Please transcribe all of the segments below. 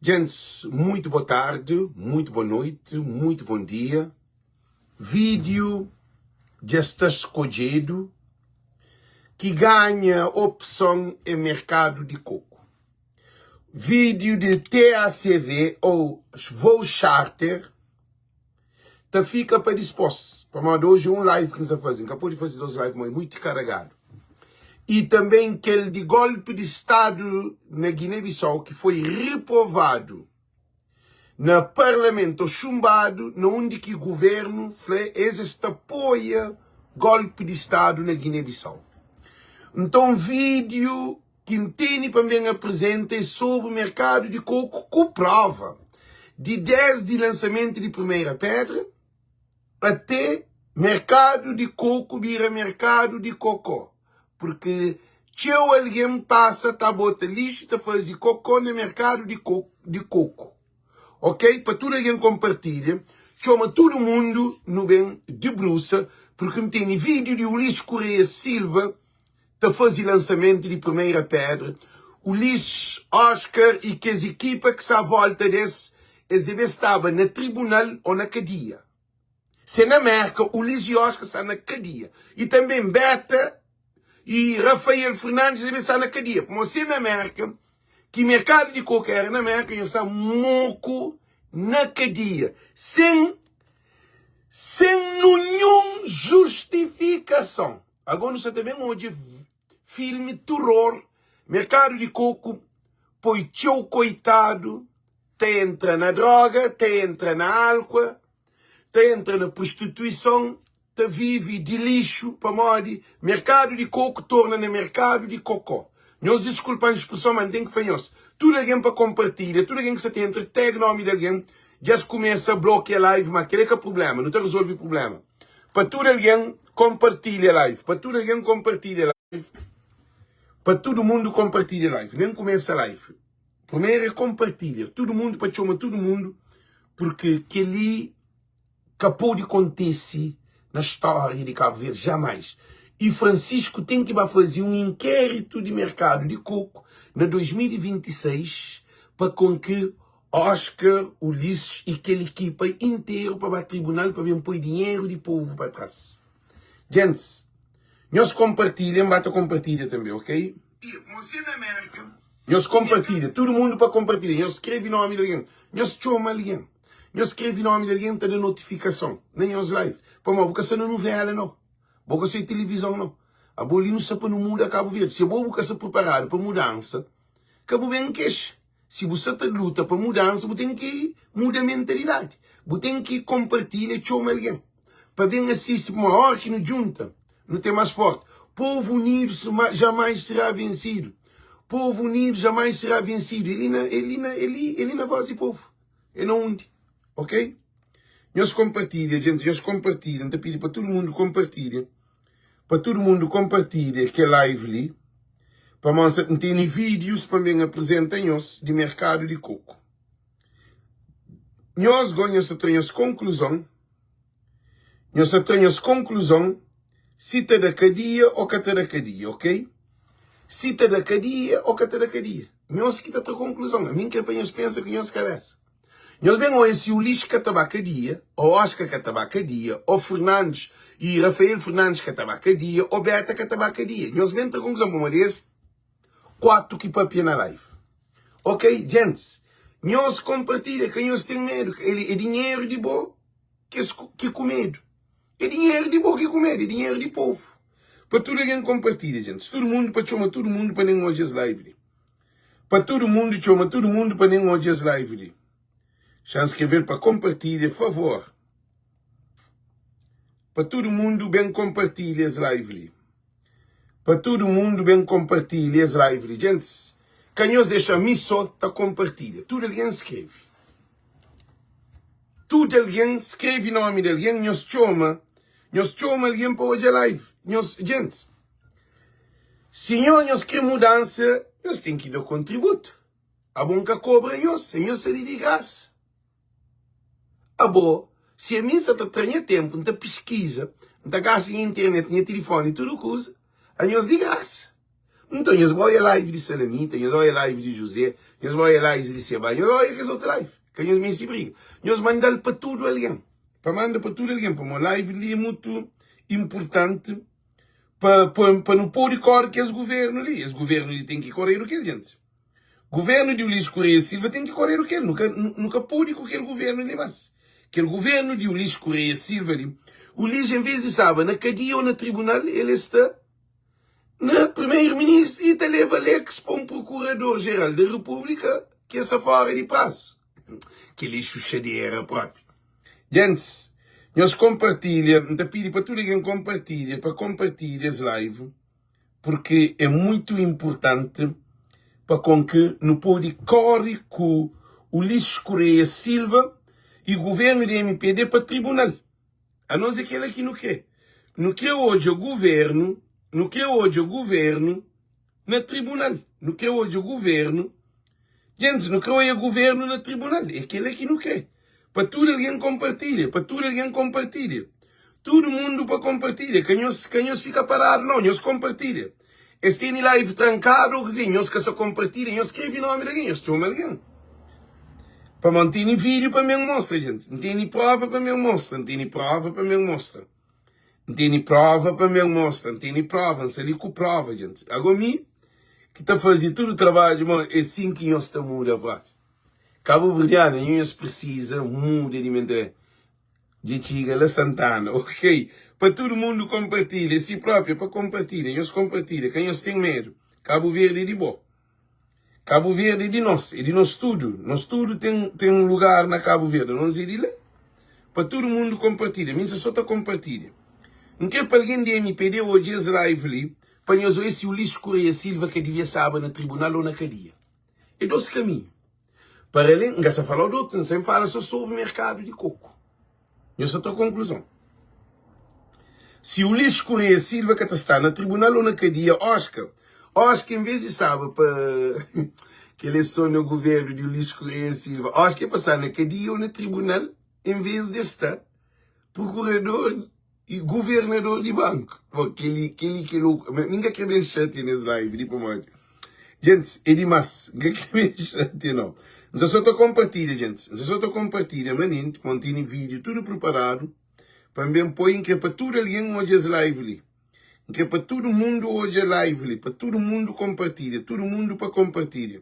Gentes, muito boa tarde, muito boa noite, muito bom dia. Vídeo já está escolhido que ganha opção em mercado de coco. Vídeo de TACV ou voo charter tá fica para disposto. Para mandar hoje um live que você fazem, acabou de fazer 2 lives muito carregado. E também aquele de golpe de Estado na Guiné-Bissau, que foi reprovado no Parlamento, chumbado, onde que o governo existe apoia golpe de Estado na Guiné-Bissau. Então, vídeo que tem também apresenta sobre o mercado de coco com prova de 10 de lançamento de primeira pedra até mercado de coco vira mercado de cocô. Porque se alguém passa, tá bota lixo, tá fazer cocô no mercado de coco. Ok? Para todo alguém compartilha. Chama todo mundo no bem de bruxa, porque tem vídeo de Ulisses Correia Silva, tá fazer lançamento de primeira pedra. Ulisses, Oscar e que as equipas que está à volta desse, eles devem estar na tribunal ou na cadeia. Se na América, Ulisses e Oscar estão na cadeia. E também Beta e Rafael Fernandes devem estar na cadeia. Como se na América, que mercado de coco era na América, já está moco na cadeia. Sem nenhuma justificação. Agora nós também hoje filme terror, mercado de coco, pois teu coitado, te entra na droga, te entra na álcool, te entra na prostituição, te vive de lixo, para modo, mercado de coco torna no mercado de cocô. Nós desculpa a expressão, mas tem que fazer. Tudo alguém para compartilhar, tudo alguém que se tem entre tag nome de alguém, já se começa a bloquear a live, mas aquele que é o problema, não te resolve o problema. Para tudo alguém compartilha a live, para tudo alguém compartilha a live, para todo mundo compartilha a live, nem começa a live. Primeiro é compartilha, todo mundo, para chamar todo mundo, porque que ali acabou de acontecer na história de Cabo Verde, jamais. E Francisco tem que fazer um inquérito de mercado de coco na 2026 para com que Oscar, Ulisses e aquela equipa inteira para o tribunal para vir pôr dinheiro de povo para trás. Gente, nós compartilhamos, bata compartilha também, ok? E você na América, nós compartilha, todo mundo para compartilhar. Nós escreve nome de alguém, nós chama alguém. Nós escreve nome de alguém, tá de notificação, nem os live. Para uma boca não novela, não. Boca sem televisão, não. A bolinha não sabe no mundo a Cabo Verde. Se a boca se preparar para mudança, Cabo bem queixa. Se você está luta para mudança, você tem que mudar a mentalidade. Você tem que compartilhar e chama alguém. Para bem assistir uma hora que não junta, não tem mais forte. Povo unido jamais será vencido. Povo unido jamais será vencido. Ele na voz do povo. Ele não onde. Ok? Nós compartilha, gente, nós compartilham, te pedi para todo mundo compartilha. Para todo mundo compartilha que é live ali. Para nós ter vídeos para mim apresentar-nos de mercado de coco. Nós ganhamos a ter conclusão. Nós temos conclusão se está da cadeia ou que está da cadeia, ok? Se está da cadeia ou que está da cadeia. Nós que está a conclusão. A mim que apenas pensa que nós cabeça. Nós vemos esse Ulisses que estava a cadeia, ou Oscar que estava a cadeia, ou Fernandes e Rafael Fernandes que estava a cadeia, ou Berta que estava a cadeia. Nós vemos a conclusão uma desse 4 que papia na live. Ok, gente? Nós compartilha que nós temos medo. É dinheiro de boa que com medo. É dinheiro de boa que com medo. É dinheiro de povo. Para todo alguém compartilha, gente. Todo mundo para chamar todo mundo para nem hoje as live. Para todo mundo chama todo mundo para nem hoje as live. Já escrever para compartilhar, por favor. Para todo mundo bem compartilha as lives. Para todo mundo bem compartilha as lives. Gente, quem nos deixa missão, tá compartilha. Tudo alguém escreve. Tudo alguém escreve o nome de alguém, nos chama alguém para hoje a live. Gente, se nós queremos mudança, nós temos que dar contributo. A bom que cobra nós se lhe de graça. A boa, se a missa está tendo tempo, não pesquisa, não gasta em internet, nem telefone, tudo coisa, a nós de graça. Então, nós vamos a live de Salamita, nós vamos a live de José, nós vamos a live de Seba, nós vamos a essa outra live, que nós me se briga. Nós mandamos para tudo alguém. Para mandar para tudo alguém, para uma live ali muito importante, para não pôr de cor que esse governo ali. Esse governo ali tem que correr o que ele, gente. O governo de Ulisses Correia Silva tem que correr o que ele. Nunca pôde com aquele governo ali, mas. Aquele governo de Ulisses Correia Silva ali. Ulisses, em vez de saber, na cadeia ou na tribunal, ele está na primeiro-ministro e está leva Lex para um procurador-geral da República que essa fora de prazo. Que lixo chadeira próprio. Gente, nós compartilhamos, então pedi para todo mundo compartilhar, para compartilhar esse live, porque é muito importante para com que não pode correr com o Ulisses Correia Silva e o governo de MPD para o tribunal. A nós é aquele que não quer. Não quer hoje o governo, não quer hoje o governo na tribunal. Não quer hoje o governo. Gente, não quer hoje o governo na tribunal. É aquele que não quer. Para tudo alguém compartilha. Para tudo alguém compartilha. Todo mundo para compartilhar. Quem nós fica parado, não. Nós compartilha. Esse tem live trancado, ou assim, nós que só compartilha. Nós escreve o nome de alguém. Nós chama alguém. Para manter vídeo para mim mostra, gente. Não tem prova para mim mostra. Não tem prova para mim mostra. Não tem prova para mim mostra. Não tem prova. Não sei com prova, gente. Agora, mim, que está fazendo todo o trabalho, é assim que nós estamos mudando. Cabo Verdeano, nós precisamos mudar de mente. De Tiga, La Santana, ok? Para todo mundo compartilhar, si próprio, para compartilhar. Nós compartilham. Quem nós tem medo? Cabo Verde é de bom. Cabo Verde é de nós tudo. Nós tudo tem um lugar na Cabo Verde. Nós é de lá. Para todo mundo compartilhar. Minha só está compartilha. Não quer para alguém de MPD hoje esse live ali, para nós ver se o Ulisses Correia Silva que devia saber no tribunal ou na cadeia. É dois caminhos. Para ele, não se fala do outro, não se fala só sobre o mercado de coco. Essa é a tua conclusão. Se o Ulisses Correia Silva que está no tribunal ou na cadeia, Oscar, em vez de saber para que ele é só no governo de Ulisses Correia Silva, Oscar passar na cadeia ou no tribunal, em vez de estar procurador e governador de banco. Que louco. Ninguém quer ver chat nesse live, de pomade. Gente, é demais. Ninguém quer ver chat, não. Não só estou compartilhando, gente. Não só estou compartilhando, maninho, mantendo vídeo, tudo preparado. Para mim, põe que é para tudo alguém hoje esse live ali. Que é para todo mundo hoje é live ali. Para todo mundo compartilha. Todo mundo para compartilhar.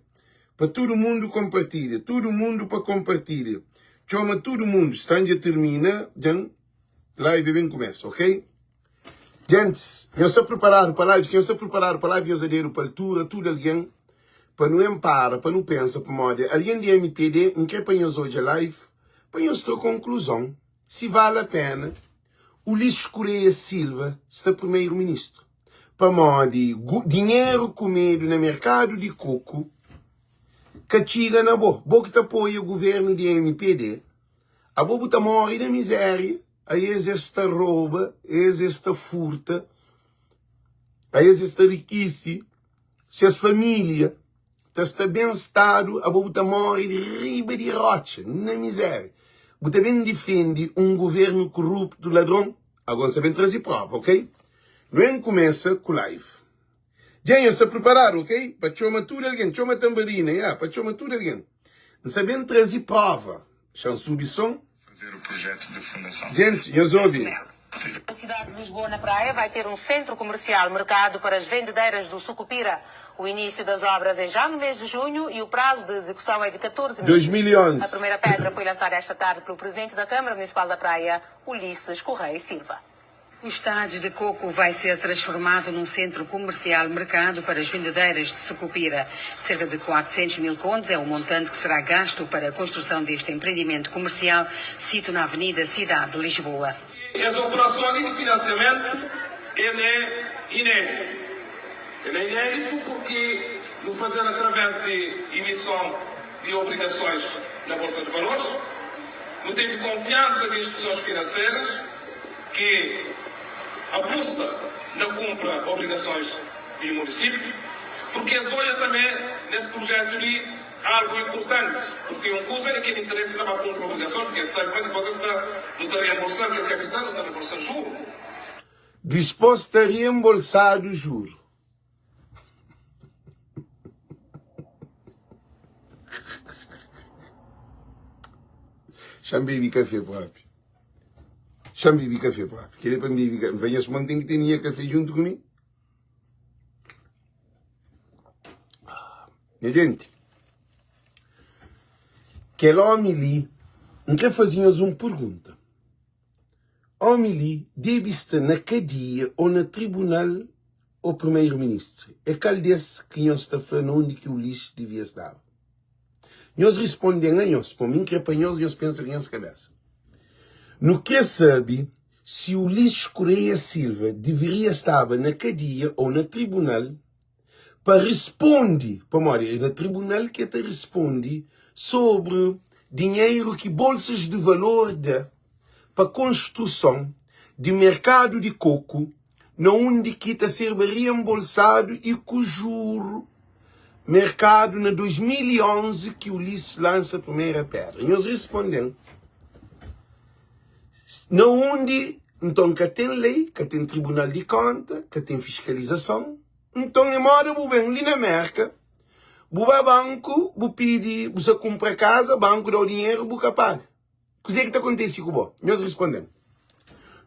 Para todo mundo compartilha. Todo mundo para compartilhar. Chama todo mundo. Estanja termina, já live bem começa, ok? Gente, eu estou preparado para a live. Se eu estou preparado para a live, eu estou para a altura, tudo alguém. Para não empara, para não pensar, para moda. Alguém de MPD, não quer para nós hoje a live, para nós ter conclusão, se vale a pena, o Ulisses Correia Silva está primeiro-ministro. Para moda, dinheiro comido no mercado de coco, que tira na boa. Boa que apoia o governo de MPD, a boa está morre na miséria, aí esta rouba, esta furta, aí esta riquice, se as famílias está bem estado, a boa morre de riba de rocha, na miséria. Você bem defende um governo corrupto, ladrão, agora você vem trazer prova, ok? Não começa com live. Já se preparar, ok? Para chamar tudo alguém, chama tamborina, para chamar tudo alguém. Você vem trazer prova. Chama subção. Fazer o projeto de fundação. Gente, eu ouvi. A cidade de Lisboa, na praia, vai ter um centro comercial mercado para as vendedeiras do Sucupira. O início das obras é já no mês de junho e o prazo de execução é de 14 meses. 2011. A primeira pedra foi lançada esta tarde pelo presidente da Câmara Municipal da Praia, Ulisses Correia Silva. O estádio de Coco vai ser transformado num centro comercial mercado para as vendedeiras de Sucupira. Cerca de 400 mil contos é o montante que será gasto para a construção deste empreendimento comercial, situado na Avenida Cidade de Lisboa. Essa operação de financiamento ele é inédito. Ele é inédito porque no fazer através de emissão de obrigações na Bolsa de Valores, não teve confiança de instituições financeiras que aposta na compra de obrigações do município, porque eles olham também nesse projeto de algo importante, porque uma coisa é que ele interessa na compra de obrigações, porque sabe que depois não está reembolsando o capital, não está reembolsando o juro. Disposto a reembolsar o juro. Chama bebi café próprio. Chama bebi café próprio. Querer para beber café. Venha-se tem que ter café junto comigo. Minha gente, aquele homem ali, não quer fazer-nos uma pergunta. O homem ali deve estar na cadeia ou na tribunal ou primeiro-ministro. É qual desse que nós está falando onde que o lixo devia estar. Nós respondemos a nós, para mim que é para nós pensamos em nossa cabeça. No que sabe se o Ulisses Correia Silva deveria estar na cadeia ou na tribunal para responder, na tribunal que te responde sobre dinheiro que bolsas de valor dá para a construção de mercado de coco, onde que está a ser reembolsado e cujo mercado na 2011 que o Ulisses lança a primeira pedra. E nós respondemos, onde então que tem lei, que tem tribunal de conta, que tem fiscalização. Então, é moda, você vem ali na América, você vai ao banco, você pede, você compra casa, o banco dá o dinheiro, você paga. O que é que acontece com você? Nós respondemos.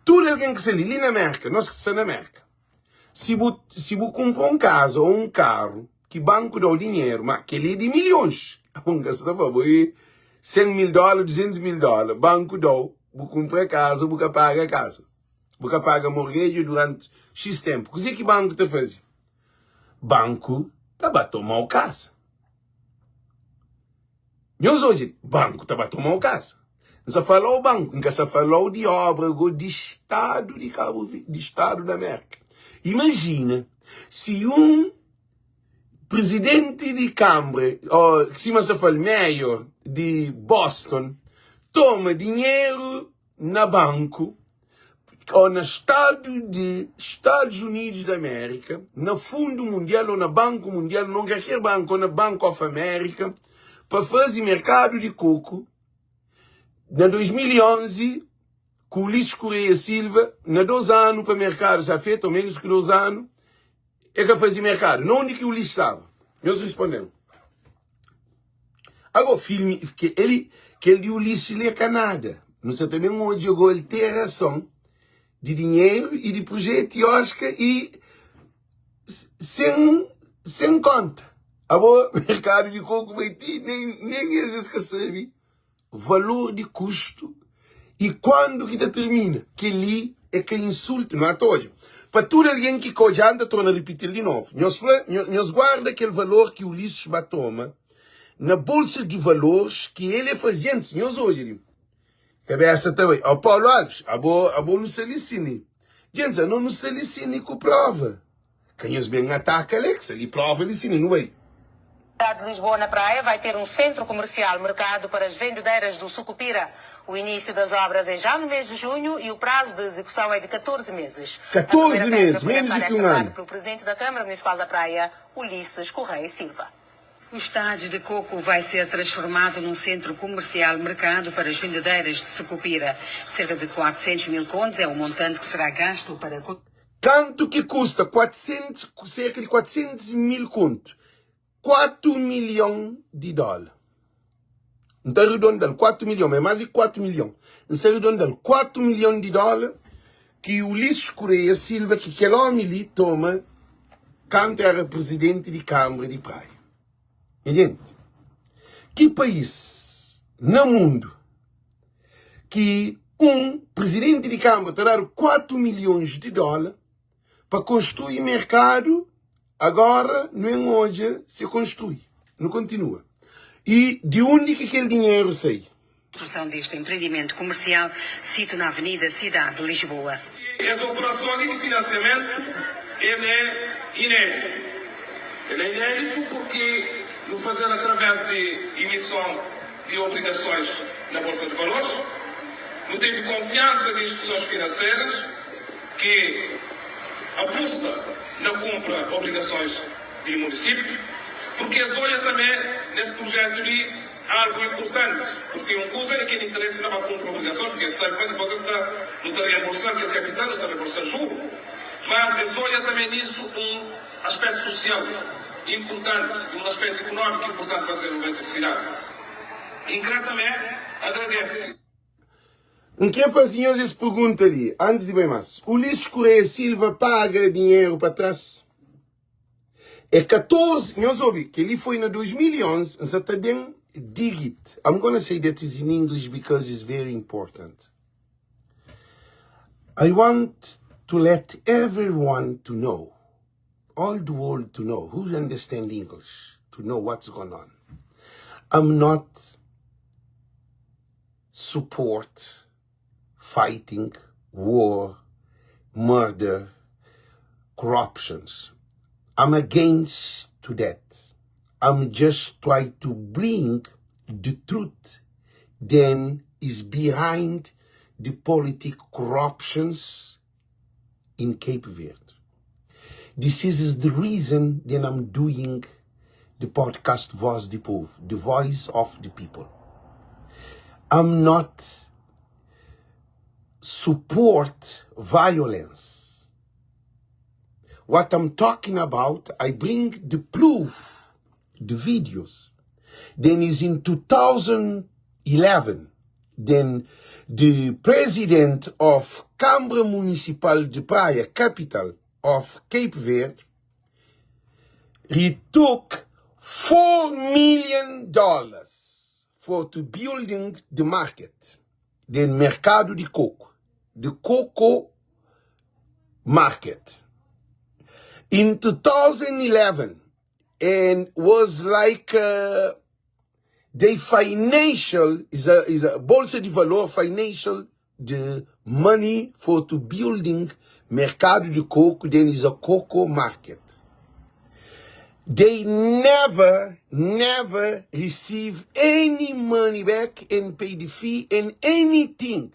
Tudo alguém que está ali na América, nós que estamos na América, se você compra uma casa ou um carro, que o banco dá o dinheiro, mas que ele é de milhões, vamos gastar, $100 mil, $200 mil, o banco dá, você compra a casa, você paga a casa. Você paga mortgage durante X tempo. O que é que o banco está fazendo? Banco está a tomar o casa. Nós hoje, banco está a tomar o casa. Não se falou o banco, não se falou de obra de Estado de Cabo Verde, de Estado da América. Imagina se um presidente de Câmara, ou se se fala mayor de Boston, toma dinheiro na banco, ou no Estado de Estados Unidos da América, no Fundo Mundial ou no Banco Mundial, não qualquer banco, ou no Bank of America, para fazer mercado de coco, na 2011, com o Ulisses Correia Silva, na 2 anos para mercado, se feito, ou menos que 2 anos, é que fazia mercado. Não onde que o Ulisses estava. Nós respondemos. Agora, o filme, que ele de Ulisses, ele é Canadá. Não sei também onde jogou, ele tem razão de dinheiro e de projeto e Oscar e sem conta. Agora, mercado de coco vai ter, nem esses que sabem valor de custo e quando que termina. Que ali é que insulta, não é todo. Para todo alguém que cojanda, torna a repetir de novo. Nós guarda aquele valor que o Ulisses toma na bolsa de valores que ele fazia antes. Nós hoje, cabeça também. O Paulo Alves, a boa no Salicine. Gente, não no Salicine com prova. Quem os bem ataca, Alex, ele prova Salicine, não é? A cidade de Lisboa, na Praia, vai ter um centro comercial mercado para as vendedeiras do Sucupira. O início das obras é já no mês de junho e o prazo de execução é de 14 meses. 14 meses, menos de um ano. Pelo presidente da Câmara Municipal da Praia, Ulisses Correia Silva. O estádio de Coco vai ser transformado num centro comercial mercado para as vendedeiras de Sucupira. Cerca de 400 mil contos é o montante que será gasto para... Tanto que custa cerca de 400 mil contos. $4 milhões. Não está arredondando 4 milhões, mas mais de 4 milhões. Não está arredondando $4 milhões que o Ulisses Correia Silva, que aquele homem ali toma quando era presidente de Câmara de Praia. E, gente, que país no mundo que um presidente de Câmara está a dar $4 milhões para construir mercado, agora não é onde se construi, não continua. E de onde que aquele dinheiro sai? A construção deste empreendimento comercial sito na Avenida Cidade de Lisboa. Essa operação de financiamento ele é inédito. Ele é inédito porque no fazer através de emissão de obrigações na Bolsa de Valores, não teve confiança de instituições financeiras que aposta na compra de obrigações de município, porque a olha também nesse projeto de algo importante, porque uma coisa é que ele interessa na compra de obrigações, porque sabe quando você está não está reembolsando que é capital, não está reembolsando juro, mas a olha também nisso um aspecto social, importante, um aspecto económico importante para o desenvolvimento da cidade. Concretamente, agradeço. Quem fazia essa pergunta ali, antes de bem mais, Ulisses Correia Silva paga dinheiro para trás? É 14, não soube, que ele foi em 2011, você também dig it. I'm going to say that is in English because it's very important. I want to let everyone to know, all the world to know, who understand English, to know what's going on. I'm not support fighting, war, murder, corruptions. I'm against to that. I'm just trying to bring the truth then is behind the political corruptions in Cape Verde. This is the reason that I'm doing the podcast Voz do Povo, the voice of the people. I'm not support violence. What I'm talking about, I bring the proof, the videos. Then is in 2011, then the president of Câmara Municipal de Praia, capital of Cape Verde, he took $4 million for to building the market, the mercado de coco, the cocoa market. In 2011, and was like the financial is a bolsa de valor financial the money for to building mercado de coco, then is a cocoa market. They never receive any money back and pay the fee and anything.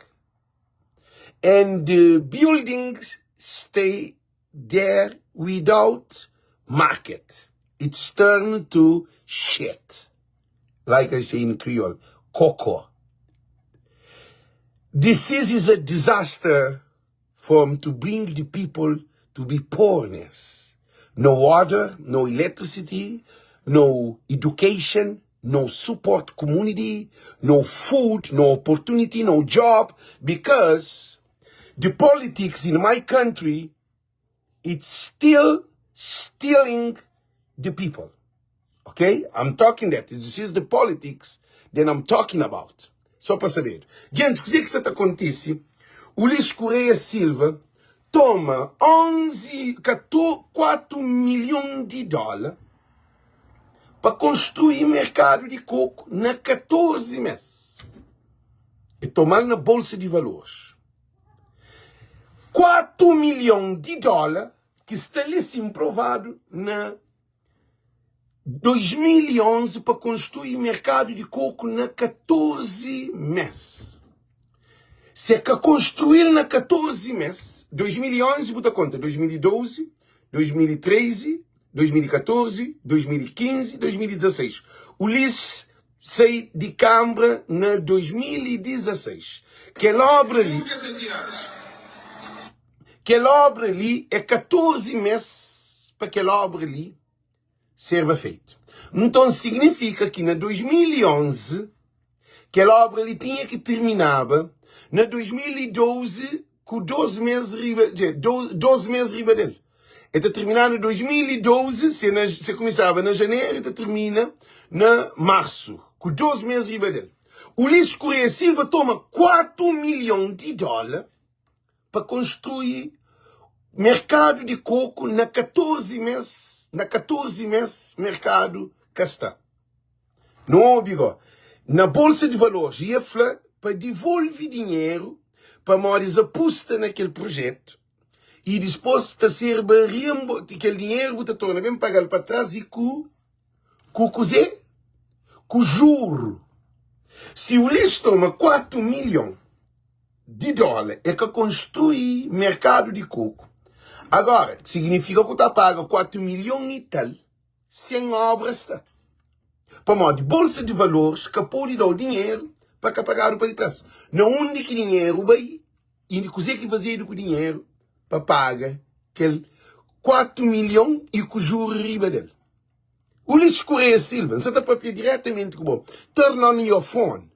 And the buildings stay there without market. It's turned to shit. Like I say in Creole, cocoa. This is a disaster to bring the people to be poorness. No water, no electricity, no education, no support community, no food, no opportunity, no job, because the politics in my country, it's still stealing the people. Okay? I'm talking that. This is the politics that I'm talking about. Só para saber. Gente, o que isso acontece? Ulisses Correia Silva toma 4 milhões de dólares para construir mercado de coco na 14 meses. E tomar na Bolsa de Valores. 4 milhões de dólares que está ali sim provado na 2011 para construir mercado de coco na 14 meses. Se é que construir na 14 meses, 2011, bota conta, 2012, 2013, 2014, 2015, 2016. Ulisses saiu de Câmara na 2016. Aquela obra ali é 14 meses para aquela obra ali ser feito. Então significa que na 2011 aquela obra ali tinha que terminar na 2012 com 12 meses riba dele. Então terminar em 2012, se começava na janeiro, então termina na março, com 12 meses riba dele. Ulisses Correia Silva toma 4 milhões de dólares para construir mercado de coco na 14 meses, mercado castão. Não, bigode. Na Bolsa de Valores, ia falar para devolver dinheiro para moris aposta naquele projeto e depois de ser aquele dinheiro você torna bem pagar para trás e com juro. Se o Ulisses toma 4 milhões de dólares é que construi mercado de coco. Agora, significa que você paga 4 milhões e tal sem obras. Para modo de Bolsa de Valores que pode dar o dinheiro para pagar o para trás. Não onde que dinheiro vai e coisa que fazer com o dinheiro para pagar aquele 4 milhões e com juro riba dele. Ulisses Correia Silva, você está papel diretamente com o turn on your phone.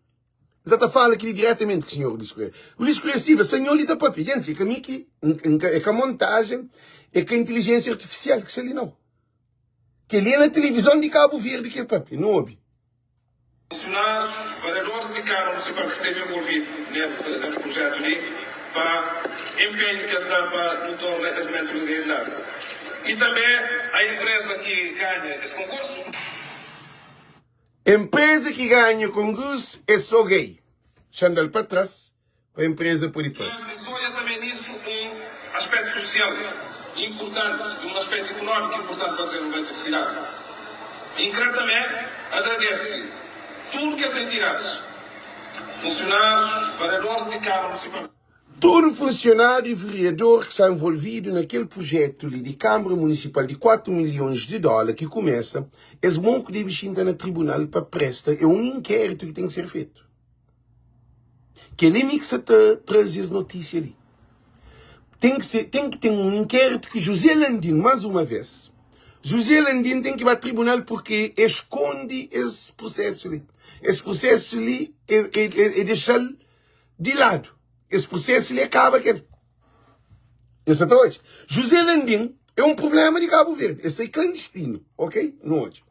Você está falando aqui diretamente com o senhor Ulisses Correia. Ulisses Correia Silva, senhor, ele está papel. Gente, é que a montagem, é que a inteligência artificial que se ali não. Que ali é na televisão de Cabo Verde que é papel, não ouve. Funcionários, vereadores de Câmara Municipal que esteve envolvido nesse projeto ali, para empenho que está para no tornamento de realidade. E também a empresa que ganha esse concurso. Empresa que ganha o concurso é só gay. Xandal para trás, para a empresa por depois. Mas olha também nisso um aspecto social importante, um aspecto económico importante para o desenvolvimento da cidade. E também agradece tudo que as entidades, funcionários, vereadores de Câmara Municipal. Todo funcionário e vereador que está envolvido naquele projeto ali de Câmara Municipal de 4 milhões de dólares que começa, esse monco de bichinho no tribunal para prestar, é um inquérito que tem que ser feito. Que ele nem que se traz as notícias ali. Tem que ter um inquérito que José Landim, mais uma vez, José Landim tem que ir para o tribunal porque esconde esse processo ali. Esse processo ali é deixá-lo de lado. Esse processo ele acaba aquele. Isso até hoje. José Landim é um problema de Cabo Verde. Esse é clandestino, ok? Não hoje.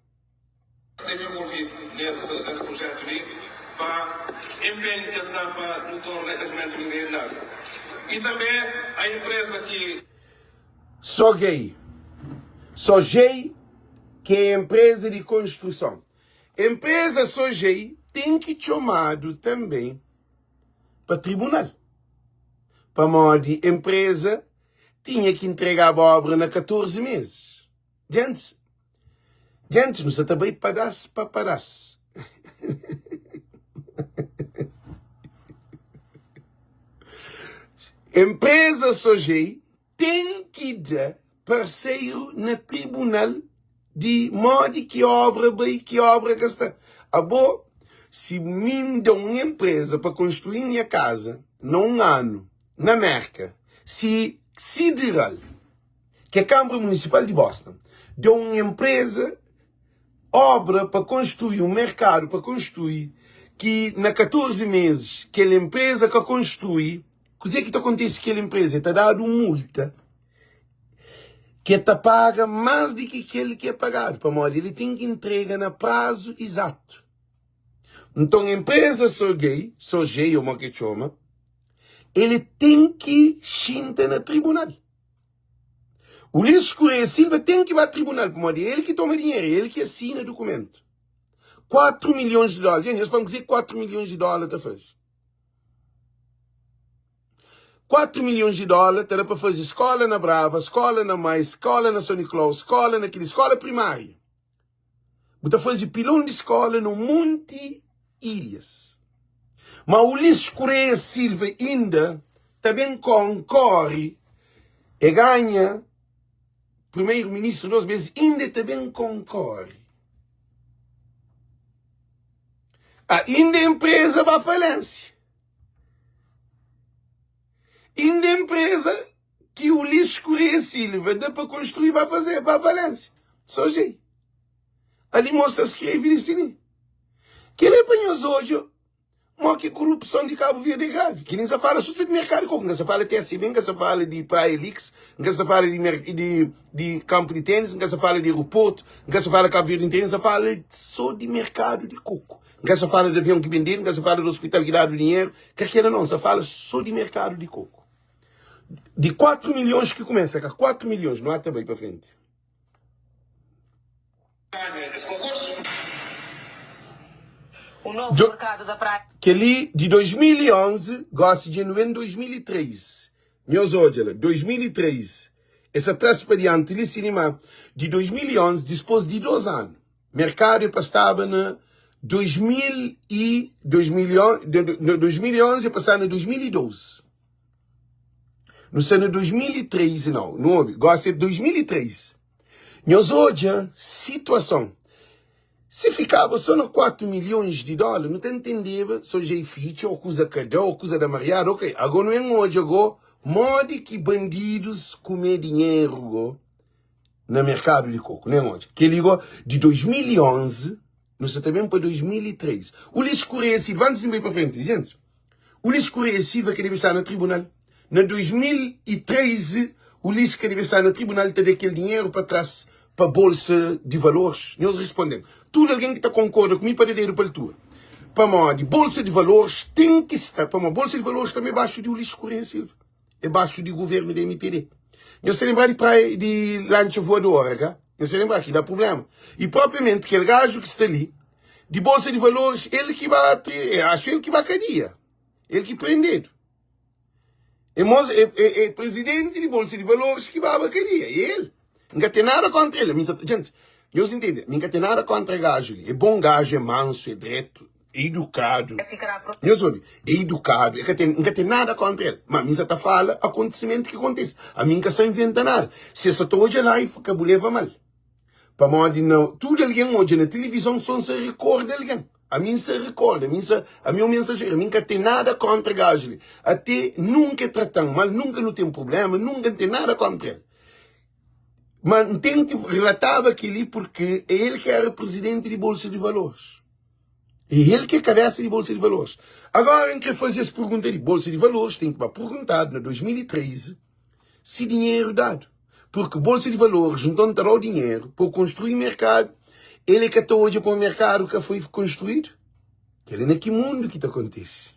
Esteve envolvido nesse projeto ali para empenho que está para no tornamento de realidade. E também a empresa que... Só gay. Só gay que é empresa de construção. Empresa só gay tem que chamado também para tribunal. Para modo de empresa tinha que entregar a obra na 14 meses. Gente, não se também pedaço para pedaço. Empresa Sojei tem que dar parceiro no tribunal de modo que obra bem, que obra gasta. Abo, se me dão uma empresa para construir minha casa num ano, na Merca, se Sideral, que é a Câmara Municipal de Boston, deu uma empresa obra para construir, um mercado para construir, que na 14 meses, aquela empresa que construi, o que acontece com aquela empresa? Está dado uma multa que está paga mais do que aquele que é pagado. Para modo, ele tem que entregar no prazo exato. Então, a empresa Sojei, ou que chama, ele tem que chintar no tribunal. O Ulisses Correia Silva tem que ir para o tribunal, para modo, ele que toma dinheiro, ele que assina o documento. 4 milhões de dólares. Gente, eles vão dizer 4 milhões de dólares para fazer. 4 milhões de dólares era para fazer escola na Brava, escola na Mais, escola na São Nicolau, escola naquela escola primária. Para fazer pilão de escola no Monte Ilhas. Mas o Ulisses Correia Silva ainda também concorre e ganha primeiro-ministro 2 vezes, ainda também concorre. Ainda a empresa vai à falência. Ainda a empresa que o Ulisses Correia Silva dá para construir vai fazer para a falência. Só jeito. Ali mostra-se que assim. Que ele apanhou hoje, mas que corrupção de Cabo Verde é grave. Que nem se fala só de mercado, não se fala de TSV, não se fala de Praia Elix, não se fala de campo de tênis, não se fala de aeroporto, não se fala de Cabo Verde inteiro, não se fala só de mercado de coco. Não se fala de avião que vender, não se fala do hospital que dá o dinheiro, que aquilo não, se fala só de mercado de coco. De 4 milhões que começa, 4 milhões, não há também para frente. Esse concurso. O novo mercado da praia. Que ali, de 2011, gosta de em 2003. Meus olhos, 2003. Essa transparente ali, cinema, de 2011, depois de 2 anos. Mercado passava na 2011 passava em 2012. No ano 2013, não houve. Gosta de 2003. Meus olhos, situação. Se ficava só no 4 milhões de dólares, não te entendeva, só já ficha, ou coisa cada, ou coisa da mariada, ok. Agora não é hoje, agora, modo que bandidos comer dinheiro, no mercado de coco, nem hoje. Que ligou de 2011, não sei também para 2013. O Ulisses Correia Silva, antes de ir para frente, gente, o Ulisses Correia Silva que deve estar no tribunal. Na 2013, o Ulisses que deve estar no tribunal tem aquele dinheiro para trás, para a Bolsa de Valores. Nós respondemos. Tudo alguém que está concorda comigo para dar para a altura. Para uma de Bolsa de Valores, tem que estar. Para uma Bolsa de Valores também é baixo de Ulisses Correia Silva. É baixo do governo da MPD. Eu sei lembrar de praia de lancha voadora, cá? Eu sei lembrar que dá problema. E propriamente aquele gajo que está ali, de Bolsa de Valores, ele que vai, acho ele que vai cadeia. Ele que prende. É presidente de Bolsa de Valores que vai a cadeia. E ele. Não tem nada contra ele. Gente, eu entendo. Não tem nada contra o gajo ali. É bom gajo, é manso, é direto, é educado. Eu soube, é educado. Não tem nada contra ele. Mas a mim está fala acontecimento que acontece. A mim que só inventa nada. Se essa hoje lá e fica leva mal. Para modo não. Tudo alguém hoje na televisão só se recorda alguém. A mim se recorda. A mim é um mensageiro. A mim que tem nada contra o gajo ali. Até nunca tratando mal, nunca não tem problema, nunca tem nada contra ele. Mas tem que relatar aquilo porque é ele que era presidente de Bolsa de Valores. É ele que é cabeça de Bolsa de Valores. Agora, em que fazer essa pergunta de Bolsa de Valores, tem que me perguntar, em 2013, se dinheiro dado. Porque Bolsa de Valores não terá o dinheiro para construir mercado. Ele que está hoje para o mercado que foi construído. Ele é que mundo que acontece.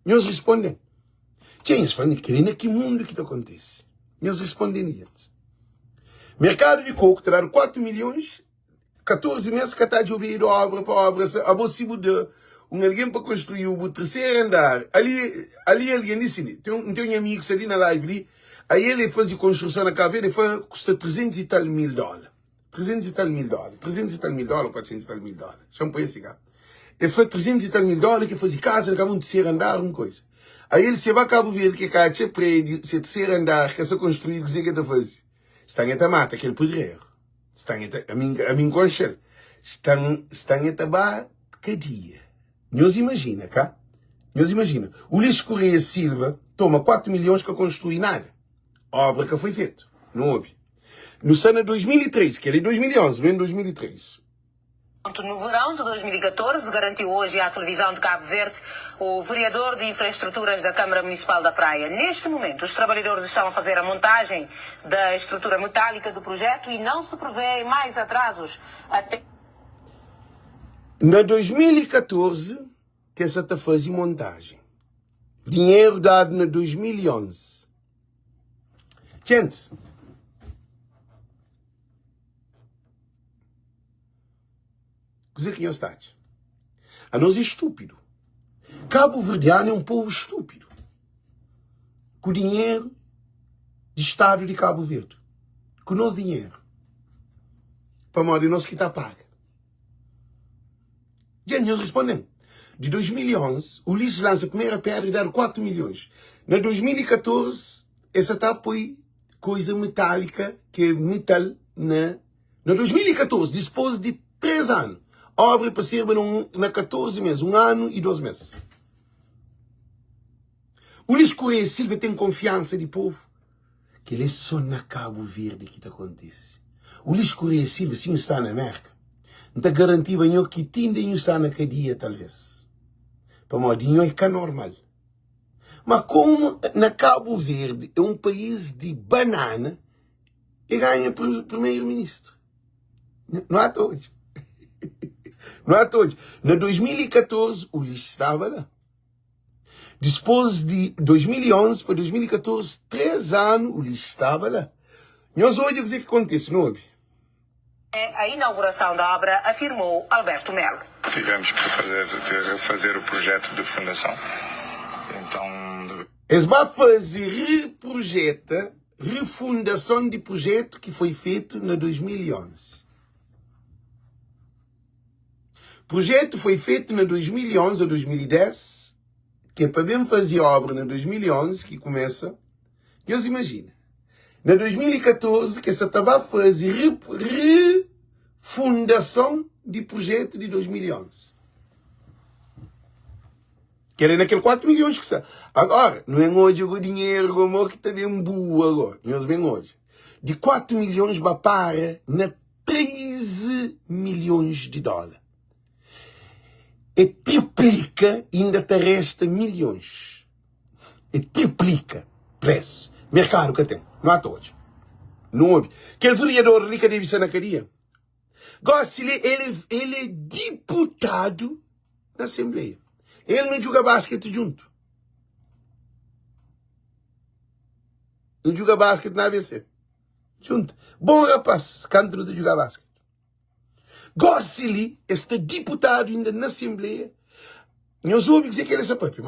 Nós respondemos. Eles falam que ele é que mundo que acontece. Nós respondemos. Mercado de coco terá 4 milhões, 14 meses que está de ouvir obra para obra, a você mudar. Alguém para construir o terceiro andar. Ali alguém disse, tem um amigo ali na live ali, aí ele fazia construção na caveira e custa 300 e tal mil dólares. 300 e tal mil dólares. 300 e tal mil dólares, 400 e tal mil dólares. Chama para esse cara. Ele foi 300 e tal mil dólares que fazia casa, acabou um terceiro andar, uma coisa. Aí ele se vai Cabo Verde, que cá tinha prédio, se terceiro andar, que é só construído, que está fazendo. Está em mata, aquele pedreiro. Está em a mim conchel. Está em tabar, que dia. Nós imagina, cá? Nós imagina. O Ulisses Correia Silva toma 4 milhões para construir nada. A obra que foi feita. Não houve. No ano 2003, que era em 2011, bem em 2003. No verão de 2014, garantiu hoje à televisão de Cabo Verde o vereador de infraestruturas da Câmara Municipal da Praia. Neste momento, os trabalhadores estão a fazer a montagem da estrutura metálica do projeto e não se prevê mais atrasos. Na 2014, que essa está fazendo montagem. Dinheiro dado na 2011. Gente, dizer que nós estamos. A nós é estúpido. Cabo Verdeano é um povo estúpido. Com dinheiro de Estado de Cabo Verde. Com o nosso dinheiro. Para modo de nós que está paga. E nós respondemos. De 2011, o Ulisses lança a primeira pedra e dá 4 milhões. Na 2014, essa está foi coisa metálica, que é metal na 2014, depois de 3 anos. A obra para ser na 14 meses, 1 ano e 2 meses. O Ulisses Correia Silva tem confiança de povo que ele é só na Cabo Verde que acontece. O Ulisses Correia Silva, se não está na América, não está garantido que tinha não está na cadeia, talvez. Para o modinho é que é normal. Mas como na Cabo Verde é um país de banana, ele ganha primeiro-ministro. Não há todos. Não há todos. Na 2014, o Ulisses estava lá. Depois de 2011 para 2014, 3 anos, o Ulisses estava lá. Nós hoje dizer o que acontece, não houve? É a inauguração da obra, afirmou Alberto Melo. Tivemos que fazer o projeto de fundação. Então... Eles vão fazer refundação de projeto que foi feito na 2011. O projeto foi feito na 2011 ou 2010, que é para bem fazer obra na 2011, que começa, Deus imagina. Na 2014, que essa estava a fazer refundação de projeto de 2011. Que era naquele 4 milhões que está. Agora, não é hoje o dinheiro, como que está bem boa agora. Nós vem hoje. de 4 milhões para na 13 milhões de dólares. E triplica, ainda te resta milhões. E triplica preço. Mercado que tem. Não há todos. Não houve. Aquele vereador ali que deve ser na cadeia. Ele é deputado na Assembleia. Ele não joga basquete junto. Ele joga basquete na ABC. Junto. Bom rapaz, canto de jogar basquete. Gossili, este deputado ainda na Assembleia, não soube dizer que ele é essa papel.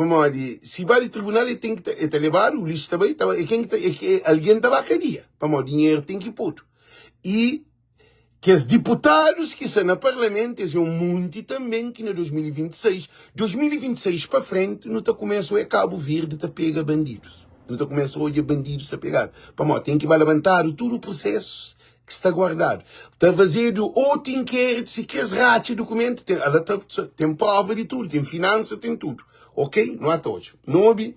Se vai ao tribunal, ele tem que levar o lixo também, alguém estava a cadeia. O dinheiro tem que ir pôr. E que os deputados que estão no Parlamento, é um monte também que em 2026 para frente, não começa a Cabo Verde a pegar bandidos. Não começa a olhar bandidos a pegar. Tem que levantar todo o processo que está guardado. Está fazendo outro inquérito, se quer rate documento, tem prova de tudo, tem finança, tem tudo. Ok? Não há todos. Não houve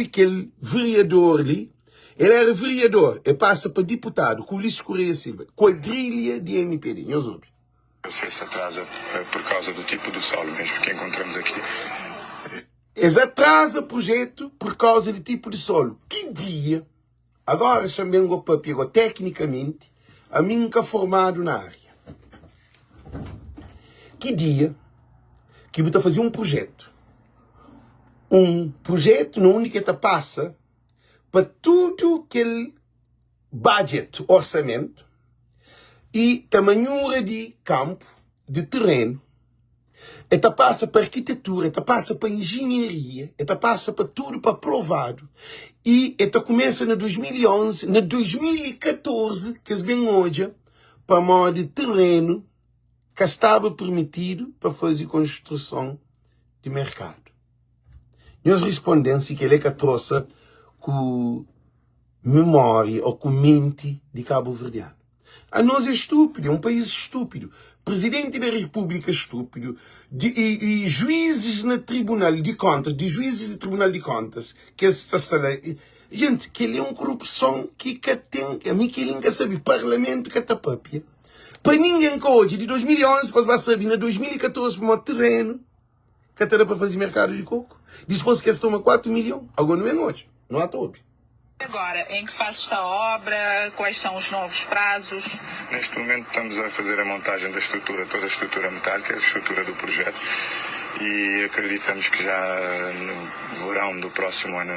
aquele vereador ali. Ele era vereador e passa para deputado, com o Ulisses Correia Silva. Quadrilha de MPD. Não soube. Eu sei se atrasa por causa do tipo de solo mesmo que encontramos aqui. Eles atrasam o projeto por causa do tipo de solo. Que dia? Agora também vou para tecnicamente, a mim nunca formado na área. Que dia que eu vou fazer um projeto? Um projeto no único que passa para tudo aquele budget, orçamento, e tamanhura de campo, de terreno, e passa para arquitetura, e passa para engenharia, e passa para tudo para aprovado. E começa na 2011, na 2014, que é bem hoje, para modo de terreno que estava permitido para fazer construção de mercado. Nós respondemos que ele é que trouxe com memória ou com mente de Cabo Verdeano. A nós é estúpido, é um país estúpido. Presidente da República estúpido, e juízes no Tribunal de Contas, que está gente, que ele é uma corrupção que tem, a mim que ele nunca sabe, parlamento que está papia. Para ninguém que hoje, de 2011, para saber, na 2014, para o terreno, que era para fazer mercado de coco, depois que se toma 4 milhões, agora não é hoje, não há tope. Agora, em que fase está a obra? Quais são os novos prazos? Neste momento estamos a fazer a montagem da estrutura, toda a estrutura metálica, a estrutura do projeto, e acreditamos que já no verão do próximo ano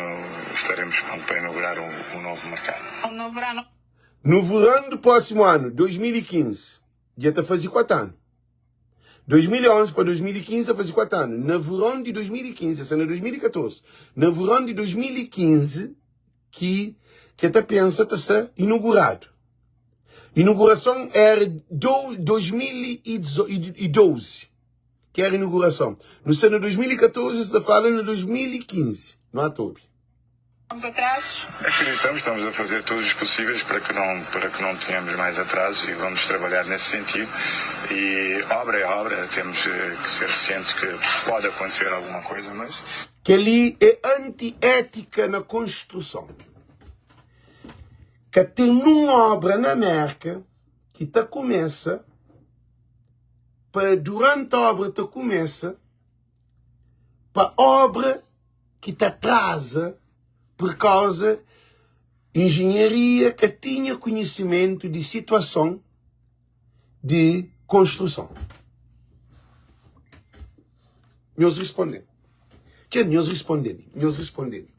estaremos prontos para inaugurar um novo mercado. No verão? No verão do próximo ano, 2015, já está a fazer 4 anos. 2011 para 2015 está a fazer 4 anos. No verão de 2015, essa é 2014. No verão de 2015, que até pensa está a ser inaugurado. Inauguração era 2012, que era a inauguração. No ano de 2014, está falando de 2015. Não há tope. Novos atrasos? Acreditamos, estamos a fazer todos os possíveis para que não tenhamos mais atrasos e vamos trabalhar nesse sentido. E obra é obra, temos que ser cientes que pode acontecer alguma coisa, mas... Que ali é antiética na construção. Que tem uma obra na América que começa, durante a obra começa, para a obra que atrasa por causa de engenharia que tinha conhecimento de situação de construção. Nós respondemos. Nós respondemos.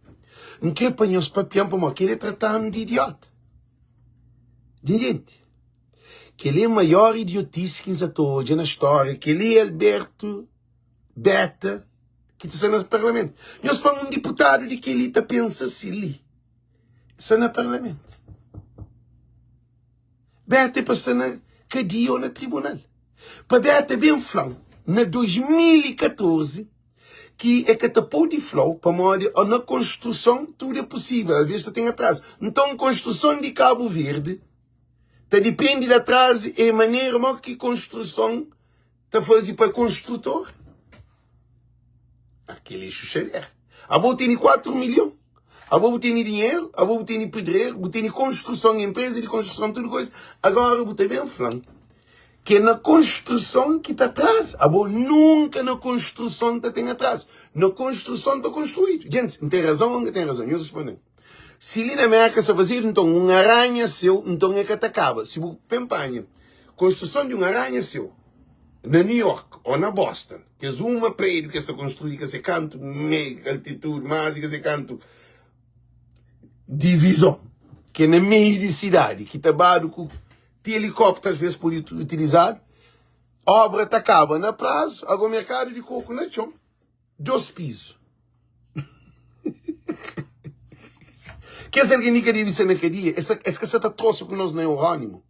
Não quer para nós papiar para que ele é tratado de idiota. De gente. Que ele é a maior idiotice que existe hoje na história. Que ele é Alberto Beta, que está no Parlamento. Nós falamos um deputado de que ele pensa assim. Está no Parlamento. Beta passa na cadeia ou na tribunal. Para Beta bem falando, na 2014, que é que tapou de flow, para modo, na construção, tudo é possível, às vezes tem atraso. Então, construção de Cabo Verde, depende de atraso, é a maneira que construção está fazendo para construtor. Aquele eixo xerer. A boa tem 4 milhões. Agora tem dinheiro, agora tem pedreiro, tem construção, empresa de construção, tudo coisa. Agora você bem falando que é na construção que está atrás. Agora nunca na construção tem atrás. Na construção está construído. Gente, não tem razão ou não tem razão? Eu respondo. Se ali na América se fazer então um aranha seu, então é que te acaba. Se você pempanha construção de um aranha seu na New York ou na Boston, que é uma prédio que está construído, que se canto meia altitude, mas que se canto divisão, que é na meio de cidade, que está com helicóptero às vezes pode utilizar, obra te acaba na prazo, agora o mercado de coco na chão, 2 pisos. Que é alguém que deve ser naquele essa que você está trouxe com nós no Eurônimo.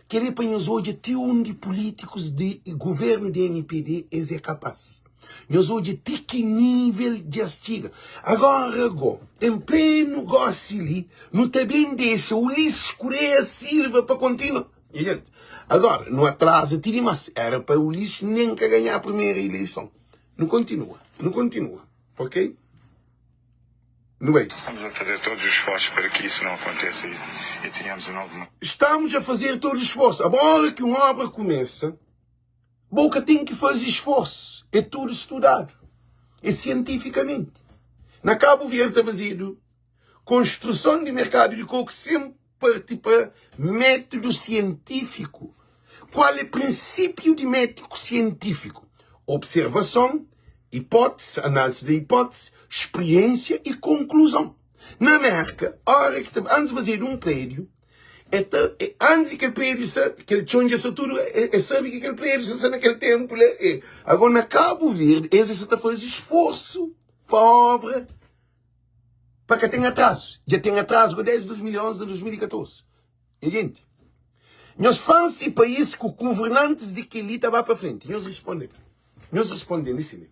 Que ele põe hoje até onde políticos de governo de NPD é capaz. Nós hoje até que nível de astiga. Agora, em pleno gosto ali, não também deixa o Ulisses Correia Silva para continuar. Gente, agora, não atrasa, tira mais. Era para o Ulisses nem que ganhar a primeira eleição. Não continua, ok? Não é? Estamos a fazer todos os esforços para que isso não aconteça e tenhamos um novo... Estamos a fazer todos os esforços. A hora que uma obra começa, boca tem que fazer esforço. É tudo estudado. É cientificamente. Na Cabo Verde está fazido construção de mercado de coco sempre tipo método científico. Qual é o princípio de método científico? Observação, hipótese, análise de hipótese, experiência e conclusão. Na América, antes de fazer um prédio, antes que aquele prédio, que ele chonja tudo, sabe que aquele prédio está naquele tempo. Agora, na Cabo Verde, eles estão fazendo esforço para a obra, para que tenha atraso. Já tem atraso desde 2011 a 2014. Gente, nós falamos esse país que os governantes de que ele estava para frente. Nós respondemos assim.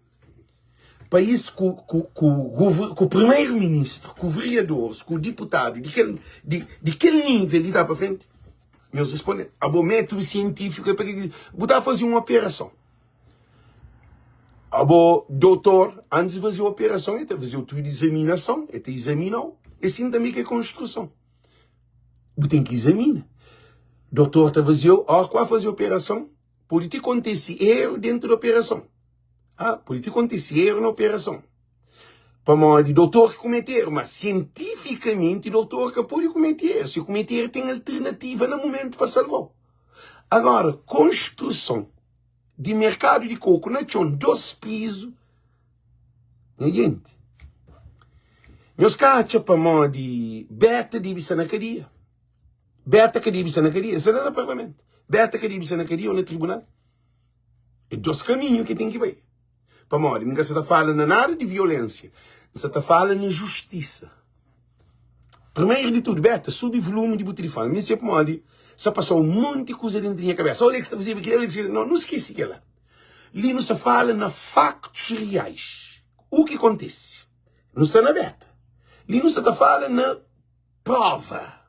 País com o primeiro-ministro, com os vereadores, com o deputado, de que nível ele está para frente? Nós respondemos. O método científico é para que botar fazer uma operação. O doutor, antes de fazer a operação, ele fazer a tua examinação, ele examinou, e assim também que é construção. Você tem que examinar. O doutor está fazendo, qual fazer a operação? Pode ter acontecido erro dentro da operação. Pode ter acontecido erro na operação. Para mal de doutor que cometer, mas cientificamente o doutor que pode cometer. Se cometer tem alternativa no momento para salvar. Agora, construção de mercado de coco na chão, 2 pisos. Gente, nós cacha para mal de beta de bisa na cadeia. Beta que de bisa na cadeia, isso não é no parlamento. Beta que de bisa na cadeia ou no tribunal. É 2 caminhos que tem que ir. Para morrer, nunca se está falando nada de violência. Se está falando de justiça. Primeiro de tudo, beta, sube o volume de telefone. Me sempre morre, se passou um monte de coisa dentro da minha cabeça. Olha que está fazendo aquilo, não esqueci aquilo. Ali não se fala na factos reais. O que acontece? Não se na beta. Ali não se está falando na prova.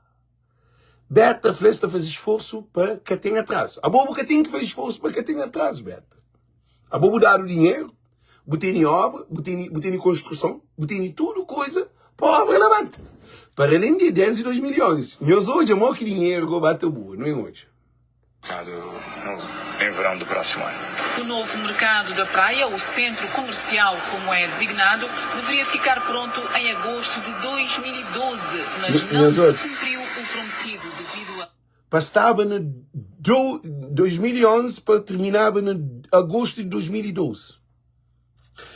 Beta, fala, está fazendo esforço para que tenha atraso. A boba que tem que fazer esforço para que tenha atraso, beta. A boba dar o dinheiro, botei em obra, botei em construção, botei em tudo coisa para a obra relevante. Para além de 10 e 2 milhões. Nós hoje é maior que dinheiro que bate boa, não é hoje. Em verão do próximo ano. O novo mercado da praia, o centro comercial, como é designado, deveria ficar pronto em agosto de 2012, mas não se cumpriu o prometido devido a... Estava em 2011 para terminava em agosto de 2012.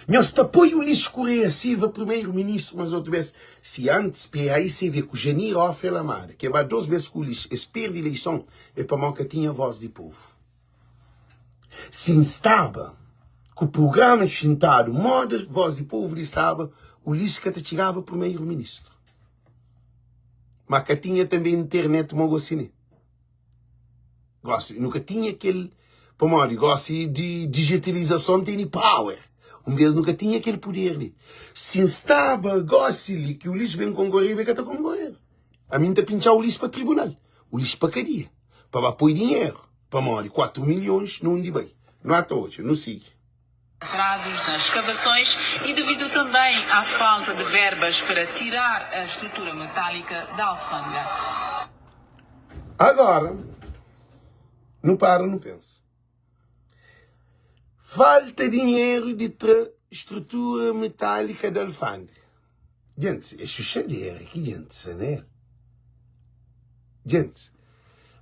Nós apoio o Ulisses Correia Silva, primeiro-ministro, mas outra vez, se antes, aí se vê que o Janir Offer Lamada, que vai 2 vezes que o Ulisses espera de eleição, é para que tinha voz de povo. Se estava que o programa sentado, moda voz de povo, estava, o Ulisses que chegava primeiro-ministro. Mas que tinha também internet, mogocine. Nunca tinha aquele, para gosto de digitalização, tem power. Mesmo nunca tinha aquele poder ali. Se estava, gosto que o Ulisses vem concorrer, vai que está concorrer. A mim está pinchar o Ulisses para o tribunal. O Ulisses para cadeia. Para apoiar dinheiro. Para morrer 4 milhões, não de bem. Não até hoje, não siga. Atrasos nas escavações e devido também à falta de verbas para tirar a estrutura metálica da alfândega. Agora, não para, não pensa. Falta dinheiro de estrutura metálica da alfândega. Gente, é chuchadeira que gente, né? Gente,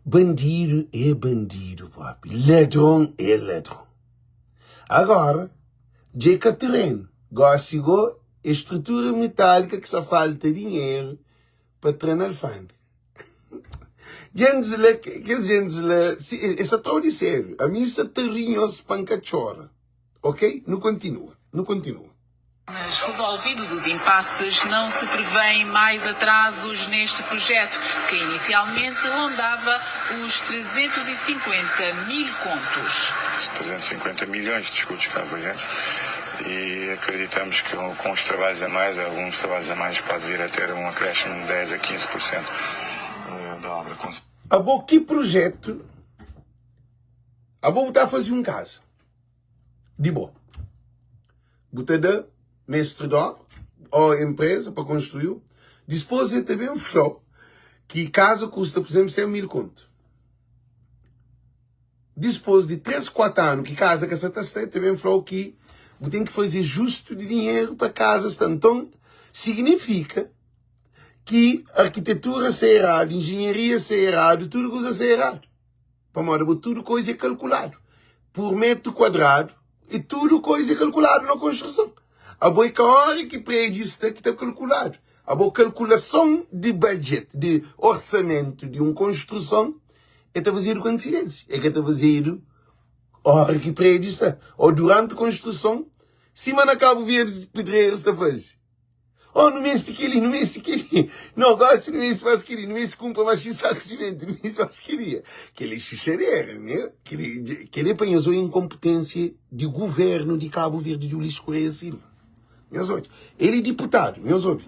bandido é bandido, papi. Ladrão é ladrão. Agora, de terreno, gosta de estrutura metálica que só falta dinheiro para treinar alfândega. Gente, essa é de sério. A mim está terrinhos pancachora. Ok? Não continua. Mas resolvidos os impasses, não se prevêem mais atrasos neste projeto, que inicialmente rondava os 350 mil contos. 350 milhões de escudos cabo-verdianos e acreditamos que com os trabalhos a mais, alguns trabalhos a mais, pode vir a ter um acréscimo de 10 a 15% da obra. A bom que projeto? A bom está a fazer um caso. De boa. Botar de mestre de obra ou empresa para construir. Depois é também um flow que casa custa, por exemplo, 100 mil conto. Depois de 3, 4 anos que casa que essa está também um flow que tem que fazer justo de dinheiro para casa. Então, significa que a arquitetura ser errado, engenharia ser errado, tudo coisa ser errado. Para modo, tudo coisa é calculado. Por metro quadrado, e tudo coisa é calculado na construção. A boa hora que prédio está que está calculado. A boa calculação de budget, de orçamento de uma construção, é está fazendo coincidência. É que está fazendo a hora que prédio está. Ou durante a construção, se man acaba de ver de pedreiros está fazendo. Oh, não mês daquele, não mês daquele. Não, gosto no mês faz querer, no mês compra mais saco de cimento, no mês faz querer. Aquele xuxareira, né? Aquele apanhou a incompetência de governo de Cabo Verde de Ulisses Correia Silva. Meus olhos. Ele é deputado, meus olhos.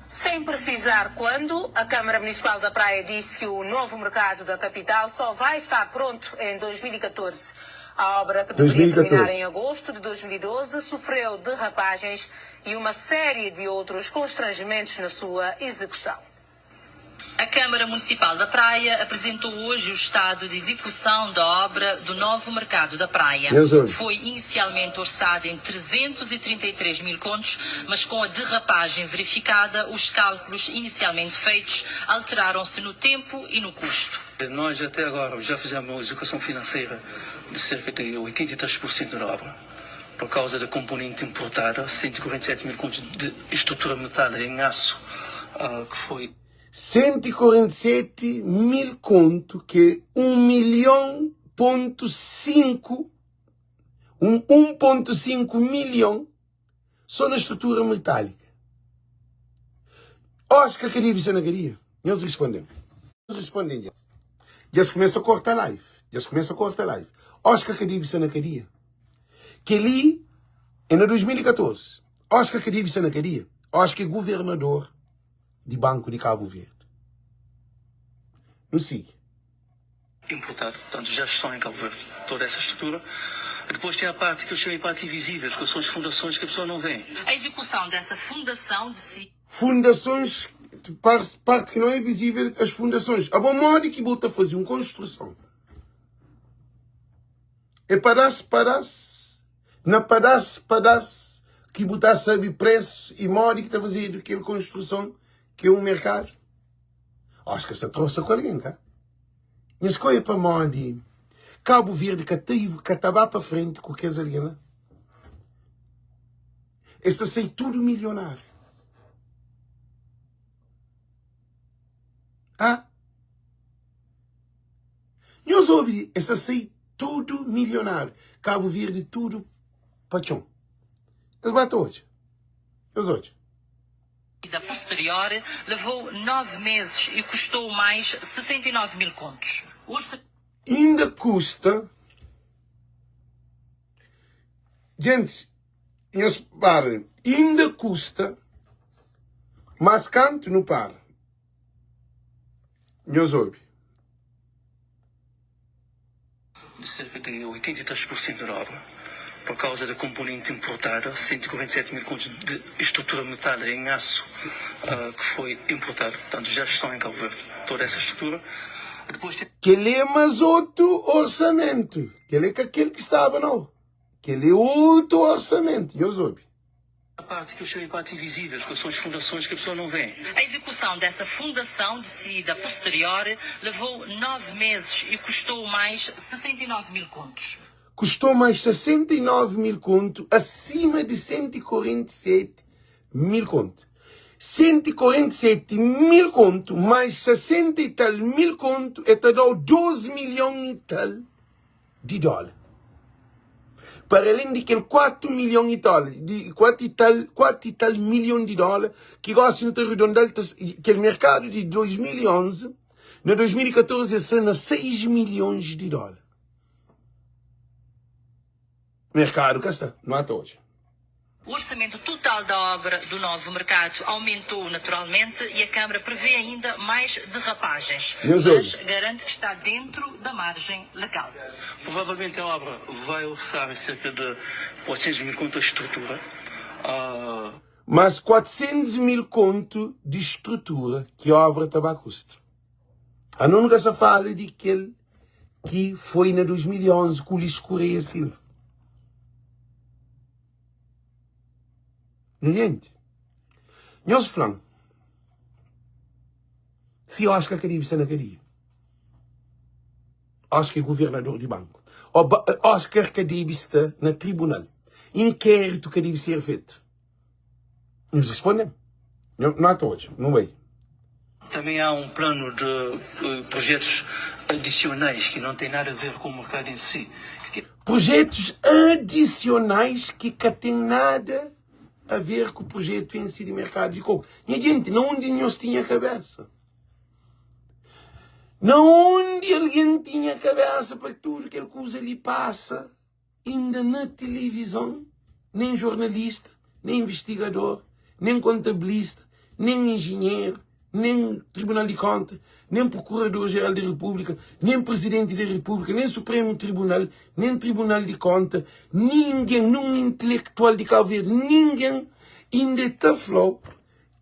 Sem precisar quando, a Câmara Municipal da Praia disse que o novo mercado da capital só vai estar pronto em 2014. A obra, que deveria terminar em agosto de 2012, sofreu derrapagens e uma série de outros constrangimentos na sua execução. A Câmara Municipal da Praia apresentou hoje o estado de execução da obra do novo mercado da Praia. Foi inicialmente orçado em 333 mil contos, mas com a derrapagem verificada, os cálculos inicialmente feitos alteraram-se no tempo e no custo. Nós até agora já fizemos uma execução financeira de cerca de 83% da obra. Por causa da componente importada, 147 mil contos de estrutura metálica em aço, que foi 147 mil conto, que é 1,5 milhão só na estrutura metálica. Oscar, que dívida na garia? Eles respondem. Já se começa a cortar live. Oscar, que dívida na garia? Que ali, em 2014, Oscar, que dívida na garia? Oscar, governador de Banco de Cabo Verde. Não siga. Importado, portanto já estão em Cabo Verde toda essa estrutura. Depois tem a parte que eu chamo de parte invisível, que são as fundações que a pessoa não vê. A execução dessa fundação de si. Fundações, parte que não é visível, as fundações. A bom modo que bota a fazer uma construção. É pedaço. Na pedaço, que botar sabe preço e modo que está fazendo aquela construção, que é um mercado. Acho que essa trouxe com alguém, cá. Mas qual é para modo? Cabo Verde, que estava para frente com o que é aliena. Esta sei tudo milionário. Eu soube, esta sei tudo milionário. Cabo Verde, tudo pachão. Eles batem hoje. Da posterior levou 9 meses e custou mais 69 mil contos. Ainda custa. Gente, eles param. Ainda custa. Mas canto não para. Meus ouve. De cerca de 83% da obra. por causa da componente importada, 147 mil contos de estrutura metálica em aço que foi importado. Portanto, já estão em Cabo Verde toda essa estrutura. Depois tem... Que ele é mais outro orçamento. Que ele é aquele que estava, não. Que ele é outro orçamento. Eu soube. A parte que eu chamo de parte invisível, que são as fundações que a pessoa não vê. A execução dessa fundação, decidida posterior, levou 9 meses e custou mais 69 mil contos. Custou mais 69 mil contos, acima de 147 mil contos. 147 mil contos, mais 60 e tal mil contos, é dar 12 milhões e tal de dólares. Para além de que 4 milhões e tal, 4 e tal milhões de dólares, que gosta de arredondar, que o mercado de 2011, no 2014, são 6 milhões de dólares. Mercado que está, não há hoje. O orçamento total da obra do novo mercado aumentou naturalmente e a Câmara prevê ainda mais derrapagens, mas garante que está dentro da margem legal. Provavelmente a obra vai orçar cerca de 400 mil contos de estrutura. Mas 400 mil contos de estrutura que a obra estava a custo. A nunca se fala de aquele que foi na 2011 com o Ulisses Correia Silva. Gente, nós falamos, se Oscar Caribe está na cadeia, Oscar é governador de banco, Oscar Caribe está na tribunal, inquérito que deve ser feito. Nós respondemos. Não há hoje, não vai. Também há um plano de projetos adicionais que não tem nada a ver com o mercado em si. Projetos adicionais que não têm nada a ver com o projeto em si de mercado de coco. Minha gente, não onde nós tinha a cabeça. Não onde alguém tinha a cabeça para tudo aquela coisa ali passa, ainda na televisão, nem jornalista, nem investigador, nem contabilista, nem engenheiro, nem Tribunal de Contas, nem Procurador-Geral da República, nem Presidente da República, nem Supremo Tribunal, nem Tribunal de Contas, ninguém, num intelectual de Cabo Verde, ninguém ainda está falando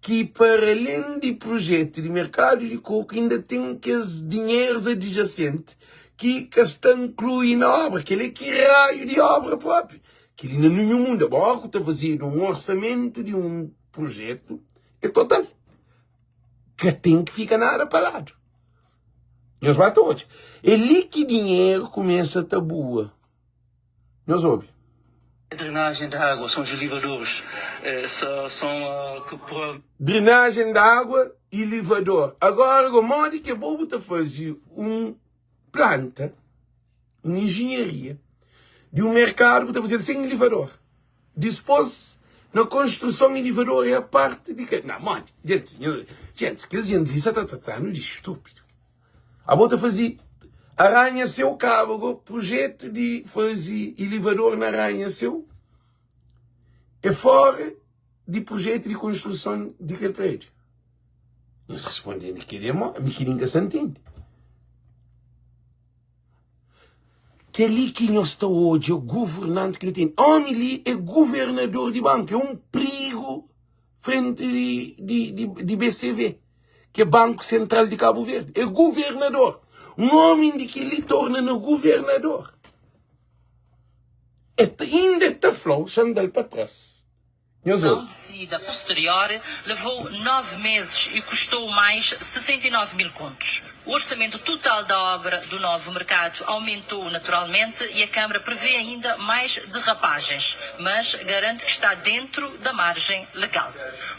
que para além de projeto de mercado de coco, ainda tem que os dinheiros adjacentes que estão incluídos na obra, que ele é que raio de obra própria, que ele não é nenhum mundo, agora que está fazendo um orçamento de um projeto, é total. Que tem que ficar nada parado. Nós batemos hoje. É ali que dinheiro começa a tabua. Nós ouvimos. A drenagem da água, são os elevadores. Drenagem da água e elevador. Agora, o modo que é bom fazer planta, uma engenharia, de um mercado que está fazendo sem elevador. Depois, na construção elevador é a parte de que... Não, mano, gente, que gente, isso está no de estúpido. A bota fazia arranha seu cabo, projeto de fazer elevador na arranha seu, é fora de projeto de construção de aquele prédio. Eles respondem naquele amor, me querem que se entende. Que ali que nós estamos hoje, o governante que não tem. Homem ali é governador de banco, é um perigo frente de BCV, que é Banco Central de Cabo Verde. É governador. Um homem de que ele torna no governador. Ainda está flow, chandal para trás. A decisão decidida posterior levou 9 meses e custou mais 69 mil contos. O orçamento total da obra do novo mercado aumentou naturalmente e a Câmara prevê ainda mais derrapagens, mas garante que está dentro da margem legal.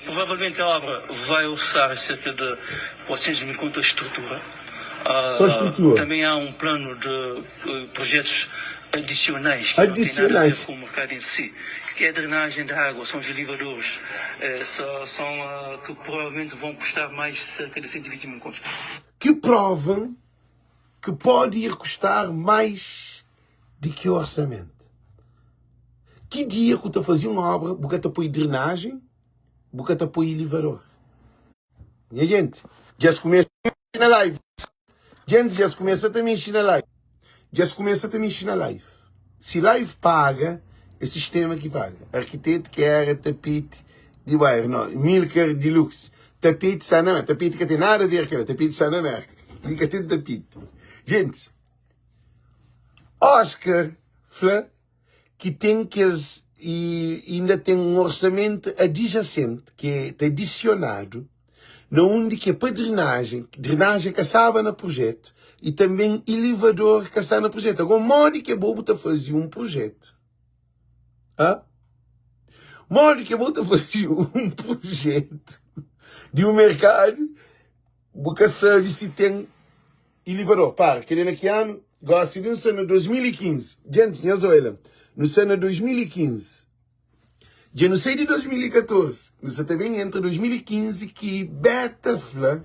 Provavelmente a obra vai orçar cerca de 400 mil contos de estrutura. Só estrutura. Também há um plano de projetos adicionais que não tem nada a ver com o mercado em si. Que é a drenagem da água, são os elevadores, que provavelmente vão custar mais cerca de 120 mil contos. Que provam que pode ir custar mais do que o orçamento. Que dia que tu fazia uma obra, bocata põe drenagem, bocata põe elevador. E gente, já se começa na live. Gente, já se começa também na live. Já se começa também na live. Se live paga, esse sistema que vale. Arquiteto que era tapete de bairro, não, Milker Deluxe. Tapete sai na América. Tapete que tem nada a ver com ela. Tapete sai na América. Liga até tapete. Gente, Oscar fala que tem que e ainda tem um orçamento adjacente que é adicionado onde que é para drenagem que estava no projeto e também elevador que está no projeto. Agora, modo que é bom para fazer um projeto. Modo que é bom para fazer um projeto de um mercado porque sabe se tem elevador. Para, querendo aqui ano, gosto de no ano 2015. Gente, olha, no ano 2015. Já não sei de 2014. Você também entra 2015 que Betafla,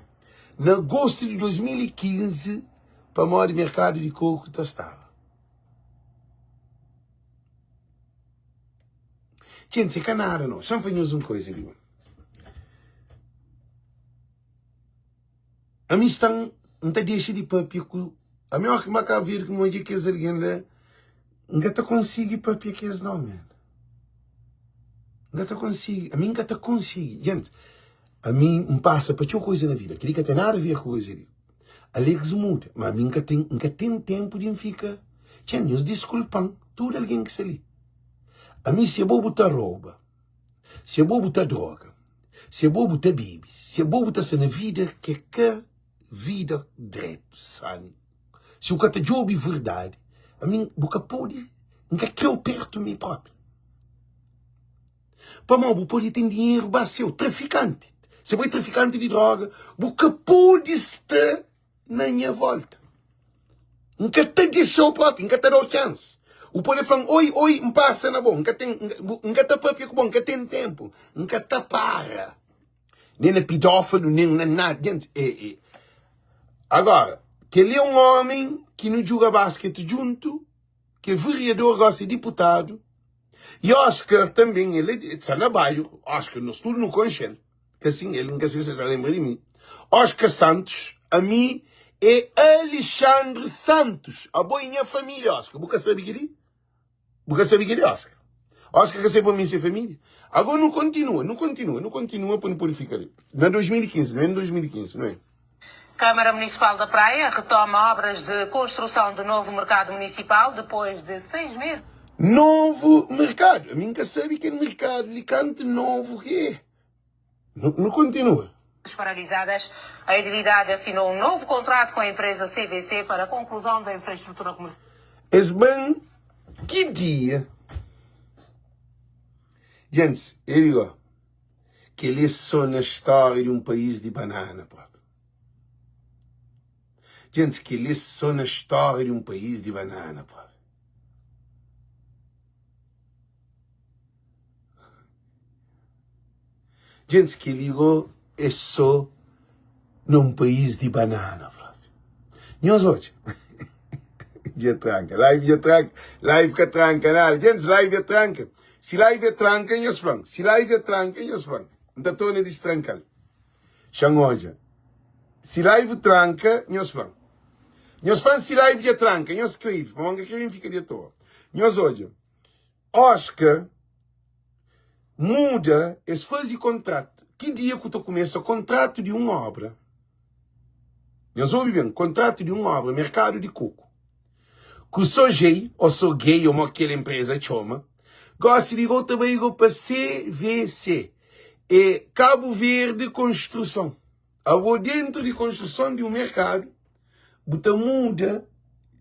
no agosto de 2015, para o maior mercado de coco estava. Gente, se canara não. Só fazemos uma coisa ali. A mim estão, não está deixando de papiar com... A minha que vai ver que hoje que é alguém lá, não está conseguindo papiar que é não, man. Não está conseguindo. A mim não está conseguindo. Gente, a mim me passa para outra coisa na vida. Que não tem nada a ver com coisa ali. Alex muda. Mas a mim nunca tem tempo de me ficar. Gente, eu desculpam tudo alguém que se ali. A mim se é bom botar rouba. Se é bom botar droga. Se é bom botar bebê. Se é bom botar na vida que é vida direto, sano. Se o cara job é verdade, a mim nunca pode, nunca creu perto de mim próprio. Para mim, pode ter dinheiro para ser traficante. Se é traficante de droga, nunca pode estar na minha volta. Nunca te deixou próprio, nunca te deu chance. O pode falar, oi, me passa na boa, nunca te próprio, nunca tem tempo, nunca te para. Nem na pedófilo, nem na nada. Agora, que ele é um homem que não joga basquete junto, que é vereador, gosta de deputado, e Oscar também, ele está na bairro, Oscar, nós tudo no Conchel, que assim, ele nunca se lembra de mim. Oscar Santos, a mim, é Alexandre Santos, a boinha família, Oscar. Você sabe que ele? Você sabe que ele, Oscar? Oscar que sabe a minha família. Agora não continua para não purificar. Não é 2015, não é em 2015, não é? Câmara Municipal da Praia retoma obras de construção do novo mercado municipal depois de 6 meses. Novo mercado. A mim nunca sabe que é mercado. Ele canta novo que é. Não continua. Paralisadas, a Edilidade assinou um novo contrato com a empresa CVC para a conclusão da infraestrutura comercial. Esban, que dia? Gente, eu digo que ele é só na história de um país de banana, pô. Gente, que ele é só na história de um país de banana, pô. Gente, que ele é só num país de banana, pô. Nós hoje, dia tranca, live que tranca, nada. Gente, live é tranca. Se live é tranca, nós falamos. Se live é tranca, nós falamos. Não estou nem destrancar. Xangoja. Se live tranca, nós falamos. Nós falamos se live é tranca, nós escrevemos. Mas que quem fica de toa. Nós hoje. Oscar muda esse fazer contrato. Que dia que tu começa o contrato de uma obra? Nós ouvimos bem, contrato de uma obra, mercado de coco. Que sou gay, ou aquela empresa chama, gosto de ir também para CVC. É Cabo Verde Construção. Agora, dentro de construção de um mercado, você muda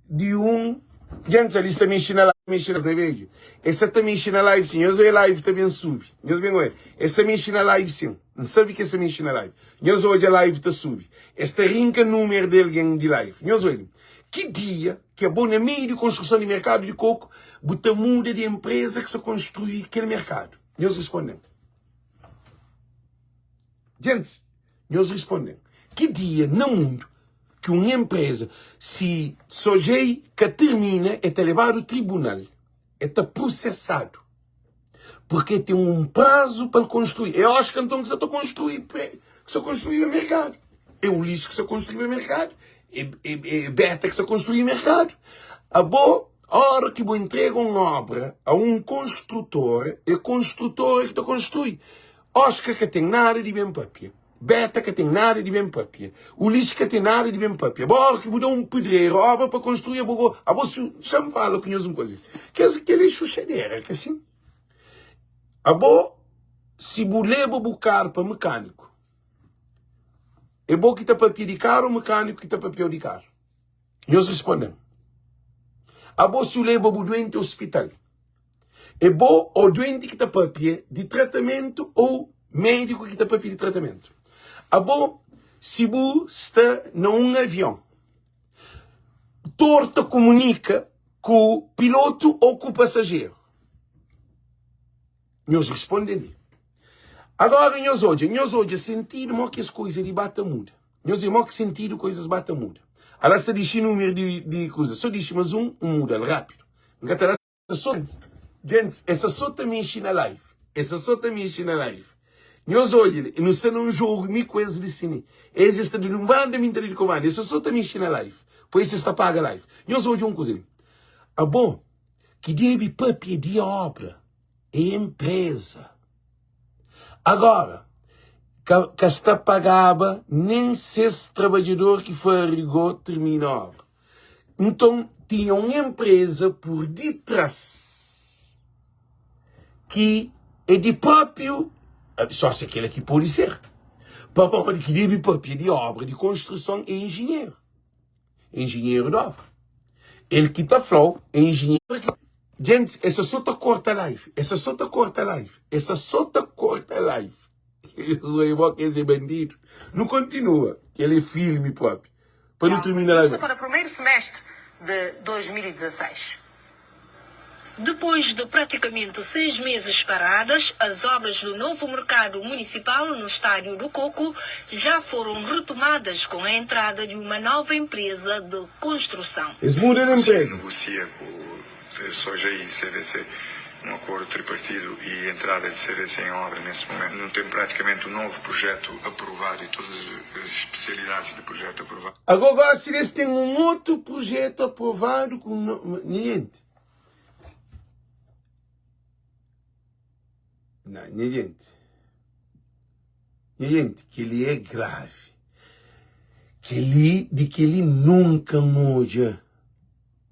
de um... Gente, ali também ensina live, na vídeo. Essa também ensina live, sim. Eu sou live também sube. Eu bem, ué. Essa também ensina live, sim. Não sabe que essa também ensina live. Eu sou hoje a live tá sube. Esta rinca número de alguém de live. Eu sou ele. Que dia que é bom na meio de construção de mercado de coco, você muda de empresa que se construi aquele mercado. Nós respondemos. Gente, nós respondemos. Que dia no mundo que uma empresa, se sojei que termina, é levado ao tribunal, é processado, porque tem um prazo para construir. Eu acho que então que se construir o mercado. É o lixo que se construir o mercado. É beta que se construir o mercado. A boa, A hora que vou entregar uma obra a um construtor, é o construtor que construi. Oscar que tem nada de bem papia. Beta que tem nada de bem papia. Ulisses que tem nada de bem papia. Bora que vou dar um pedreiro, obra para construir a boca. A você chama fala que uma coisa. Que é que ele suceder, que assim. A boa, se você leva o carro para mecânico, é bom que está papia de carro, o mecânico que está papia de carro. Nós respondemos. A boa se leva o doente ao hospital. É bom o doente que está papia de tratamento ou médico que está papia de tratamento. A bom se você está num avião. Torta comunica com o piloto ou com o passageiro. Nós respondemos. Agora, nós hoje sentimos que as coisas de bata muda. Nós temos que sentir que coisas bata muda. Ela está dizendo um número de coisas. Só diz mais muda rápido. Gente, essa só também ensina live. Essa só também ensina live. Nós hoje, não está num jogo, nem coisa de cine. Esse está de um bando de mentira de comando. Essa só também ensina live. Pois esse está paga live. Nós hoje uma coisa. Ah, bom, que deve papel de obra é empresa. Agora, que está pagava nem se esse trabalhador que farigou termina a obra. Então, tinha uma empresa por detrás que é de próprio, só se aquele que pode ser, para que deve papel de obra, de construção, é engenheiro. Engenheiro de obra. Ele que está flow é engenheiro. Gente, essa só está corta live. Essa só está corta live. Essa só está corta live. Eu sou igual que esse bandido. Não continua. Ele é filme próprio. Para não terminar a live. Para o primeiro semestre de 2016. Depois de praticamente 6 meses paradas, as obras do novo mercado municipal no Estádio do Coco já foram retomadas com a entrada de uma nova empresa de construção. Esse muda de empresa. Negocia com o SOGEI e CVC um acordo tripartido e entrada de CVC em obra nesse momento. Não tem praticamente um novo projeto aprovado e todas as especialidades do projeto aprovado. Agora, se eles têm um outro projeto aprovado com... Gente. Não, gente, que ele é grave. Que ele nunca muda.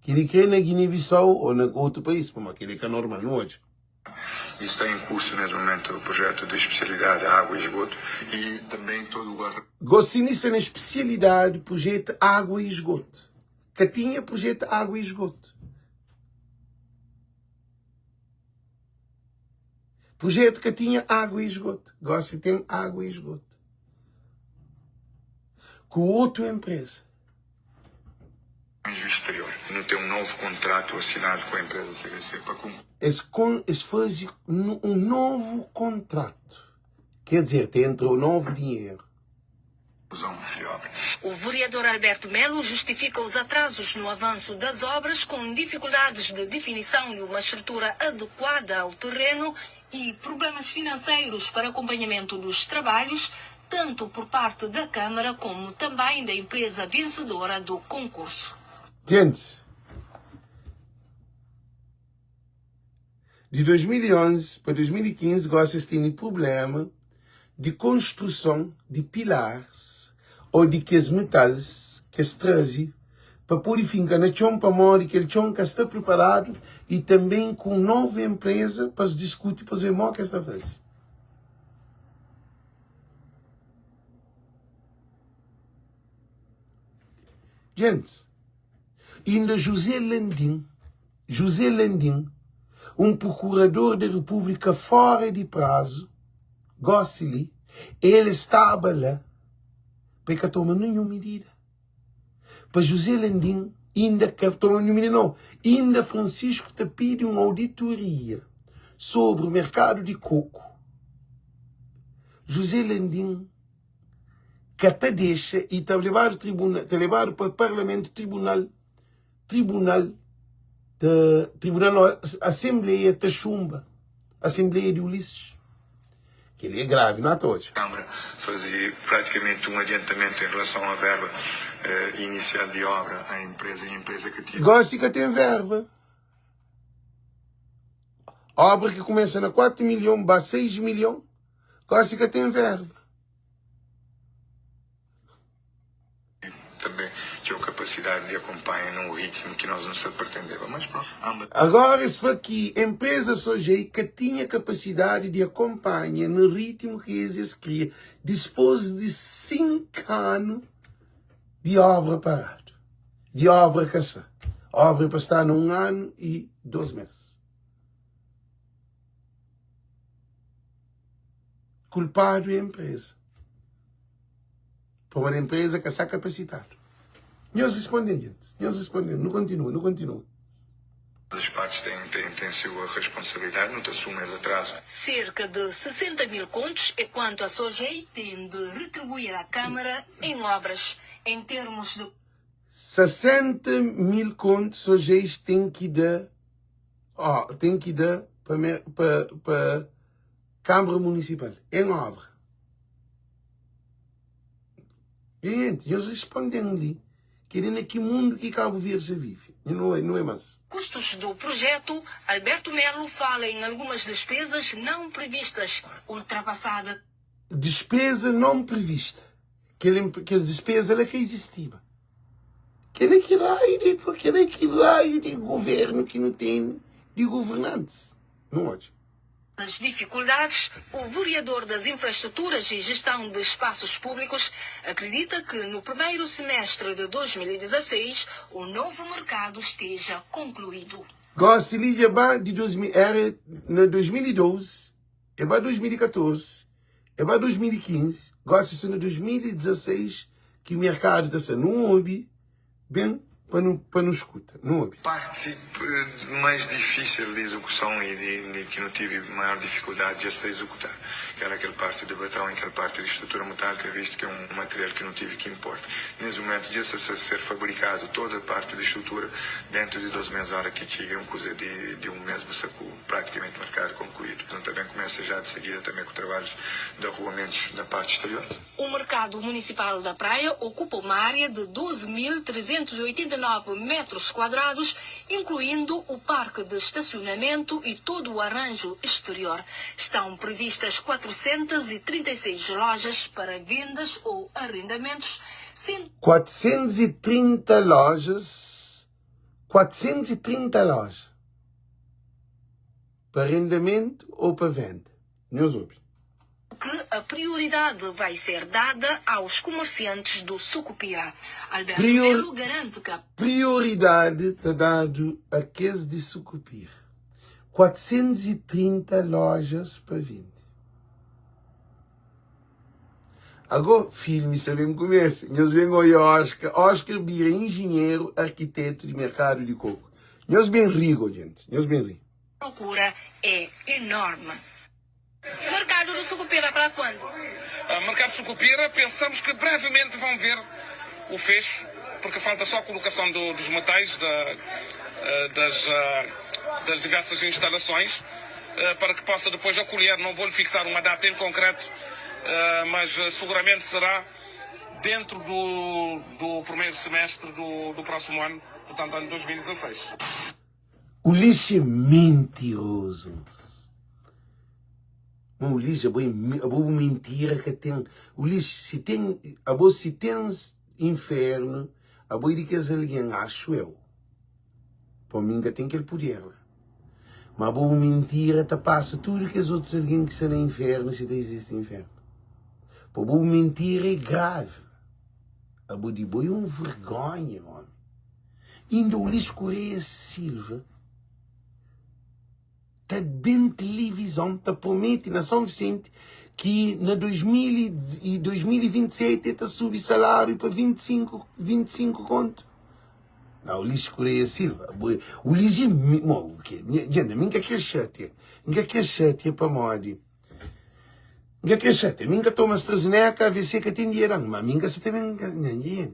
Que ele quer na Guiné-Bissau ou em outro país, mas que ele é normal, não hoje. E está em curso nesse momento o projeto de especialidade água e esgoto e também todo o guarda. Gosto na especialidade projeto água e esgoto. Que tinha projeto água e esgoto. Projeto que tinha água e esgoto. Gosto de ter água e esgoto. Com outra empresa. Exterior. Não tem um novo contrato assinado com a empresa CVC para cumprir. Esse faz um novo contrato. Quer dizer, tem um novo dinheiro. O vereador Alberto Melo justifica os atrasos no avanço das obras com dificuldades de definição de uma estrutura adequada ao terreno e problemas financeiros para acompanhamento dos trabalhos, tanto por parte da Câmara como também da empresa vencedora do concurso. Gente, de 2011 para 2015, vocês têm problema de construção de pilares ou de que os metais que se trazem para purificar na chão para morrer, que ele chão que está preparado e também com nova empresa para se discutir, para ver o que está fazendo. Gente, ainda José Landim, um procurador da República fora de prazo, Gossili, ele estava lá para que tome nenhuma medida. Para José Landim, ainda que tome nenhuma medida, não. Ainda Francisco te pede uma auditoria sobre o mercado de coco. José Landim, que te deixa e te levar ao tribunal, te levar para o Parlamento, Assembleia de Chumba, Assembleia de Ulisses. Que ele é grave, não é todos. A Câmara fazia praticamente um adiantamento em relação à verba inicial de obra à empresa e a empresa que tinha. Gosta que tem verba. Obra que começa na 4 milhões, vai 6 milhões, quase que tem verba. Também tinha capacidade de acompanhar num ritmo que nós não se pretendemos. Mas pronto. Agora, isso aqui, empresa Sogei que tinha capacidade de acompanhar no ritmo que eles queriam, depois de 5 anos de obra parada, de obra caçada. Obra para estar num ano e 2 meses. Culpado é a empresa. Por uma empresa que está capacitada. Nós respondemos, gente. Nós respondemos. Não continua. As partes têm sua responsabilidade, não te assumes atraso. Cerca de 60 mil contos é quanto a Sogei tem de retribuir à Câmara em obras. Em termos de 60 mil contos Sogei tem que dar para a Câmara Municipal, em obra. Gente, nós respondemos ali, querendo que mundo que Cabo Verde se vive. Não é mais. custos do projeto, Alberto Melo fala em algumas despesas não previstas, ultrapassadas. Despesa não prevista. Que as despesas ela que existiam. Que raio de governo que não tem de governantes. Não pode. As dificuldades, o vereador das Infraestruturas e Gestão de Espaços Públicos acredita que no primeiro semestre de 2016 o novo mercado esteja concluído. Gosto de era na 2012, é para 2014, é para 2015, gosto de no 2016 que o mercado está sendo não ouve bem para não escuta, não ouve. Parte mais difícil de execução e de que não tive maior dificuldade de se executar, que era aquela parte de batrão e aquela parte de estrutura metálica, visto que é um material que não tive que importa. Nesse momento, de ser fabricado toda a parte de estrutura dentro de 2 meses, a hora que tinha uma coisa de um mês, sacou praticamente o mercado concluído. Então também começa já de seguida também com trabalhos de arruamentos na parte exterior. O mercado municipal da Praia ocupa uma área de 12.389 metros quadrados, incluindo o parque de estacionamento e todo o arranjo exterior. Estão previstas 436 lojas para vendas ou arrendamentos. 430 lojas. 430 lojas. Para arrendamento ou para venda. Não ouve. Que a prioridade vai ser dada aos comerciantes do Sucupira. Alberto Melo garante que a prioridade está dada a aqueles de Sucupira. 430 lojas para venda. Agora, filme, sabemos como é. Nós vemos o Oscar Bira, engenheiro, arquiteto de mercado de coco. Nós bem rico, gente. Nós bem rico. A procura é enorme. Mercado do Sucupira para quando? Mercado Sucupira, pensamos que brevemente vão ver o fecho, porque falta só a colocação dos metais das diversas instalações, para que possa depois acolher. Não vou lhe fixar uma data em concreto, mas seguramente será dentro do primeiro semestre do próximo ano, portanto ano 2016. O lixo é mentiroso. O lixo é boa mentira que tem. O lixo, se tem inferno, a boa de que alguém acho eu. Para mim que tem que ele poder. Mas a boa mentira te passa tudo que as outras alguém que estão no inferno, se existe inferno. A boa mentira é grave. A boa de boi é uma vergonha, mano. Ainda o lixo Correia Silva está bem televisão, está promete na São Vicente que na 2027 está subir salário para 25 conto. Não, o lixo Correia Silva. O lixo é... Gente, a mim que é chato. Que é chato para modi. Que é chato. A mim que toma AstraZeneca, a ver se que tem dinheiro. Mas a mim que se também...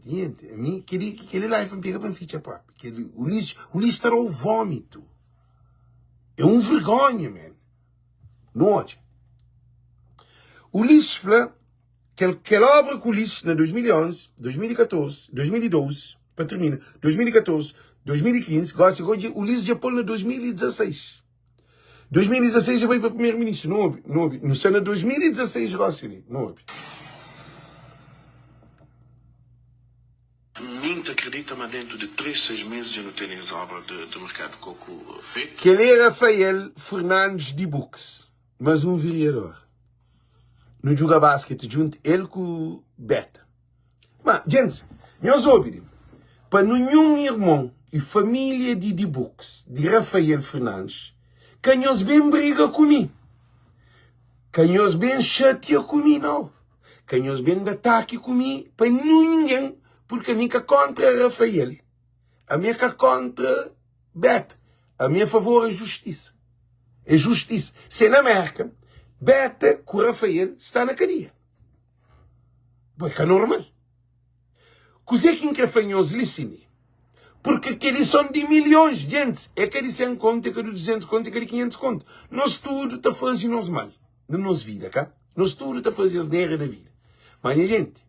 Gente. A mim que ele lá para pegar para ficha própria. O lixo está ao vômito. É um vergonha, man. Não ódio. O lixo, aquela obra com o lixo na 2011, 2014, 2012, para terminar, 2014, 2015, o lixo já pôs na 2016. 2016 eu veio para primeiro-ministro, não houve. No ano de 2016, Rossi, não houve. Minto acredita, mas dentro de 3, 6 meses já não tem as obras do mercado de coco feito. Que ele é Rafael Fernandes de Bux, mas um vereador. Não joga basquete junto ele com o Beta. Mas, gente, meus ouvidos, para nenhum irmão e família de Bux, de Rafael Fernandes, canhos bem briga comigo. Canhos bem chateia comigo, não. Canhos bem de ataque comigo, para ninguém. Porque a minha contra Rafael, a minha contra Beta, a minha favor é justiça. É justiça. Se na América, Beta com Rafael está na cadeia. Porque é normal. Cos'è que fanhos licini? Porque aqueles são de milhões, gente. É aquele 100 conto, é aquele 200 conto, é aquele 500 conto. Nós tudo está fazendo nos mal. Na nossa vida, cá? Nós tudo está fazendo as neiras da vida. Mas, gente,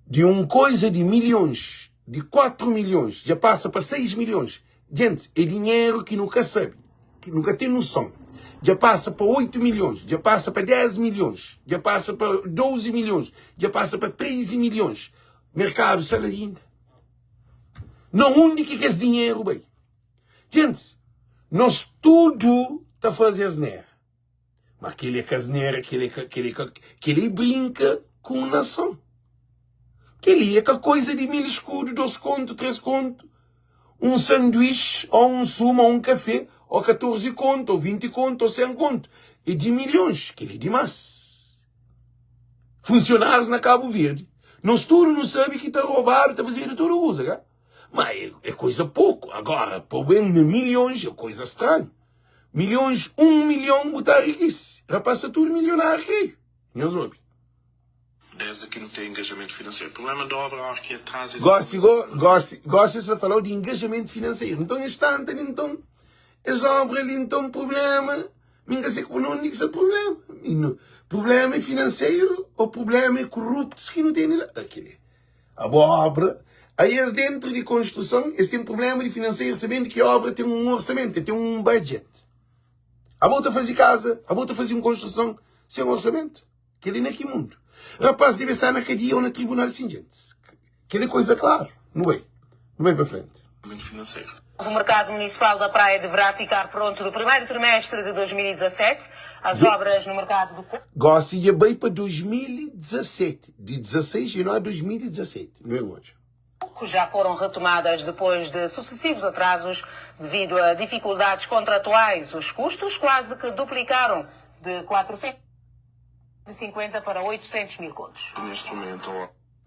de uma coisa de milhões, de 4 milhões, já passa para 6 milhões. Gente, é dinheiro que nunca sabe, que nunca tem noção. Já passa para 8 milhões, já passa para 10 milhões, já passa para 12 milhões, já passa para 13 milhões. Mercado salário. Não onde que é esse dinheiro, bem. Gente, nós tudo está a fazer asneira. Mas aquele é casneira, aquele brinca com a nação. Aquele é aquela coisa de 1000 escudos, 12 conto, 13 conto. Um sanduíche, ou um sumo, ou um café, ou 14 conto, ou 20 conto, ou 100 conto. É de milhões, aquele é demais. Funcionários na Cabo Verde. Nós tudo não sabe que está a roubar, está a fazer tudo usa, cá? Mas é coisa pouco. Agora, para bem de milhões, é coisa estranha. Milhões, 1 milhão, botar riquíssimo. Já passa tudo milionário aqui. Não sabe. Desde que não tem engajamento financeiro. O problema da obra aqui atrás... Gosto de falar de engajamento financeiro. Então, então, essa obra ali, então, problema... Minha sei que não diz o problema. Problema é financeiro ou problema é corrupto que não tem lá. Aquele. A boa obra... Aí, dentro de construção, eles têm problema de financeiro, sabendo que a obra tem um orçamento, tem um budget. A volta a fazer casa, a volta a fazer uma construção sem orçamento. Aquele não é que mundo. Rapaz, deve estar na cadeia ou no tribunal sem gente. Aquela coisa clara. Não é para frente. Financeiro. O mercado municipal da Praia deverá ficar pronto no primeiro trimestre de 2017. As obras no mercado do... Gosto de ir bem para 2017. De 16 e não é 2017. Não é hoje. Já foram retomadas depois de sucessivos atrasos devido a dificuldades contratuais. Os custos quase que duplicaram de 450 para 800 mil contos. Neste momento...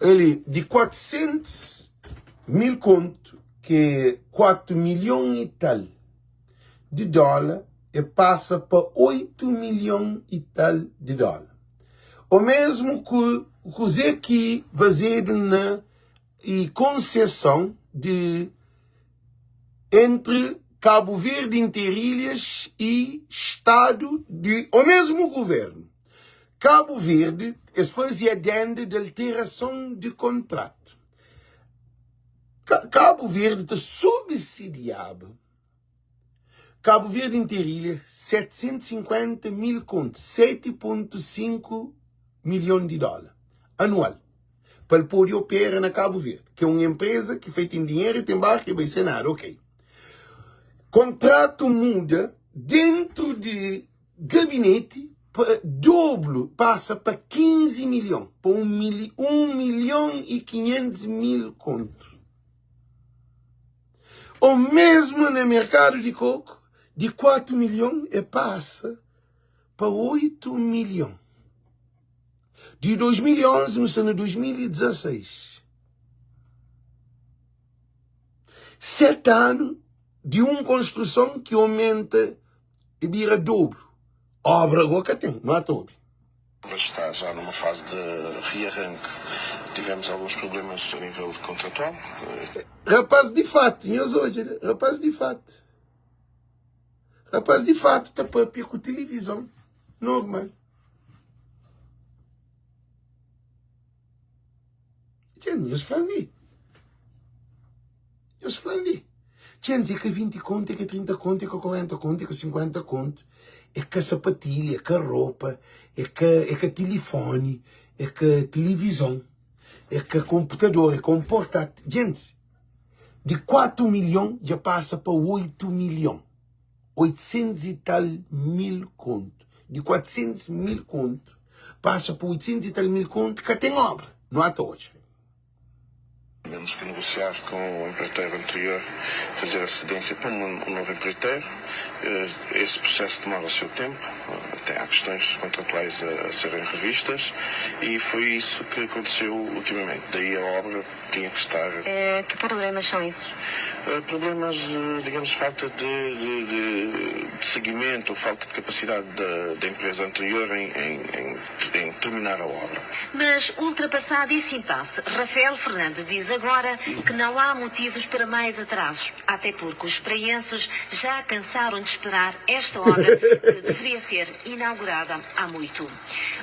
Ele, de 400 mil contos, que é 4 milhões e tal de dólar, e passa para 8 milhões e tal de dólar. O mesmo que o Zé aqui fazer na e concessão de entre Cabo Verde Interilhas e Estado de o mesmo governo. Cabo Verde fazia adenda de alteração de contrato. Cabo Verde te subsidiava. Cabo Verde Interilhas 750 mil contos, 7,5 milhões de dólares anual. Para poder operar na Cabo Verde, que é uma empresa que feita em dinheiro e tem barco e vai ser nada, ok. Contrato muda dentro de gabinete, dobro, passa para 15 milhões, para 1 milhão e 500 mil contos. Ou mesmo no mercado de coco, de 4 milhões, e passa para 8 milhões. De 2011, no ano 2016. 7 anos de uma construção que aumenta e vira dobro. Obra agora que tem, não é todo. Está já numa fase de rearranque. Tivemos alguns problemas a nível contratual. Rapaz de fato, rapaz de fato, está para com televisão. Normal. Eles falam ali. Gente, é que 20 conto, é que 30 conto, é que 40 conto, é que 50 conto. É que sapatilha, é que roupa, é que telefone, é que televisão, é que computador, é que portátil. Gente, de 4 milhões já passa para 8 milhões. 800 e tal mil conto. De 400 mil conto, passa para 800 e tal mil conto, que tem obra. Não há hoje. Tivemos que negociar com o empreiteiro anterior, fazer a cedência para um novo empreiteiro. Esse processo demora o seu tempo, até há questões contratuais a serem revistas, e foi isso que aconteceu ultimamente. Daí a obra tinha que estar... Que problemas são esses? Problemas, digamos, falta de seguimento, falta de capacidade da empresa anterior em terminar a obra. Mas, ultrapassado esse impasse, Rafael Fernandes diz agora que não há motivos para mais atrasos, até porque os praenses já cansaram de esperar esta obra que deveria ser inaugurada há muito.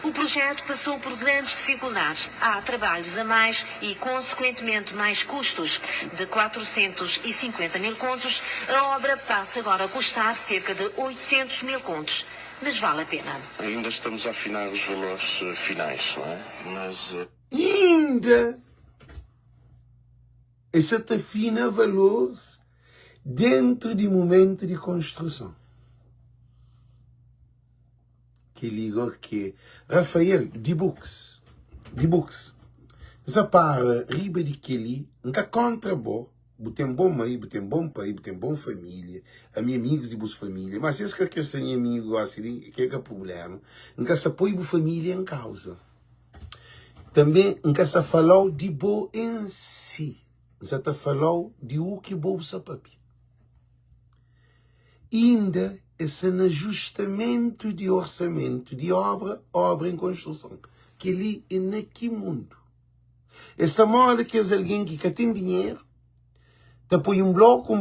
O projeto passou por grandes dificuldades. Há trabalhos a mais e, consequentemente, mais custos. De 450 mil contos, a obra passa agora a custar cerca de 800 mil contos. Mas vale a pena. Ainda estamos a afinar os valores finais, não é? Mas... Ainda essa afina valores dentro do momento de construção. Que liga que Rafael, de books. Essa para riba de Kelly, nunca contra bo, botem bom mãe, botem bom pai, botem bom família, a minha amigos e bus família, mas se que esse amigo assim, que é problema, nunca se apoia a família em causa. Também nunca se falou de bo em si. Já está falando de o que bolsa papi. Ainda esse ajustamento de orçamento de obra em construção, que ali é naquele mundo. Esta moda que é alguém que tem dinheiro, te põe um bloco,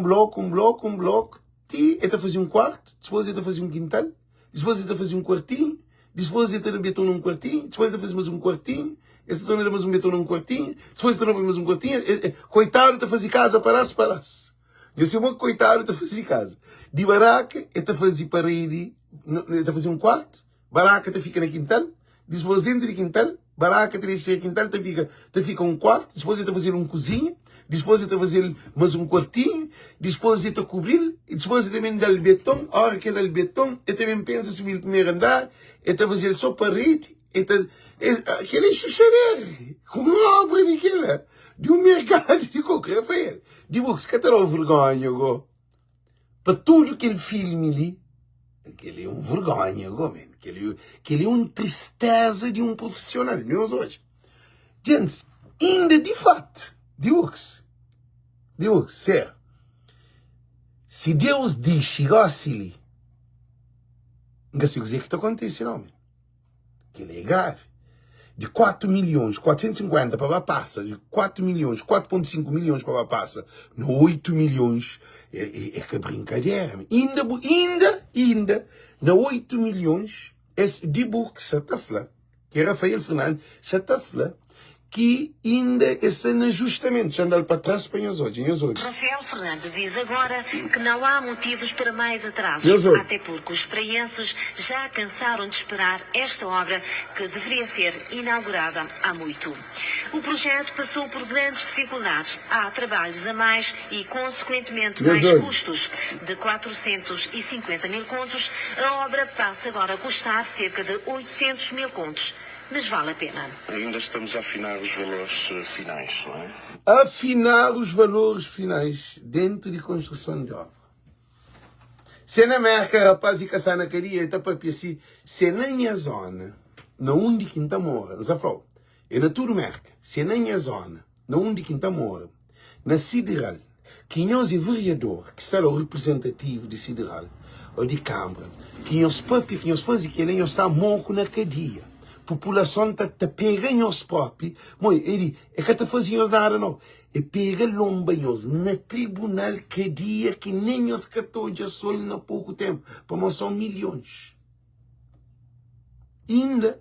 e está fazer um quarto, depois está fazer um quintal, depois está fazer um quartinho, depois está a beton num quartinho, depois está fazer mais um quartinho, esse torna mais um beton num quartinho, depois torna mais um quartinho, coitado, está a fazer casa, parasse. Eu sei uma coitado, está a fazer casa. De baraca, está a fazer parede, está a fazer um quarto, baraca, está fica na quintal, depois dentro do quintal, baraca, está quintal, fica um quarto, depois está a fazer uma cozinha, depois está a fazer mais um quartinho, depois está a cobrir, e depois também dá o beton, a hora que dá o beton, e também pensa subir o primeiro andar, está a fazer só parede, aquele é chuchareiro, como uma obra daquela, de um mercado de qualquer Rafael. Digo que está a vergonha, para tudo que ele filme ali, aquele é um vergonha, aquele é uma tristeza de um profissional, meus hoje. Gente, ainda de fato, digo que, sério, se Deus diz, chegasse ali, não sei o que está acontecendo, não, que ele é grave. De 4 milhões, 450 para a passa, de 4 milhões, 4,5 milhões para a passa, no 8 milhões, é que brincadeira. Ainda, na 8 milhões, esse dibujo que se está que é Rafael Fernandes, se está que ainda esse ajustamento, já andar para trás para nós hoje. Rafael Fernandes diz agora que não há motivos para mais atrasos, até porque os praenses já cansaram de esperar esta obra que deveria ser inaugurada há muito. O projeto passou por grandes dificuldades. Há trabalhos a mais e, consequentemente, mais custos. De 450 mil contos, a obra passa agora a custar cerca de 800 mil contos. Mas vale a pena. Ainda estamos a afinar os valores finais, não é? Afinar os valores finais dentro de construção de obra. Se na América, rapaz, e caçar na caria, está para assim, se na minha zona, na onde quinta mora, não falou, é na toda América, se na minha zona, na onde quinta mora, na Sideral, que nós é vereador, que está o representativo de Sideral, ou de Câmara, que nós papi, que nós fazem que nós está morto na cadeia. População está pega em os próprios, ele é que está fazendo nada não, é pega lombanhos na tribunal que dia que nem os 14 sol na pouco tempo, para são milhões. Ainda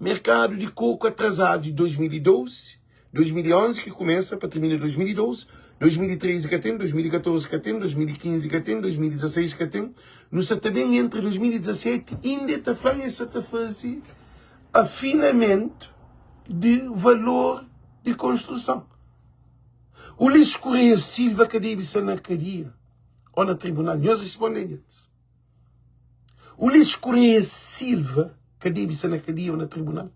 mercado de coco atrasado de 2012, 2011 que começa para terminar 2012, 2013 que tem, 2014 que tem, 2015 que tem, 2016 que tem. Nós também entre 2017 ainda está falando essa fase afinamento de valor de construção. O Ulisses Correia Silva que deve ser na cadeia ou no tribunal, nós respondemos. O Ulisses Correia Silva que deve ser na cadeia ou no tribunal,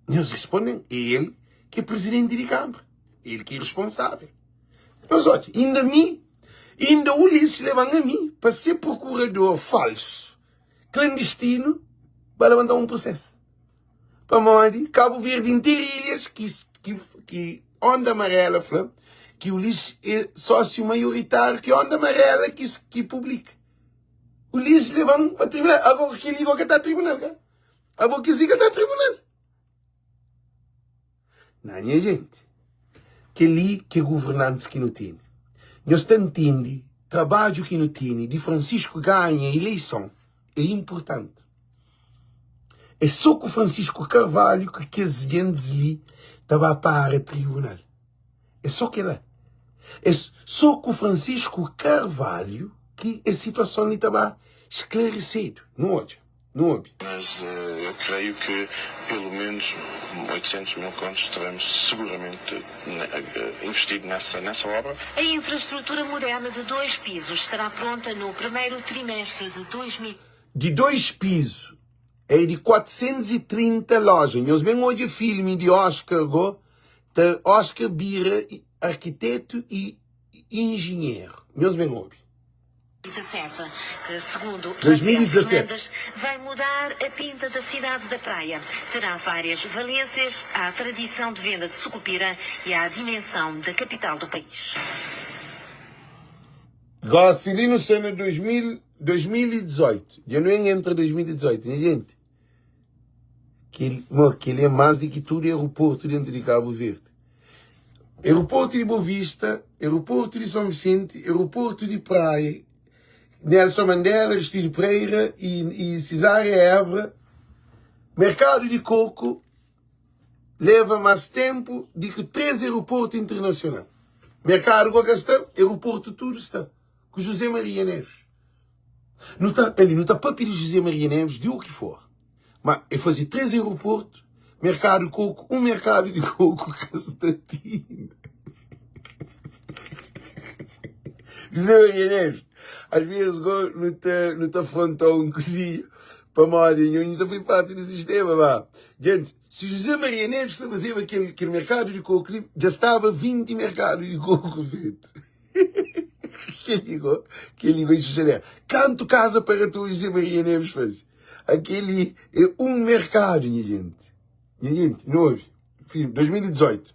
nós respondemos. Ele que é presidente de Câmara, ele que é responsável. Então, ainda o Ulisses leva a mim para ser procurador falso, clandestino, para levantar um processo. Para onde Cabo Verde inteiro ilhas que Onda Amarela fala que o Ulisses é sócio maioritário que Onda Amarela que publica. O Ulisses leva para o tribunal. Agora que ele está a tribunal, cara. Agora que ele está a tribunal. Não, minha gente. Que ali que governantes que não tem. Nós entendemos trabalho que não tem de Francisco ganha a eleição é importante. É só que o Francisco Carvalho que as gente ali estava para o tribunal. É só que lá. É só que o Francisco Carvalho que a situação ali estava esclarecida. Não hoje. Não houve. Mas eu creio que pelo menos 800 mil contos teremos seguramente investido nessa obra. A infraestrutura moderna de 2 pisos estará pronta no primeiro trimestre de 2000. De 2 pisos é de 430 lojas. Nós vemos hoje o filme de Oscar Bira, arquiteto e engenheiro. Nós vemos hoje. 2017, que segundo 2017 Fernandes, vai mudar a pinta da cidade da Praia. Terá várias valências à tradição de venda de sucupira e à dimensão da capital do país. Gosselino sendo 2018. Já não entra 2018, né, gente? Que ele é mais do que tudo aeroporto dentro de Cabo Verde. Aeroporto de Boa Vista, aeroporto de São Vicente, aeroporto de Praia, Nelson Mandela, Aristide Pereira e Cesária Évora. Mercado de coco leva mais tempo do que 3 aeroportos internacionais. Mercado de Castelo, aeroporto tudo está. Com José Maria Neves. Não está papo de José Maria Neves, de o que for. Mas é fazer 3 aeroportos, mercado de coco, um mercado de coco Constantino. José Maria Neves. Às vezes não está frontal um cozinho para Marinho, não está parte do sistema, mas, gente, se José Maria Neves está fazendo aquele mercado de coco, já estava 20 mercados de coco feito. Que ligou e José Canto casa para tu, José Maria Neves faz. Aquele é um mercado, minha gente. Minha gente, não houve. Filme, 2018.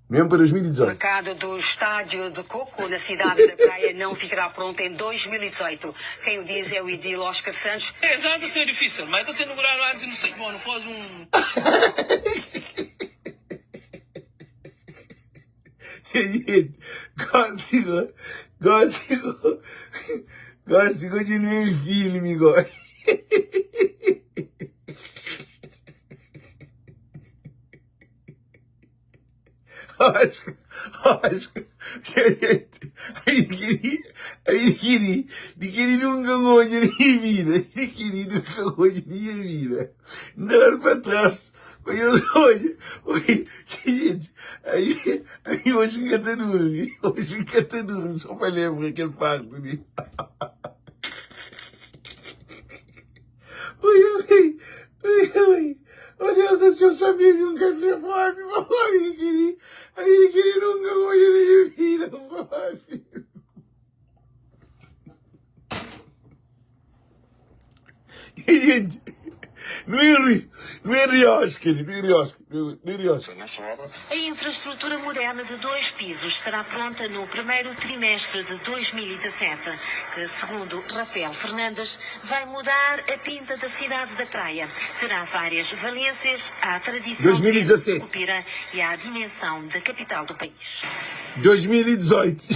Mesmo para 2018. O mercado do estádio de coco na cidade da Praia não ficará pronto em 2018. Quem o diz é o edil Oscar Santos. É, já está a ser difícil, mas está sendo grande antes, não sei. Bom, não faz um... Gente, consigo de nenhum filme, igual. Oscar, ele nunca hoje na minha vida, ele nunca hoje na minha vida, não era para trás, hoje, gente, aí hoje que está dormindo, só para lembrar aquele parto de... Oi, oh Deus, deixa eu saber de um café fácil, ele queria nunca hoje na minha vida, fácil. Gente, não é Oscar. A infraestrutura moderna de 2 pisos estará pronta no primeiro trimestre de 2017, que, segundo Rafael Fernandes, vai mudar a pinta da cidade da Praia. Terá várias valências à tradição 2017. de Cupira e à dimensão da capital do país. 2018,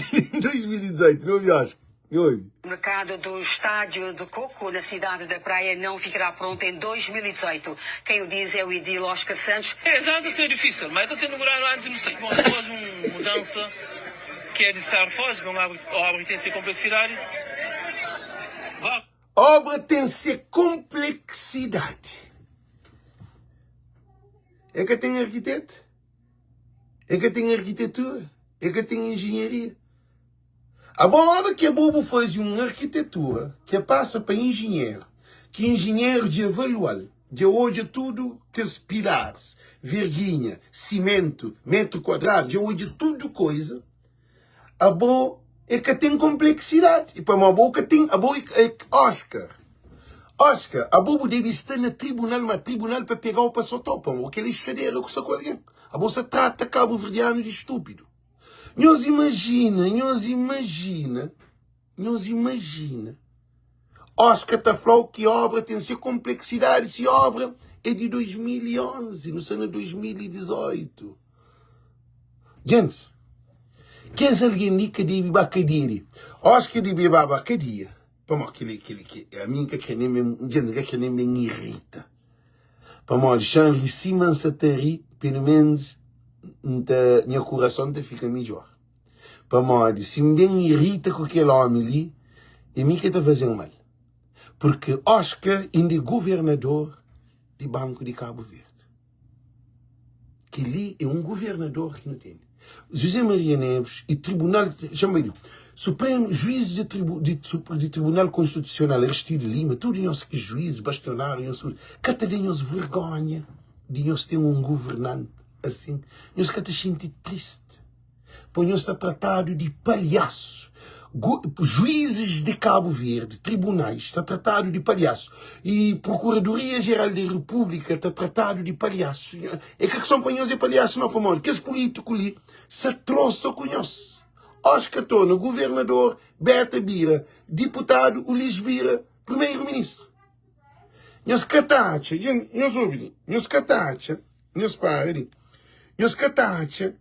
não houve Oscar. Oi. O mercado do Estádio de Coco, na cidade da Praia, não ficará pronto em 2018. Quem o diz é o edil Oscar Santos. Já está a ser difícil, mas está sendo demorado antes, não sei. Bom, depois uma mudança que é de sarfose, a obra tem que ser complexidade. A obra tem que ser complexidade. É que tem arquiteto. É que tem arquitetura. É que tem engenharia. A hora que a bobo faz uma arquitetura que passa para engenheiro, que engenheiro de avaliar, de hoje tudo que os pilares, verguinha, cimento, metro quadrado, de hoje tudo coisa, a boa é que tem complexidade. E para uma boa que tem, a boa é Oscar, a bobo deve estar no tribunal, mas tribunal para pegar o passotopa, porque ele chadeira com com alguém. A bolsa trata cabo-verdiano de estúpido. Nós imagina. Oscar está falando que a obra tem que ser complexidade. Se a obra é de 2011, no ano 2018. Gente, quem alguém que deve bacadir? Oscar deve bacadir. Para a mim que nem me irrita. Para mim, Jean Simon Satari, pelo menos, meu coração fica melhor. Para mim, se me irrita com aquele homem ali, é mim que está fazendo mal. Porque Oscar ainda é governador do Banco de Cabo Verde. Que ali é um governador que não tem. José Maria Neves e Tribunal, chama-lhe, Supremo Juiz de Tribunal Constitucional, Aristides Lima, todos nós que juízes, bastionários, cada nós vergonha de nós ter um governante assim. Nós que te sentimos triste. Pois nós está tratado de palhaço. Juízes de Cabo Verde, tribunais, está tratado de palhaço. E Procuradoria-Geral da República está tratado de palhaço. É que são panhões e palhaço não comum. Que esse político ali se trouxe com nós. Oscar Tona, governador, Berta Bira, deputado Ulis Bira, primeiro-ministro. Nós catacha, nós ouvimos, nós catacha, nós parem, nós catacha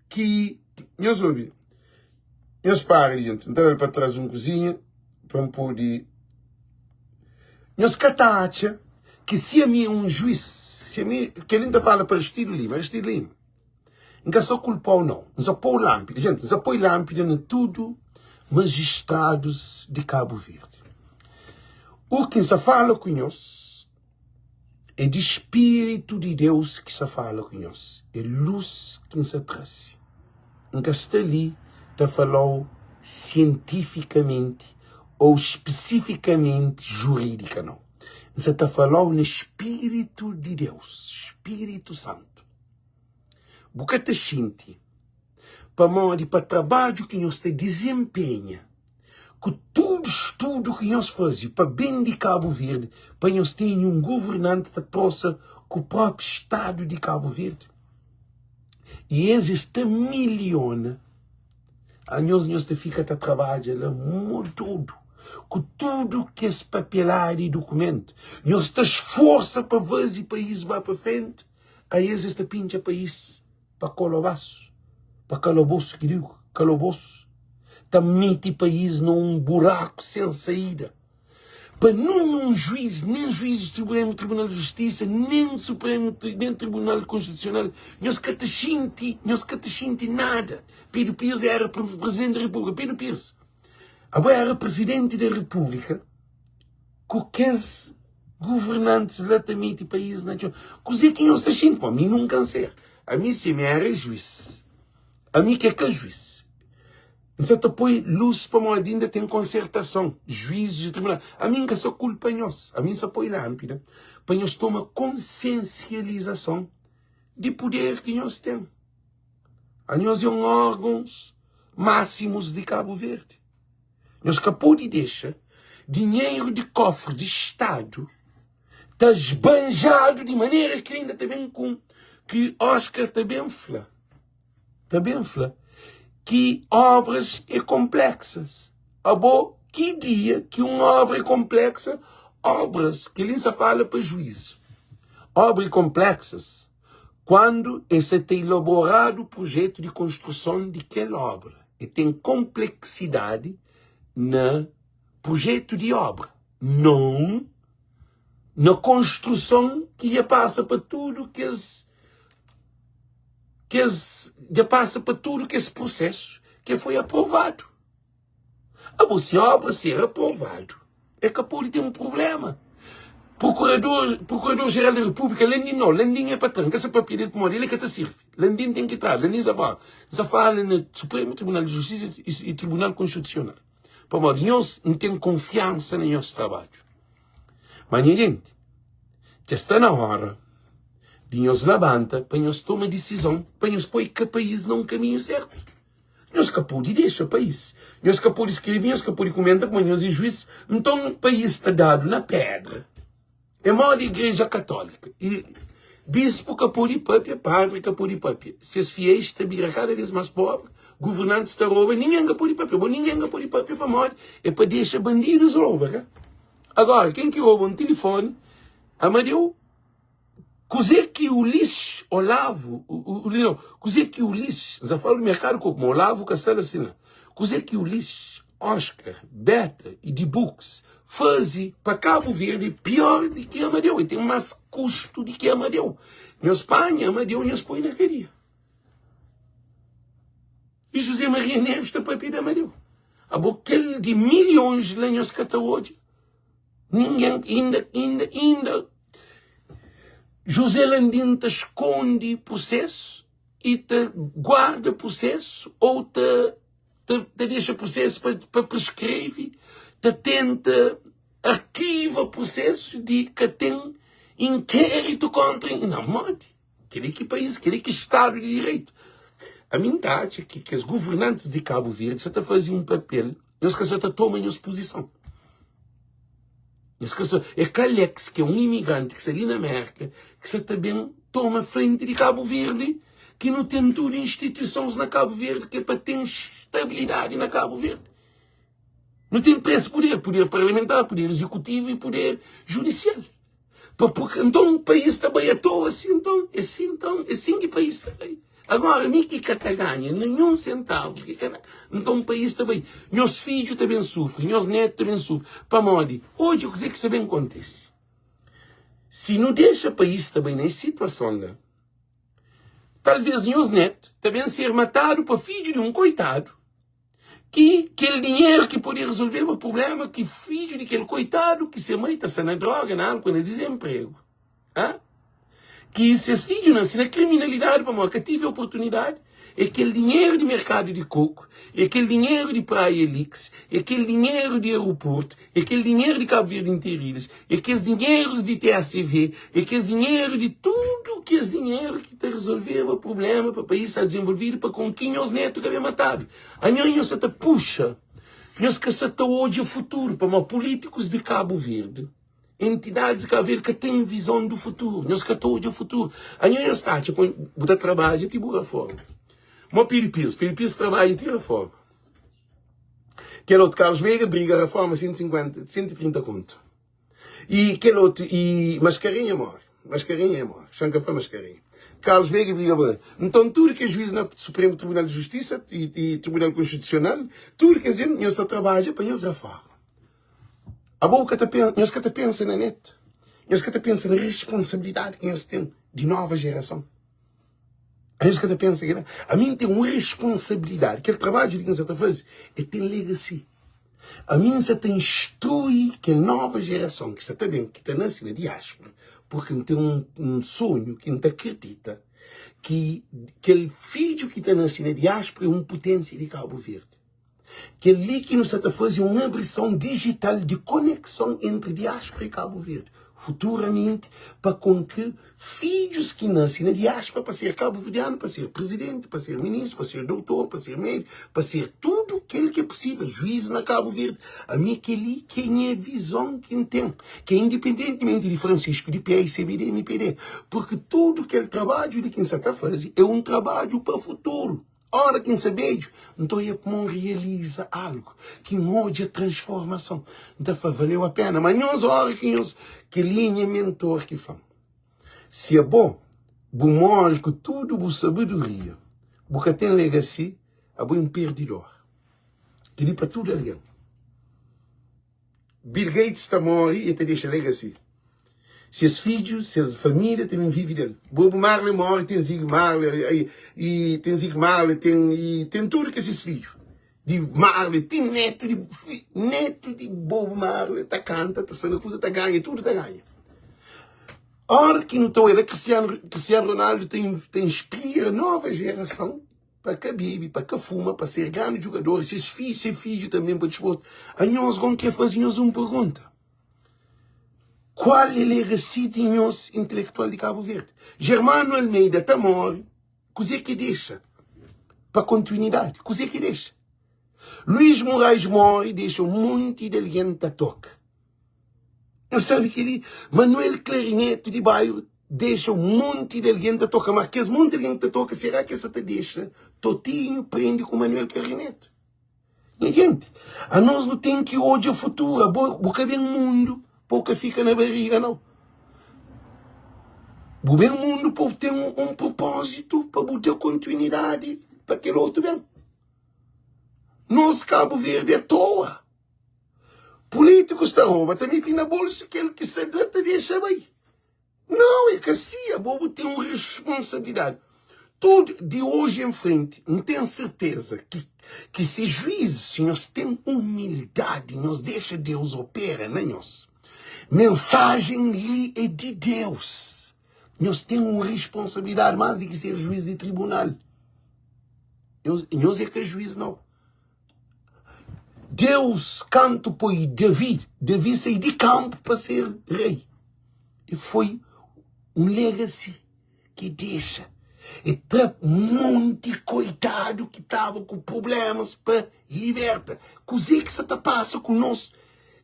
que, nós ouvimos. Nós parem, gente, então para trás uma cozinha, para um poder. Nós catacha que se a mim é um juiz, se a mim, que ele ainda fala para Aristides Lima, não só culpar ou não, não só pôr lâmpada, gente, não só põe lâmpada em tudo, magistrados de Cabo Verde. O que se fala com nós é de Espírito de Deus que se fala com nós, é luz que se traz. Não está ali, está falando cientificamente ou especificamente jurídica, não. Você está falando no Espírito de Deus, Espírito Santo. Porque te sente, para o trabalho que nós te desempenha, com todo estudo que nós fazemos, para bem de Cabo Verde, para nós ter um governante que trouxe com o próprio Estado de Cabo Verde. E existe milhões. A nós te fica a trabalhar muito, com tudo que é papelado e documento. Nós te esforça para ver se o país vai para frente. Aí existe pincha país. Para calabouço, que digo, calabouço. Também o país num buraco sem saída. Para nenhum juiz, nem juiz do Supremo Tribunal de Justiça, nem Tribunal Constitucional, nós que te sente nada. Pedro Pires era Presidente da República. Pedro Pires agora era Presidente da República, com 15 governantes exatamente do país. Coisa que nós te sente, para mim não canser. A mim se me era juiz. A mim que é juiz. Então põe luz para uma ainda tem concertação. Juízes de tribunal. A mim que só culpa nós. A mim só põe lâmpada. Para nós tomar consciencialização de poder que nós temos. A nós são órgãos máximos de Cabo Verde. Nós capô de deixar dinheiro de cofre de Estado está esbanjado de maneira que ainda também com que Oscar também fala, que obras é complexas. Que dia que uma obra é complexa, obras que ele só fala para juízes. Obras complexas, quando esse tem elaborado o projeto de construção daquela obra e tem complexidade no projeto de obra, não na construção que já passa para tudo já passa para tudo que esse processo que foi aprovado. Se a obra ser aprovado, é que a polícia tem um problema. Procurador-Geral da República, Landim não, Landim é patrão, que essa papel de moda, ele é que te serve. Landim tem que estar, Landim já fala no Supremo Tribunal de Justiça e Tribunal Constitucional. Para modo, nós não temos confiança no nosso trabalho. Mas, gente, já está na hora de nós levantar, para nós tomar decisão, para nós pôr que o país num caminho certo. Nós capô de deixar o país. Nós capô de escrever, nós capô de comentar, como nós e juízes, então o país está dado na pedra. É maior a igreja católica. E bispo capô de papia, padre capô de papia. Se os fiéis estão cada vez mais pobres, governantes estão roubando, ninguém capô de papia. Ninguém capô de papia para morrer. É para deixar bandidos roubar. Agora, quem que rouba um telefone, Amadeu, cozer que o lixo, Olavo, cozer que o lixo, já falo do mercado como Olavo Castelo Assina, cozer que o lixo, Oscar, Beta e de Books, fazem para Cabo Verde pior do que Amadeu, e tem mais custo do que Amadeu. Em Espanha, Amadeu nos põe na cadeia. E José Maria Neves está para pedir Amadeu. A boquele de milhões de lenhos que está hoje, ninguém ainda José Landim te esconde processo e te guarda processo ou te deixa processo para prescrever, te tenta arquiva processo de que tem inquérito contra... Não, morde. Querer que país, querer que Estado de Direito. A minha taxa é que os governantes de Cabo Verde já fazem um papel, eles que já tomam a posição. É Calex, que é um imigrante que está ali na América, que você também toma frente de Cabo Verde, que não tem tudo instituições na Cabo Verde, que é para ter estabilidade na Cabo Verde. Não tem poder parlamentar, poder executivo e poder judicial. Porque, então o país está bem à toa, assim que o país está bem. Agora, mim que ganha nenhum centavo, então o país também. Meus filhos também sofrem, meus netos também sofrem. Para morrer. Hoje, o que isso bem acontece? Se não deixa o país também nessa situação, né? Talvez meus netos também ser matado para filho de um coitado, que aquele dinheiro que poderia resolver o problema, que filho de aquele coitado que se mata na droga, na álcool, no desemprego. Que se os filhos nascem na criminalidade, para que tive a oportunidade, é aquele dinheiro de mercado de coco, é aquele dinheiro de Praia Elix, é aquele dinheiro de aeroporto, é aquele dinheiro de Cabo Verde Interiores, é aqueles dinheiros de TACV, é aqueles dinheiro de tudo que é dinheiro que te resolveu o problema para o país estar desenvolvido, para com quem os netos que havia matado. A nós se puxa, nós que se hoje o futuro, para os políticos de Cabo Verde, entidades que têm visão do futuro. Nós que hoje o futuro. A nós está, botar trabalho e tipo reforma. Mas Piripios trabalha e tira reforma. Aquele outro Carlos Veiga briga a reforma 130 conto. E aquele outro, e Mascarenha morre. Chanca foi Mascarenha. Carlos Veiga briga a então tudo que é juiz no Supremo Tribunal de Justiça e Tribunal Constitucional, tudo que é gente, nós está trabalhando para nós reforma. A boca nós que pensa na net. Nós que pensa na responsabilidade que nós temos de nova geração. A nós que pensa que a mim tem uma responsabilidade. Aquele trabalho que nós está fazendo é ter legacy. A mim se tem instruir que a nova geração que está bem, que está nascendo na diáspora, porque tem um sonho que não acredita que aquele filho que está nascendo na diáspora é uma potência de Cabo Verde. Que ali que nos está fazendo uma abrição digital de conexão entre diáspora e Cabo Verde. Futuramente, para com que filhos que nascem na diáspora, para ser cabo-verdiano, para ser presidente, para ser ministro, para ser doutor, para ser médico, para ser tudo aquilo que é possível, juiz na Cabo Verde. A mim que ali, quem é a visão que tem, que é independentemente de Francisco, de PA, CBD, MPD, porque tudo aquele trabalho de quem se está fazendo é um trabalho para o futuro. Ora, quem sabe, então é como realiza algo, que hoje a transformação. Então, valeu a pena. Mas nós, ora, que linha mentor que faz. Se é bom mole que tudo, boa sabedoria, porque tem legacy, é bom perdidor. Que para tudo alguém. Bill Gates está morre e te deixa legacy. Seus filhos, suas famílias também vivem dele. Bob Marley morre, tem Zig Marley, e tem Zig Marley, tem tudo que esses filhos. De Marley, tem neto de Bob Marley, tá canta, tá sendo coisa, tá ganha, tudo tá ganha. Ora que não estou ele, Cristiano Ronaldo tem inspira a nova geração para que bebe, para que fuma, para ser grande jogador, seus filhos também para desporto. A nós vamos querer fazer uma pergunta. Qual é a legacy de nós intelectual de Cabo Verde? Germano Almeida está morto, coisa que deixa? Para continuidade, coisa que deixa? Luís Moraes morre e deixa um monte de gente a toca. Eu sabe que ele, Manuel Clarinete de bairro, deixa um monte de gente a toca. Mas que esse monte de gente a toca, será que essa te deixa? Totinho prende com Manuel Clarinete. E gente, a nós não tem que hoje o futuro, porque vem um mundo, porque fica na barriga, não. O bem mundo pode ter um propósito para botar continuidade para aquele outro bem. Nós, Cabo Verde, é à toa. Políticos está rouba, também tem na bolsa aquele que se te deixa bem. Não, é que assim, a bobo tem uma responsabilidade. Tudo de hoje em frente, não tenho certeza que se juízes, se nós temos humildade, nós deixa Deus opera, né, nós? Mensagem ali é de Deus. Nós temos uma responsabilidade mais do que ser juiz de tribunal. Nós é que é juiz, não. Deus canto por Davi saiu de campo para ser rei. E foi um legacy que deixa. E traz um monte de coitado que estava com problemas para liberta. Coisa que se passa com nós,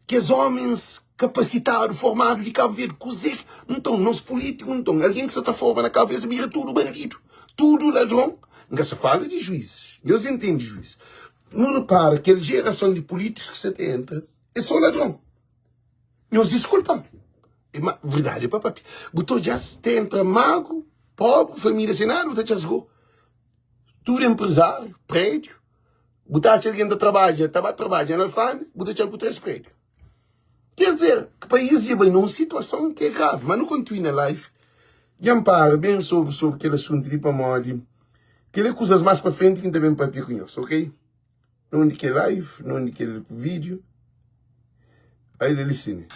que os homens capacitados, formados de Cabo Verde, coisa que, então, nós políticos, então, alguém que se está formando na cabeça, vira tudo bandido, tudo ladrão. Não se fala de juízes, Deus entende de juízes. Não repara que a geração de políticos que você entra é só ladrão. Nós desculpam. É verdade, papai. Botou já entra mago, pobre, família sem nada, botou já chegou. Tudo empresário, prédio. Botar alguém da trabalho, estava trabalhando na FAN, botou já por 3 prédios. Quer dizer, que o país ia bem numa situação que é grave, mas não continua na live. E ampara bem sobre aquele assunto de pamode. Aquelas coisas mais para frente que também para conhecer, ok? Não de que live, não de que vídeo. Aí ele ensina.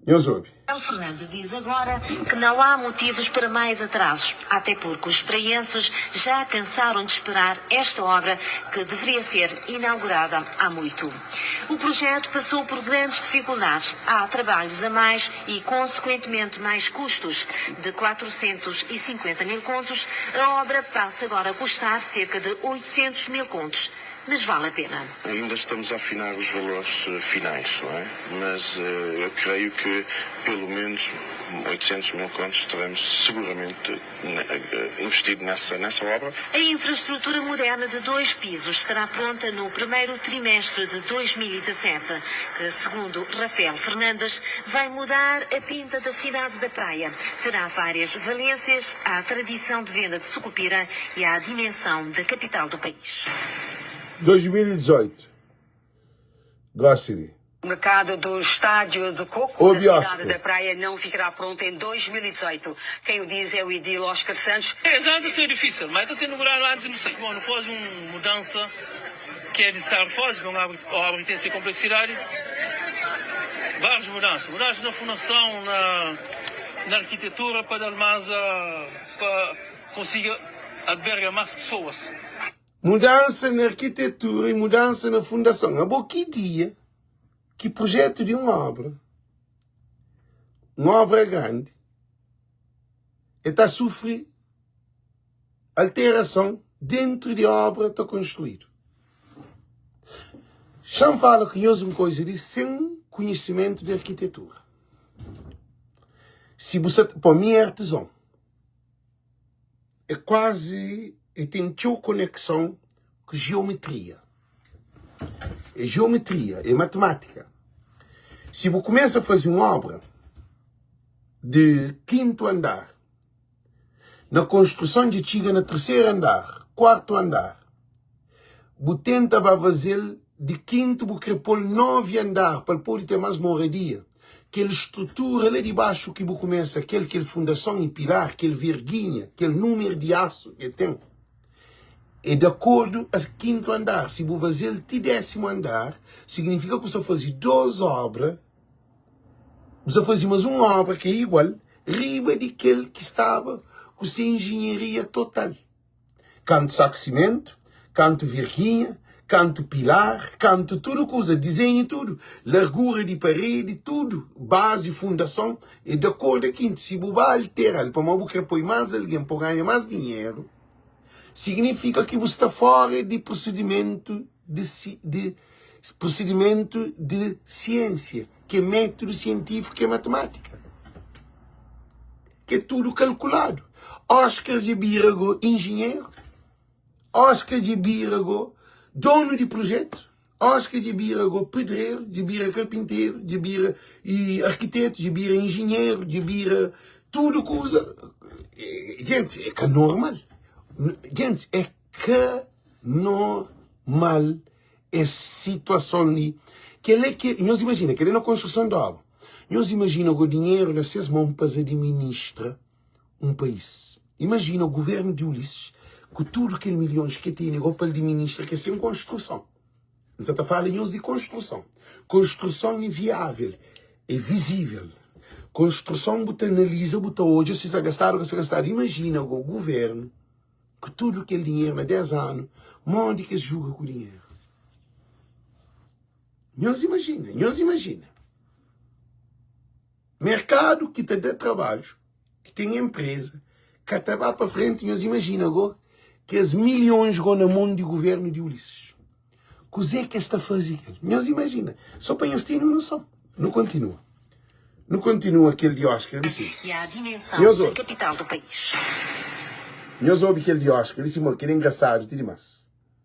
Eu soube. Rafael Fernandes diz agora que não há motivos para mais atrasos, até porque os praenses já cansaram de esperar esta obra que deveria ser inaugurada há muito. O projeto passou por grandes dificuldades. Há trabalhos a mais e, consequentemente, mais custos. De 450 mil contos, a obra passa agora a custar cerca de 800 mil contos. Mas vale a pena. Ainda estamos a afinar os valores finais, não é? Mas eu creio que pelo menos 800 mil contos teremos seguramente investido nessa obra. A infraestrutura moderna de 2 pisos estará pronta no primeiro trimestre de 2017, que, segundo Rafael Fernandes, vai mudar a pinta da cidade da Praia. Terá várias valências à tradição de venda de sucupira e à dimensão da capital do país. 2018. Grocery. O mercado do Estádio de Coco, na cidade da Praia, não ficará pronto em 2018. Quem o diz é o edil Oscar Santos. Já está a ser difícil, mas está a ser inaugurado antes, não sei. Bom, não faz uma mudança que é necessário fazer, uma obra que tem essa complexidade. Várias mudanças. Mudanças na fundação, na arquitetura, para dar mais, para conseguir albergar mais pessoas. Mudança na arquitetura e mudança na fundação. Há pouco dia que projeto de uma obra grande, está a sofrer alteração dentro de obra está construída. Já fala que eu uma coisa de sem conhecimento de arquitetura. Se você, para mim, é artesão. É quase... E tem conexão com geometria. É geometria, é matemática. Se você começa a fazer uma obra de 5º andar, na construção de chega no 3º andar, 4º andar, você tenta fazer de quinto, porque pôr 9 andar para poder ter mais moradia. Aquela estrutura lá de baixo que começa, aquela fundação e pilar, aquele virguinha, aquele número de aço que tem. E de acordo com o quinto andar, se você fazer o 10º andar, significa que você faz 2 obras, você faz mais uma obra que é igual, riba daquele que estava com sua engenharia total. Canto saco cimento, canto virguinha, canto pilar, canto tudo coisa, desenho tudo, largura de parede, tudo, base, fundação, e de acordo com quinto, se você alterar, para você pôr mais alguém, para ganhar mais dinheiro, significa que você está fora de procedimento de ciência, que é método científico, que é matemática. Que é tudo calculado. Oscar de Birago, engenheiro. Oscar de Birago, dono de projeto. Oscar de Birago, pedreiro. De Bira, carpinteiro. De Bira, e arquiteto. De Bira, engenheiro. De Bira, tudo coisa. Gente, é que é normal. Gente, é que normal essa situação ali. Nós imaginamos que ele na construção da obra. Nós imaginamos o dinheiro nas suas mãos para administrar um país. Imagina o governo de Ulisses, com tudo aqueles milhões que tem para administrar, que é sem construção. Nós estamos falando de construção. Construção é viável, é visível. Construção, você analisa, você hoje, se você gastar ou se gastar. Imagina o governo, com tudo aquele dinheiro, na 10 anos, onde que se julga com o dinheiro. Nós imagina. Mercado que te dá trabalho, que tem empresa, que até vai para frente, nós imagina agora que as milhões vão na mão do governo de Ulisses. O que é que está fazendo? Nós imagina. Só para nós terem noção. Não continua. Não continua aquele de Oscar. Assim. E a dimensão da capital do país. Nós ouvimos aquele de Oscar. Ele disse, que ele é engraçado, tudo mais.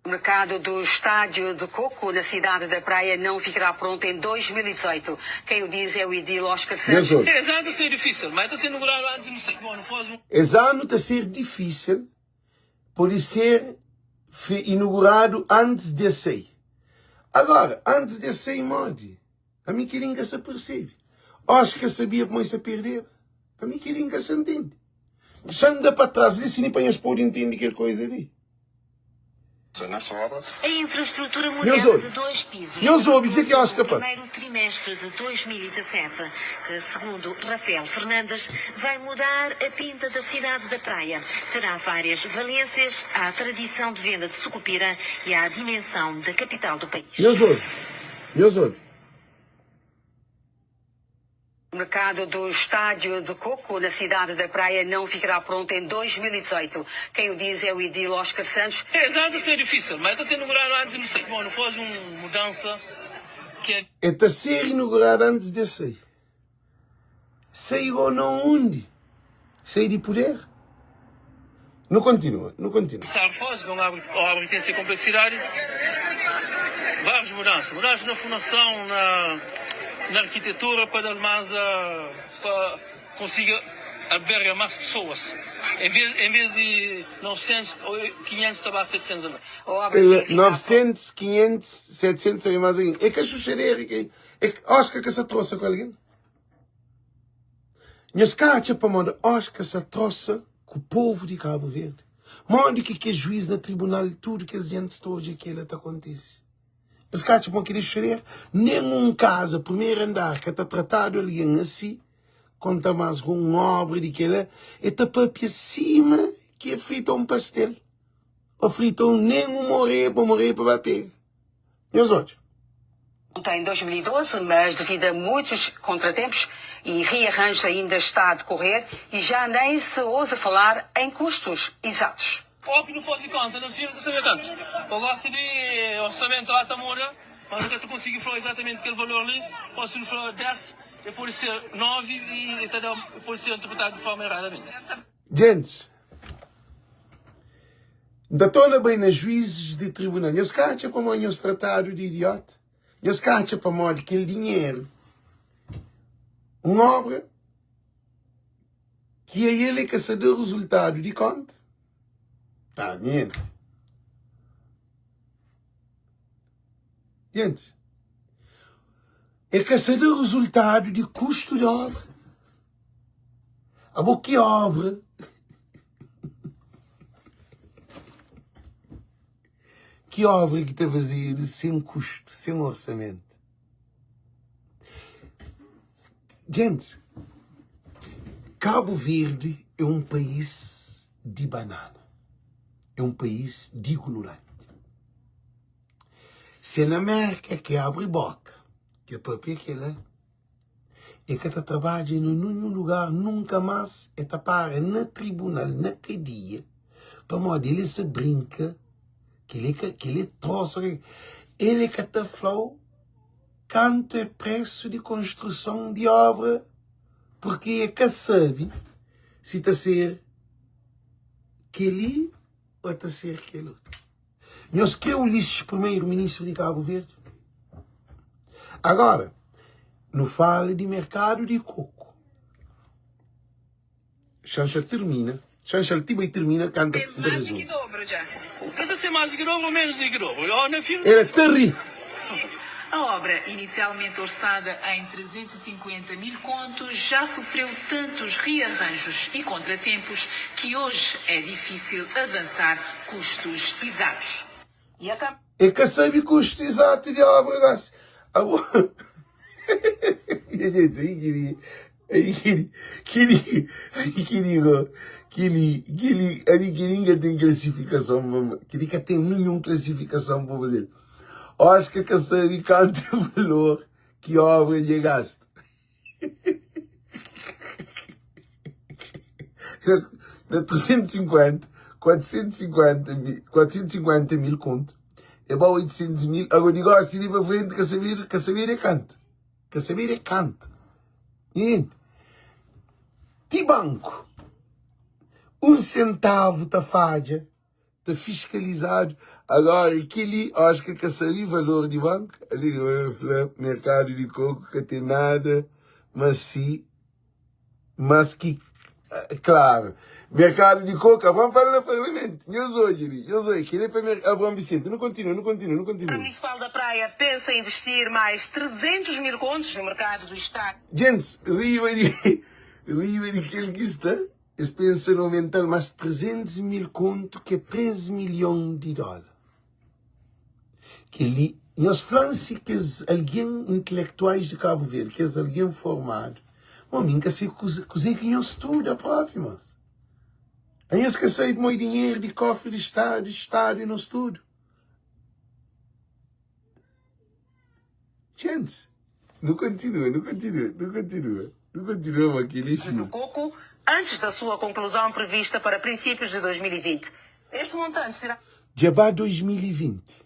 O mercado do Estádio de Coco, na cidade da Praia, não ficará pronto em 2018. Quem o diz é o edil Oscar Santos. Esse ano está a ser difícil, mas está a ser inaugurado antes, não sei como, não faz um... Esse ano está a ser difícil, pode ser inaugurado antes de sair. Agora, antes de sair, mode. A mim que ninguém se percebe. Oscar sabia como se perder. A mim que ninguém se entende. Já anda para trás, disse nem para nós poder entender aquela coisa ali. Nessa obra, a infraestrutura moderna de 2 pisos no primeiro trimestre de 2017, que, segundo Rafael Fernandes, vai mudar a pinta da cidade da Praia. Terá várias valências à tradição de venda de sucupira e à dimensão da capital do país. O mercado do Estádio de Coco, na cidade da Praia, não ficará pronto em 2018. Quem o diz é o edil Oscar Santos. Esse ano está a ser difícil, mas está a ser inaugurado antes, não sei como, não faz uma mudança que é... Está a ser inaugurado antes de sair. Sair ou não onde? Sair de poder? Não continua. Sabe, faz, uma obra que tem essa complexidade. Várias mudanças na fundação, na arquitetura, para dar mais para conseguir albergar mais pessoas. Em vez de 900, 500, estava a 700 anos. 900, 500, 700 é mais ainda. É que a xuxereira, é que Oscar que se trouxe com alguém. Nós cacha para mandar Oscar se trouxe com o povo de Cabo Verde. Mande que é juiz no tribunal, tudo que a gente está hoje aqui, ela acontece. Mas cá, tipo, aquele xerer, nenhum caso, primeiro andar, que está tratado ali assim, conta mais com um obra de que ela, é tapapia cima, que é frito um pastel. Ou frito nenhum morrer para bater. E os outros? Em 2012, mas devido a muitos contratempos e rearranjos ainda está a decorrer e já nem se ousa falar em custos exatos. Ou que não fosse conta, não sei saber quanto. Agora se vê orçamento lá está mora, mas até tu conseguir falar exatamente aquele valor ali, ou se não falar 10, pode ser 9 e pode ser interpretado de forma erradamente. Gente, da tona bem nas juízes de tribunal, nós cacha para mim os tratados de idiota, nós cacha para mim aquele dinheiro, uma obra que é ele que se deu o resultado de conta. Tá vendo? Gente, é caçador do resultado de custo de obra. Que obra? Que obra que está a fazer sem custo, sem orçamento? Gente, Cabo Verde é um país de banana. É um país de ignorante. Se na América que abre boca, que é papel que ela é que trabalha em nenhum lugar, nunca mais é para na tribunal, na cadeia, para modo ele se brinca, que ele troça, ele que está falando, quanto é preço de construção de obra, porque é que sabe se está a ser aquele ou está a ser aquele outro. Nós que é o Ulisses, primeiro-ministro de Cabo Verde. Agora, não fala de mercado de coco. Chancha termina. Chancha e termina, canta de resumo. Pensa ser mais que dobro ou menos que dobro? Era terrível. A obra, inicialmente orçada em 350 mil contos, já sofreu tantos rearranjos e contratempos que hoje é difícil avançar custos exatos. É que sabe o custo exato de obra, gás. Queria tem classificação, queria tem nenhuma classificação para fazer. Acho que sabe quanto é o valor que a obra lhe gasta. Na 350, 450 mil conto. É bom 800 mil. Agora digo assim para frente que saber é canto. Que saber é canto. Gente, que banco? 1 centavo tá falha, tá fiscalizado. Agora, aquele, acho que saber valor de banco, ali, mercado de coco, que tem nada, mas que, claro, mercado de coco, vamos falar no parlamento. Eu sou, aquele é para Abrão Vicente. Não continua. A Câmara Municipal da Praia pensa investir mais 300 mil contos no mercado do Estado. Gente, Rio é aquele que está. Eles pensam em aumentar mais 300 mil contos, que é 13 milhões de dólares. Que ali, nós falamos que alguém intelectuais de Cabo Verde, que é alguém formado, homem, que se cozinha que não estuda próprio, mas. Aí eles que saem muito dinheiro de cofre de Estado e não estudo. Gente, não continua aquele filme. O coco, antes da sua conclusão prevista para princípios de 2020. Esse montante será... Já vai 2020.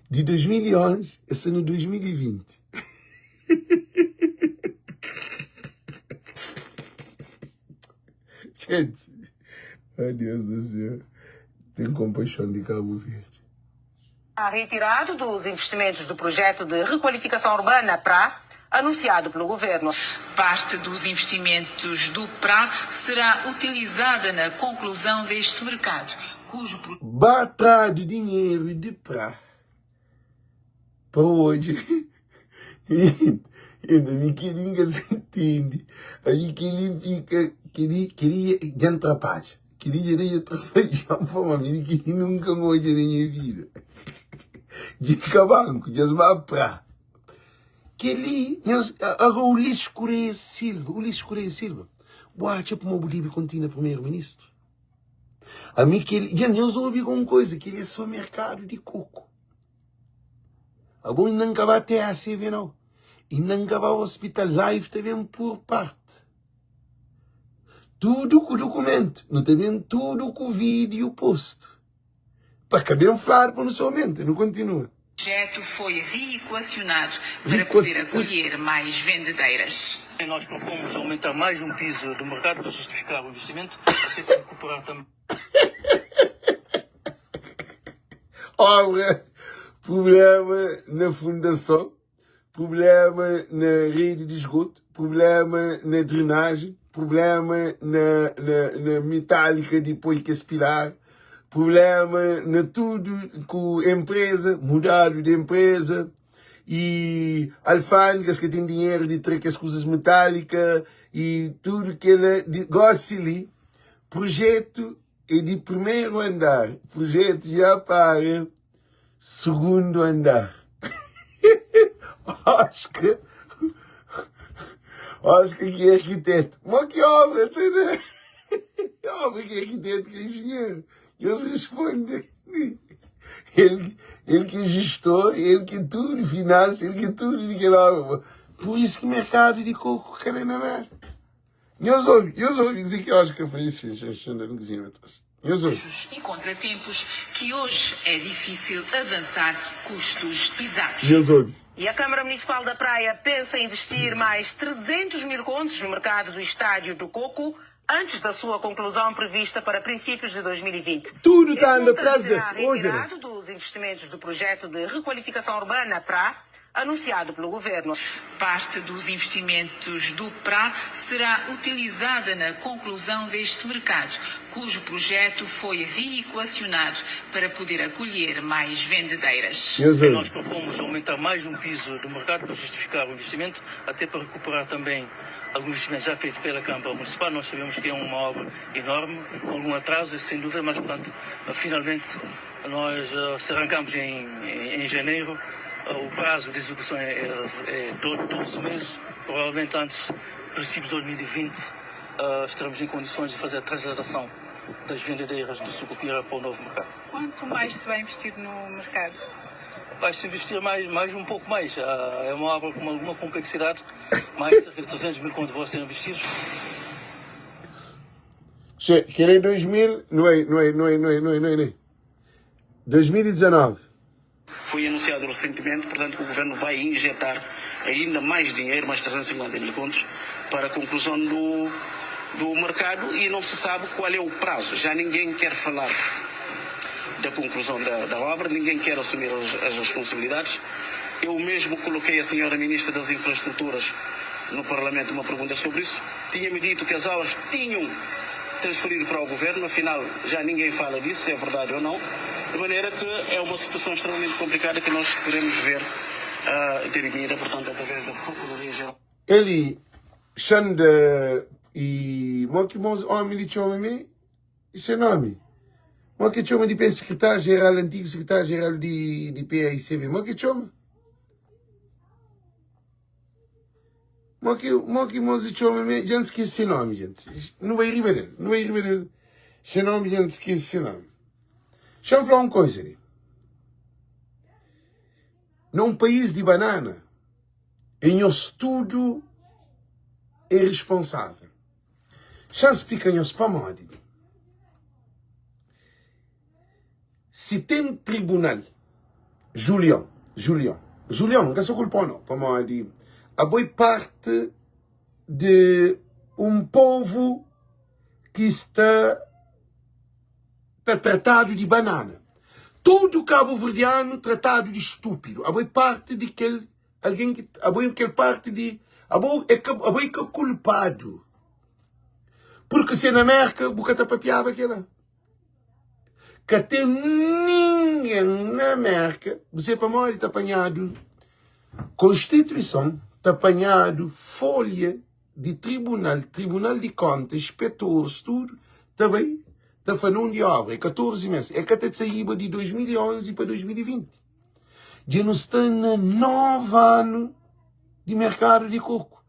De 2011, esse ano 2020. Gente, oh Deus do céu, tem compaixão de Cabo Verde. Retirado dos investimentos do projeto de requalificação urbana PRA, anunciado pelo governo. Parte dos investimentos do PRA será utilizada na conclusão deste mercado, cujo... Batalha de dinheiro de PRA. Para hoje. Ainda me queria se entende. Aí que ele fica, queria de atrapalhar. Queria atrapalhar para mim, que nunca hoje na minha vida. De cabanco, de asmapra. Que ele, agora o Ulisses Correia Silva. Boa, tipo, uma Bolívia contínua primeiro-ministro. A mim que ele, já eu ouvi com coisa, que ele é só mercado de coco. A bom, nunca vai ter a CV, não. E nunca vai ao hospital live também por parte. Tudo com o documento, não também tudo com o vídeo posto. Para caber falar para o seu momento, não continua. O projeto foi reequacionado para poder acolher mais vendedeiras. Nós propomos aumentar mais um piso do mercado para justificar o investimento, até para recuperar também. Olha, problema na fundação, problema na rede de esgoto, problema na drenagem, problema na metálica depois que aspirar, problema na tudo com a empresa, mudaram de empresa, e alfândegas que tem dinheiro de trazer as coisas metálicas, e tudo que ele gosta ali, projeto é de primeiro andar, projeto já para segundo andar. Oscar que é arquiteto. Mas que obra, né? Obra que é arquiteto, que é engenheiro. Eles respondem. Ele que é gestor, ele que é tudo, finança, ele que é tudo de obra. Por isso que o mercado de coco quer nadar. Eu ouvi dizer que Oscar fez isso, não cozinha atrás. E contratempos que hoje é difícil avançar custos exatos. E a Câmara Municipal da Praia pensa investir mais 300 mil contos no mercado do Estádio do Coco antes da sua conclusão prevista para princípios de 2020. Tudo está andando atrás desse. Retirado dos investimentos do projeto de requalificação urbana PRA, anunciado pelo Governo. Parte dos investimentos do PRA será utilizada na conclusão deste mercado, cujo projeto foi reequacionado para poder acolher mais vendedeiras. Nós propomos aumentar mais um piso do mercado para justificar o investimento, até para recuperar também algum investimento já feito pela Câmara Municipal. Nós sabemos que é uma obra enorme, com algum atraso, sem dúvida, mas, portanto, finalmente, nós se arrancamos em janeiro. O prazo de execução é 12 meses, provavelmente antes, princípios de 2020, estaremos em condições de fazer a trasladação das vendedeiras do Sucupira para o novo mercado. Quanto mais se vai investir no mercado? Vai-se investir mais um pouco mais. É uma obra com alguma complexidade, mais cerca de 300 mil contos vão ser investidos. Que em 2000, não é. 2019. Foi anunciado recentemente, portanto, que o Governo vai injetar ainda mais dinheiro, mais 350 mil contos, para a conclusão do mercado, e não se sabe qual é o prazo. Já ninguém quer falar da conclusão da obra, ninguém quer assumir as responsabilidades. Eu mesmo coloquei a senhora Ministra das Infraestruturas no Parlamento uma pergunta sobre isso. Tinha-me dito que as obras tinham transferido para o Governo, afinal já ninguém fala disso, se é verdade ou não. De maneira que é uma situação extremamente complicada que nós queremos ver dirimida, portanto, através da Procuradoria Geral. Ele, Xanda e Mokimos homem de Chomeme, isso é nome. Mokichoma de secretário-geral, antigo secretário-geral de PAICB. Mokichoma. Mokimos de Chomeme, já esqueci esse nome, gente. Não vai rir dele. Esse nome, já esqueci esse nome. Deixa eu falar uma coisa ali. Num país de banana, em estudo é responsável. Já explica-nos para modo. Se tem tribunal, Julião, não é só culpa não, para modo. A boa parte de um povo que está tratado de banana. Todo cabo-verdiano tratado de estúpido. A boa parte de alguém que a boa é culpado. Porque se na América, boca tá papiava aquela. Que tem ninguém na América, você para morrer está apanhado Constituição, está apanhado folha de tribunal de contas, inspetores, tudo, também. Está falando de obra, 14 meses. É que até saída de 2011 para 2020. Já não está no 9 anos de mercado de coco.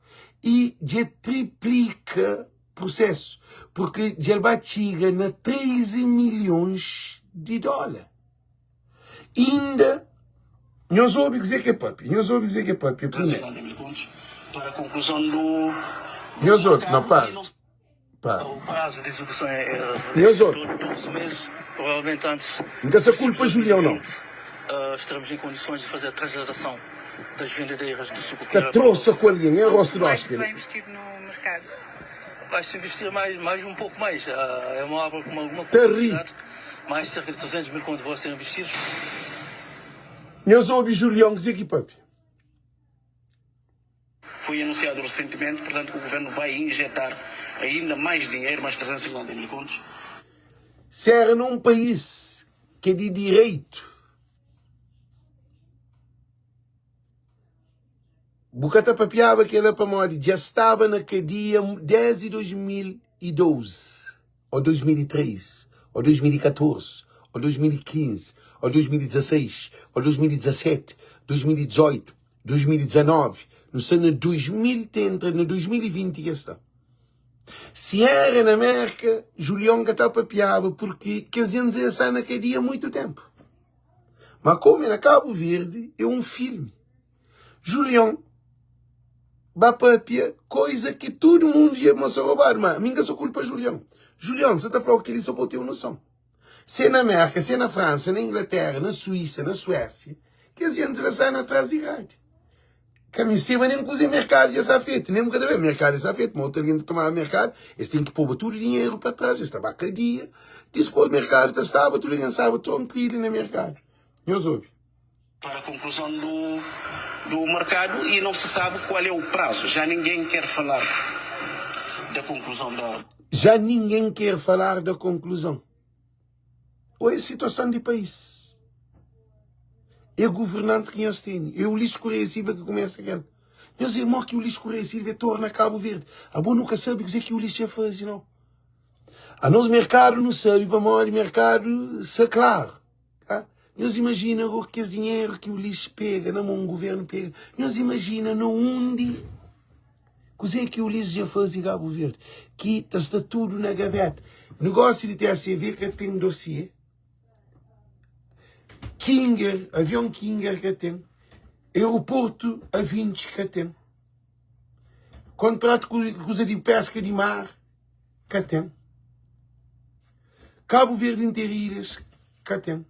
E já triplica processo. Porque já batiga na 13 milhões de dólares. Ainda, nós ouvimos dizer que é papi. Para a conclusão do... Nós ouvimos, não, para. O prazo de execução é 12 meses, provavelmente antes. Então essa culpa é Julião, não? Estaremos em condições de fazer a trasladação das vendedeiras do Sucupira. Trouxe a colinha, é o rosto Quanto mais se vai investir no mercado? Vai-se investir mais um pouco mais. É uma obra com alguma complexidade. Mais cerca de 300 mil contos vão ser investidos. Nós ouvimos Julião dizer que papi. Foi anunciado recentemente, portanto, que o Governo vai injetar ainda mais dinheiro, mais 350 mil contos. Se era num país que é de direito, Bucata papiava que ela para morrer, já estava na cadeia desde 2012, ou 2003, ou 2014, ou 2015, ou 2016, ou 2017, 2018, 2019, no ano 2030, no 2020 já está. Se era na América, Julião Gata papiava porque que gente já está na cadeia há muito tempo. Mas como é na Cabo Verde, é um filme. Julião papia, coisa que todo mundo ia me roubar, mas minha só culpa Julião. Julião, você está falando que ele só pode ter uma noção. Se é na América, se é na França, na Inglaterra, na Suíça, na Suécia, que a gente já sai atrás de rádio. Que a minha estima nem cozinha mercado já está feito. Nem cada vez mercado já está feito. Mas outra gente tomar mercado, eles têm que pôr todo o dinheiro para trás, esta bacadia. Depois o mercado estava, tudo ninguém sabe, tranquilo no mercado. Eu soube. Para a conclusão do mercado e não se sabe qual é o prazo. Já ninguém quer falar da conclusão da... Já ninguém quer falar da conclusão. Ou é a situação do país. É o governante que nós temos. É o Ulisses Correia Silva que começa aquele. Nós irmãos que o Ulisses Correia Silva torna Cabo Verde. A boa nunca sabe o que o Ulisses já faz, não. A nosso mercado não sabe, para o mercado, se claro. Tá? Nós imaginam o que esse dinheiro que o Ulisses pega, não um governo pega. Nós imaginam onde... O que o Ulisses já faz em Cabo Verde? Que está tudo na gaveta. Negócio de TCV que tem dossiê. Kinger, avião Kinger que tem. Aeroporto A20 que tem. Contrato coisa de pesca de mar que tem. Cabo Verde Interilhas que tem.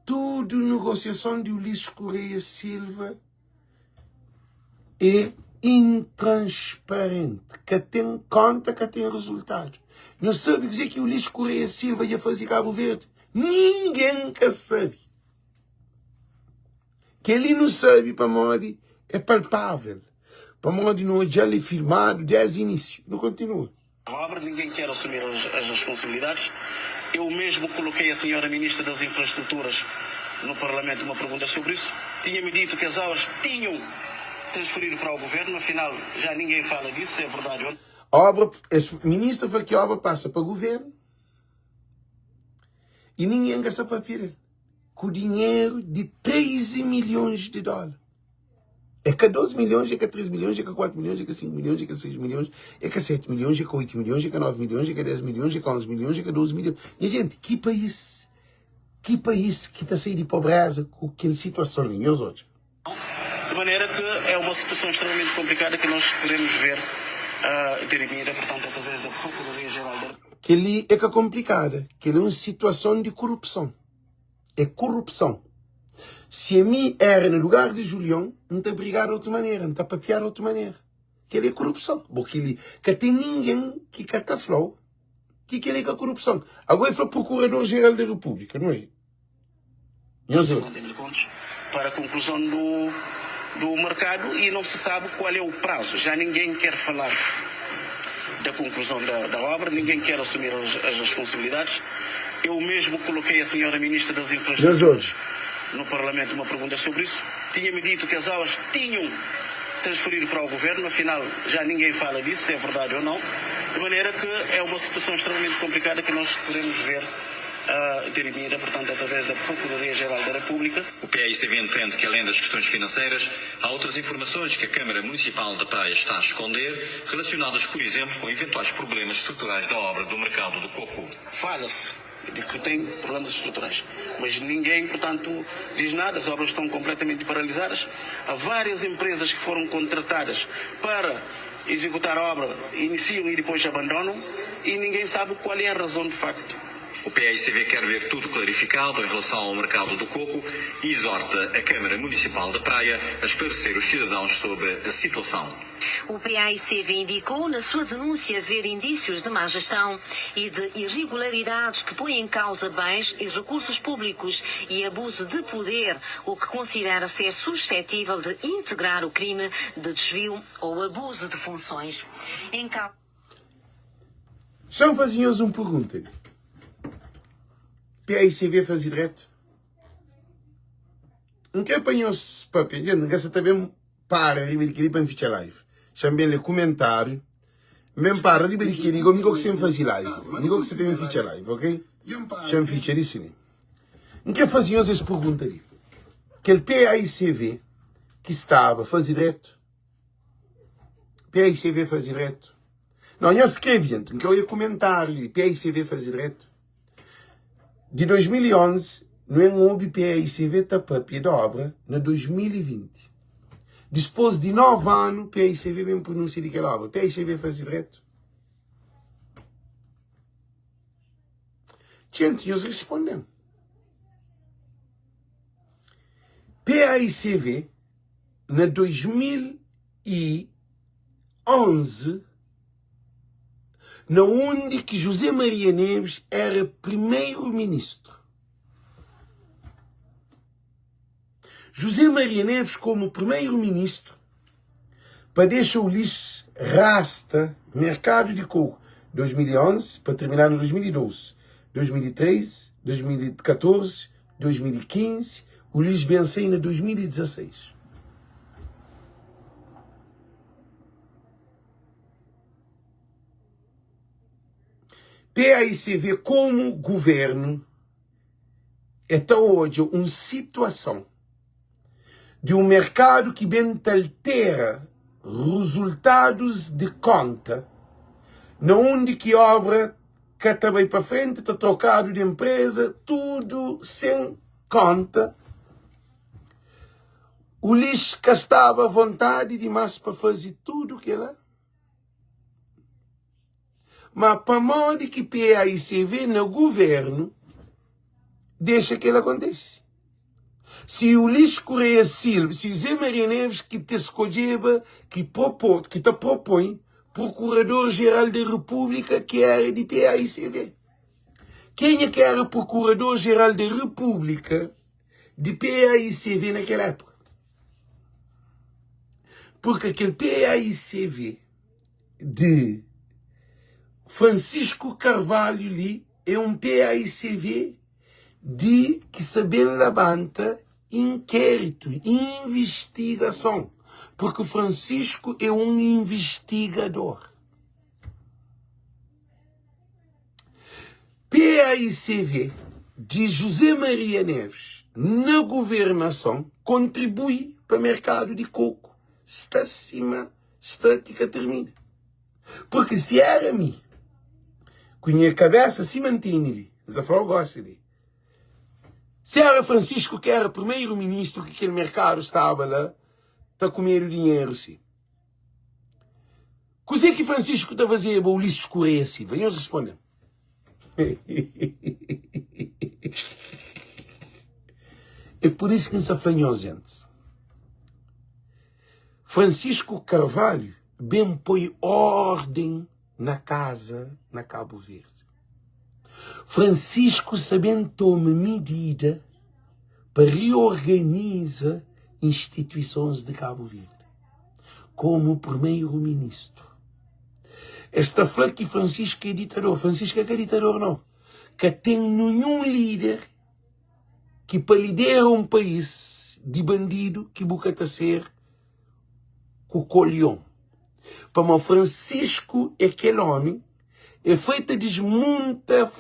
Tudo negociação de Ulisses Correia Silva é intransparente, que tem conta, que tem resultado. Não sabe dizer que o Ulisses Correia Silva ia fazer Cabo Verde? Ninguém que sabe. Que ele não sabe, para Mori, é palpável. Para Mori não já lhe filmado desde o início. Não continua. A obra, ninguém quer assumir as responsabilidades. Eu mesmo coloquei a senhora Ministra das Infraestruturas no Parlamento uma pergunta sobre isso. Tinha-me dito que as obras tinham transferido para o governo, afinal já ninguém fala disso, é verdade ou não? A obra, a ministra foi que a obra passa para o governo e ninguém gasta papel. Com dinheiro de 13 milhões de dólares. É que 12 milhões, é que 3 milhões, é que 4 milhões, é que 5 milhões, é que 6 milhões, é que 7 milhões, é que 8 milhões, é que 9 milhões, é que 10 milhões, é que 11 milhões, é que 12 milhões. E, gente, que país que está saindo de pobreza com aquela situação ali, meus outros? De maneira que é uma situação extremamente complicada que nós queremos ver dirimida, portanto, através da Procuradoria-Geral da... Que ali é que é complicada, que ele é uma situação de corrupção. É corrupção. Se a mim era no lugar de Julião, não está a brigar de outra maneira, não está a papiar de outra maneira. Que ele é corrupção. Porque ele que tem ninguém que cata flow, que ele é que é corrupção. Agora ele foi Procurador-Geral da República, não é? Para a conclusão do mercado e não se sabe qual é o prazo. Já ninguém quer falar da conclusão da obra, ninguém quer assumir as responsabilidades. Eu mesmo coloquei a senhora Ministra das Infraestruturas no Parlamento uma pergunta sobre isso. Tinha-me dito que as obras tinham transferido para o governo, afinal já ninguém fala disso, se é verdade ou não. De maneira que é uma situação extremamente complicada que nós queremos ver dirimida, portanto, através da Procuradoria-Geral da República. O PAICV entende que, além das questões financeiras, há outras informações que a Câmara Municipal da Praia está a esconder, relacionadas, por exemplo, com eventuais problemas estruturais da obra do mercado do coco. Fala-se de que tem problemas estruturais, mas ninguém, portanto, diz nada. As obras estão completamente paralisadas. Há várias empresas que foram contratadas para executar a obra, iniciam e depois abandonam, e ninguém sabe qual é a razão de facto. O PAICV quer ver tudo clarificado em relação ao mercado do coco e exorta a Câmara Municipal da Praia a esclarecer os cidadãos sobre a situação. O PAICV indicou na sua denúncia ver indícios de má gestão e de irregularidades que põem em causa bens e recursos públicos e abuso de poder, o que considera ser suscetível de integrar o crime de desvio ou abuso de funções. Já me faziam uma pergunta. PAICV faz direto. Não quer apanhar-se papel, não quer também para ali que ele para ficar live. Chamei ele comentário, mesmo para ali que ele comigo que sempre faz live, digo que você tem ficar live, ok? Chama ficar isso nem. Não quer fazer essa pergunta ali. Que o PAICV que estava faz direto. PAICV faz direto. Não, eu escrevi antes, não quero comentário ali. PAICV faz direto. De 2011, não houve PAICV tapapia da obra na 2020. Depois de 9 anos, PAICV vem pronunciar daquela obra. PAICV faz direto. Gente, eles respondem. PAICV, na 2011, na onde que José Maria Neves era primeiro-ministro. José Maria Neves, como primeiro-ministro, para deixar o lixo rasta, mercado de coco, 2011, para terminar em 2012, 2013, 2014, 2015, o lixo venceu em 2016. PAICV como governo está hoje uma situação de um mercado que bem altera resultados de conta, na onde que obra que está bem para frente, está trocado de empresa, tudo sem conta. O lixo que estava à vontade demais para fazer tudo o que ela. Mas para modo que PAICV no governo, deixa que ele aconteça. Se o Ulisses Correia Silva, se Zé Maria Neves que te escolheva, que te propõe, Procurador-Geral da República, que era de PAICV. Quem é que era o Procurador-Geral da República de PAICV naquela época? Porque aquele PAICV de Francisco Carvalho ali é um PAICV de que saber levanta inquérito, investigação. Porque Francisco é um investigador. PAICV de José Maria Neves na governação contribui para o mercado de coco. Está acima, estática termina. Porque se era mim, com a minha cabeça se mantém ali, Zafral gosta ali. Se era Francisco que era primeiro-ministro, que aquele mercado estava lá, está a comer o dinheiro, sim. O que Francisco está a fazer para o Ulisses Correia Silva? Vamos responder. É por isso que nos afanhou, gente. Francisco Carvalho bem põe ordem na casa, na Cabo Verde. Francisco sabendo toma medida para reorganizar instituições de Cabo Verde, como primeiro-ministro. Esta fala que Francisco é ditador. Francisco é ditador, não. Que tem nenhum líder que para liderar um país de bandido que busca ser com o colhão. Para o Francisco é aquele homem é feita desmonta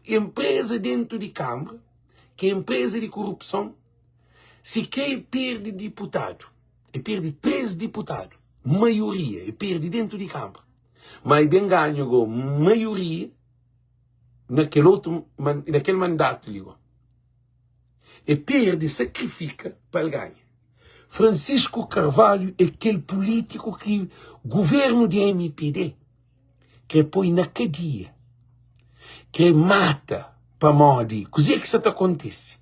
empresa dentro de Câmara, que é empresa de corrupção. Se quer perde deputado, e perde 3 deputados, maioria, e perde dentro de Câmara. Mas bem ganha a maioria naquele mandato ali. E perde, sacrifica para ganhar. Francisco Carvalho é aquele político que governo de MPD que põe na cadeia, que mata para morrer. Coisa que isso acontece.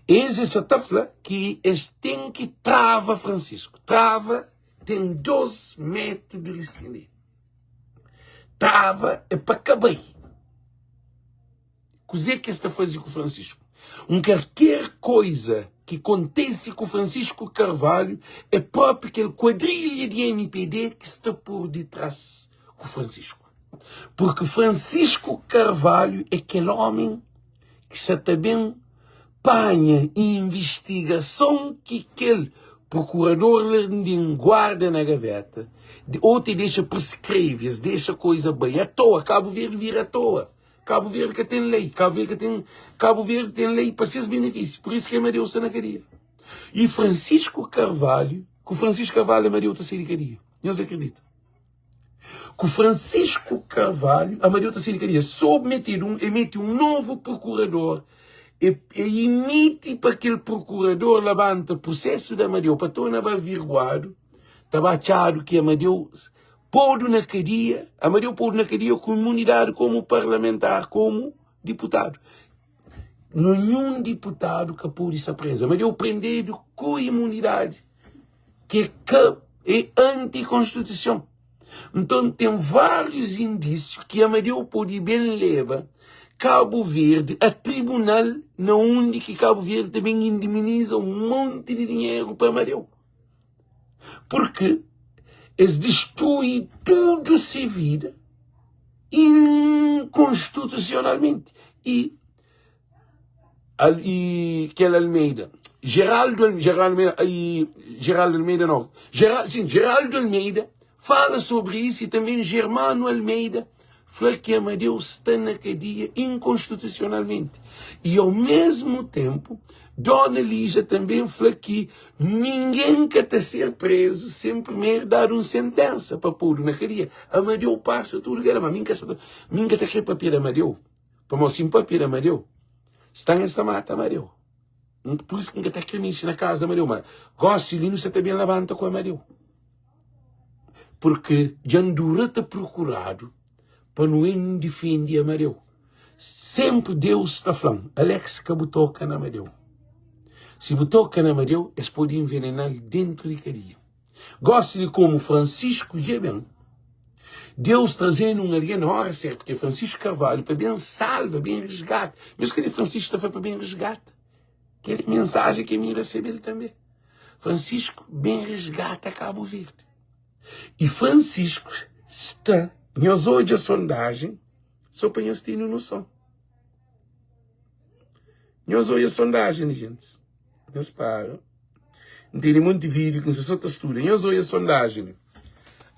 Esse está falando que tem que trava Francisco. Trava tem 2 métodos de ensinar. Trava é para acabar. Coisa que está fazendo com Francisco. Qualquer coisa que acontece com Francisco Carvalho é próprio aquele quadrilha de MPD que está por detrás com Francisco. Porque Francisco Carvalho é aquele homem que se também panha investigação que aquele procurador guarda na gaveta, ou te deixa prescrever, deixa coisa bem, à toa, Cabo Verde vira à toa. Cabo Verde que tem lei, Cabo Verde tem lei para seus benefícios, por isso que Amadeu-se na cadeia. E Francisco Carvalho, que o Francisco Carvalho Amadeu-se sair de cadeia, não se acredita. Que o Francisco Carvalho Amadeu-se sair de cadeia, emite um novo procurador, e emite para aquele procurador levanta processo de Amadeu para tornar averiguado, estava achado que Amadeu pôde na cadeia, Amadeu pôde na cadeia com imunidade como parlamentar, como deputado. Nenhum deputado que pôde ser preso. Amadeu prendido com imunidade, que é anticonstituição. Então tem vários indícios que Amadeu pode bem levar Cabo Verde a tribunal, na onde que Cabo Verde também indemniza um monte de dinheiro para Amadeu. Porque eles destruem tudo se vida inconstitucionalmente. E aquele Almeida, Geraldo Almeida fala sobre isso, e também Germano Almeida fala que Amadeu está na cadeia inconstitucionalmente. E ao mesmo tempo, Dona Lígia também fala que ninguém quer ter ser preso sem primeiro dar uma sentença para pôr na cadeia. Amadeu passa tudo, mas ninguém quer ter papel Amadeu. Para mostrar papel Amadeu. Está nesta mata Amadeu. Por isso que ninguém quer mexer na casa de Amadeu. Mas Gosselino você também levanta com Amadeu. Porque Jandurata procurado para não defender Amadeu. Sempre Deus está falando, Alex que botoca na Amadeu. Se botoca na Amadeu, eles podem envenenar dentro de cadeia. Gosto de como Francisco Gebel, Deus trazendo alguém na hora certa, que é Francisco Carvalho, para bem salva, bem resgate. Mas que Francisco está para bem resgate. Aquela mensagem que me recebeu também. Francisco bem resgate a Cabo Verde. E Francisco está, nós hoje a sondagem, só para nós termos noção. Nós hoje a sondagem, gente. Nós para. Não tem muito vídeo que só textura. Nós hoje a sondagem.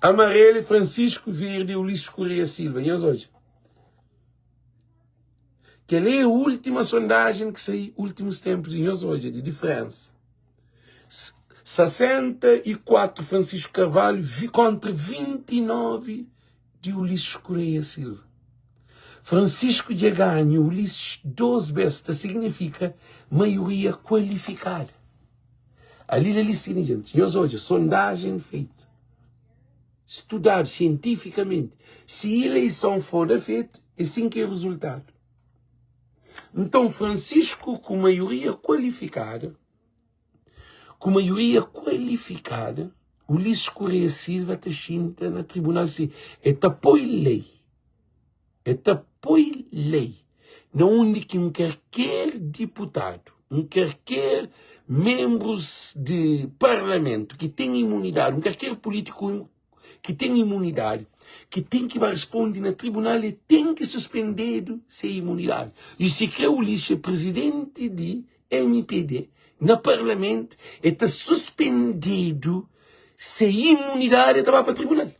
Amarelo, Francisco Verde e Ulisses Correia Silva. Nós hoje. Que é a última sondagem que saiu últimos tempos. Nós hoje, de diferença. 64 Francisco Carvalho contra 29 de Ulisses Correia Silva. Francisco de ganha, Ulisses 2 bestas significa maioria qualificada. Ali na lista, gente, nós hoje, sondagem feita, estudado cientificamente. Se a eleição for feita, é assim que é o resultado. Então, Francisco com maioria qualificada, Ulisses Correia Silva está na Tribunal C. É apoio lei. Não onde que qualquer deputado, qualquer membros de parlamento que tem imunidade, qualquer político que tem imunidade, que tem que responder na tribunal e tem que suspender sem imunidade. E se quer o Ulisses presidente de MPD, no parlamento, está suspendido sem imunidade e vai para o tribunal.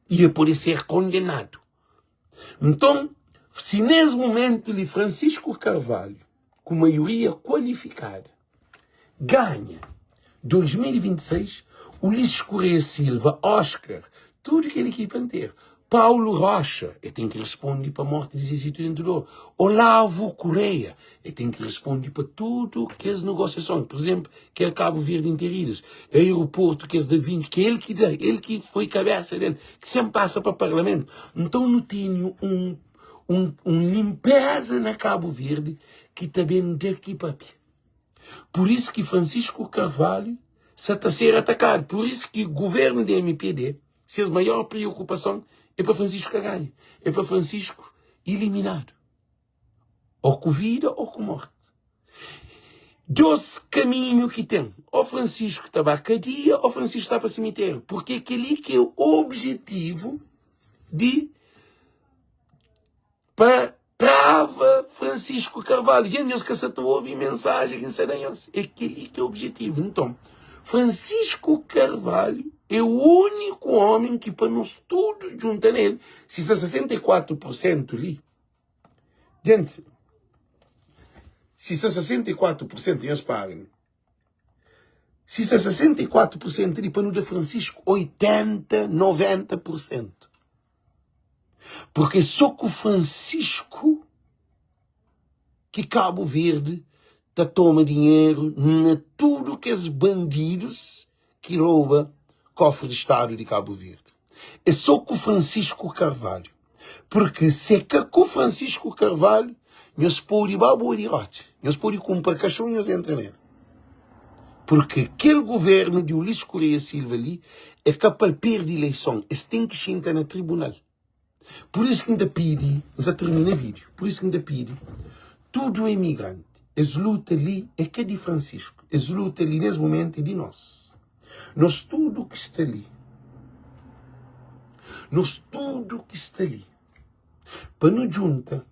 E pode ser condenado. Então, se nesse momento de Francisco Carvalho, com maioria qualificada, ganha 2026, Ulisses Correia Silva, Oscar, tudo que ele equipa inteiro, Paulo Rocha, ele tem que responder para a morte desse instituto. Olavo Correia, ele tem que responder para tudo que as negociações, por exemplo, que é Cabo Verde Interiores, aeroporto que é da Vinci, que ele que foi cabeça dele, que sempre passa para o parlamento. Então não tenho limpeza na Cabo Verde que também daqui para aqui. Por isso que Francisco Carvalho está a ser atacado. Por isso que o governo da MPD, sua maior preocupação é para Francisco ganhar. É para Francisco eliminado. Ou com vida ou com morte. 2 caminhos que tem. Ou Francisco está para a cadeia ou Francisco está para o cemitério. Porque aquele que é o objetivo para trava Francisco Carvalho. Gente, nós que se ouve mensagem que seremos. É aquele que é o objetivo. Então, Francisco Carvalho é o único homem que para nós tudo junta nele. Se está 64% ali. Gente, se está 64% nós pagam. Se está 64% ali para no de Francisco, 80%, 90%. Porque só com o Francisco que Cabo Verde tá toma dinheiro na tudo que os bandidos que rouba cofre de Estado de Cabo Verde. É só com o Francisco Carvalho. Porque se é que com o Francisco Carvalho nós podemos baborirote, nós podemos comprar cachorro e nós entramos nele. Porque aquele governo de Ulisses Correia Silva ali é capaz de perder eleição. Eles têm que sentar no tribunal. Por isso que ainda pede, já termina o vídeo, por isso que ainda pede, tudo é imigrante. As lutas ali é que é de Francisco. As lutas ali nesse momento é de nós. Nós tudo que está ali. Nós tudo que está ali. Para nos juntar,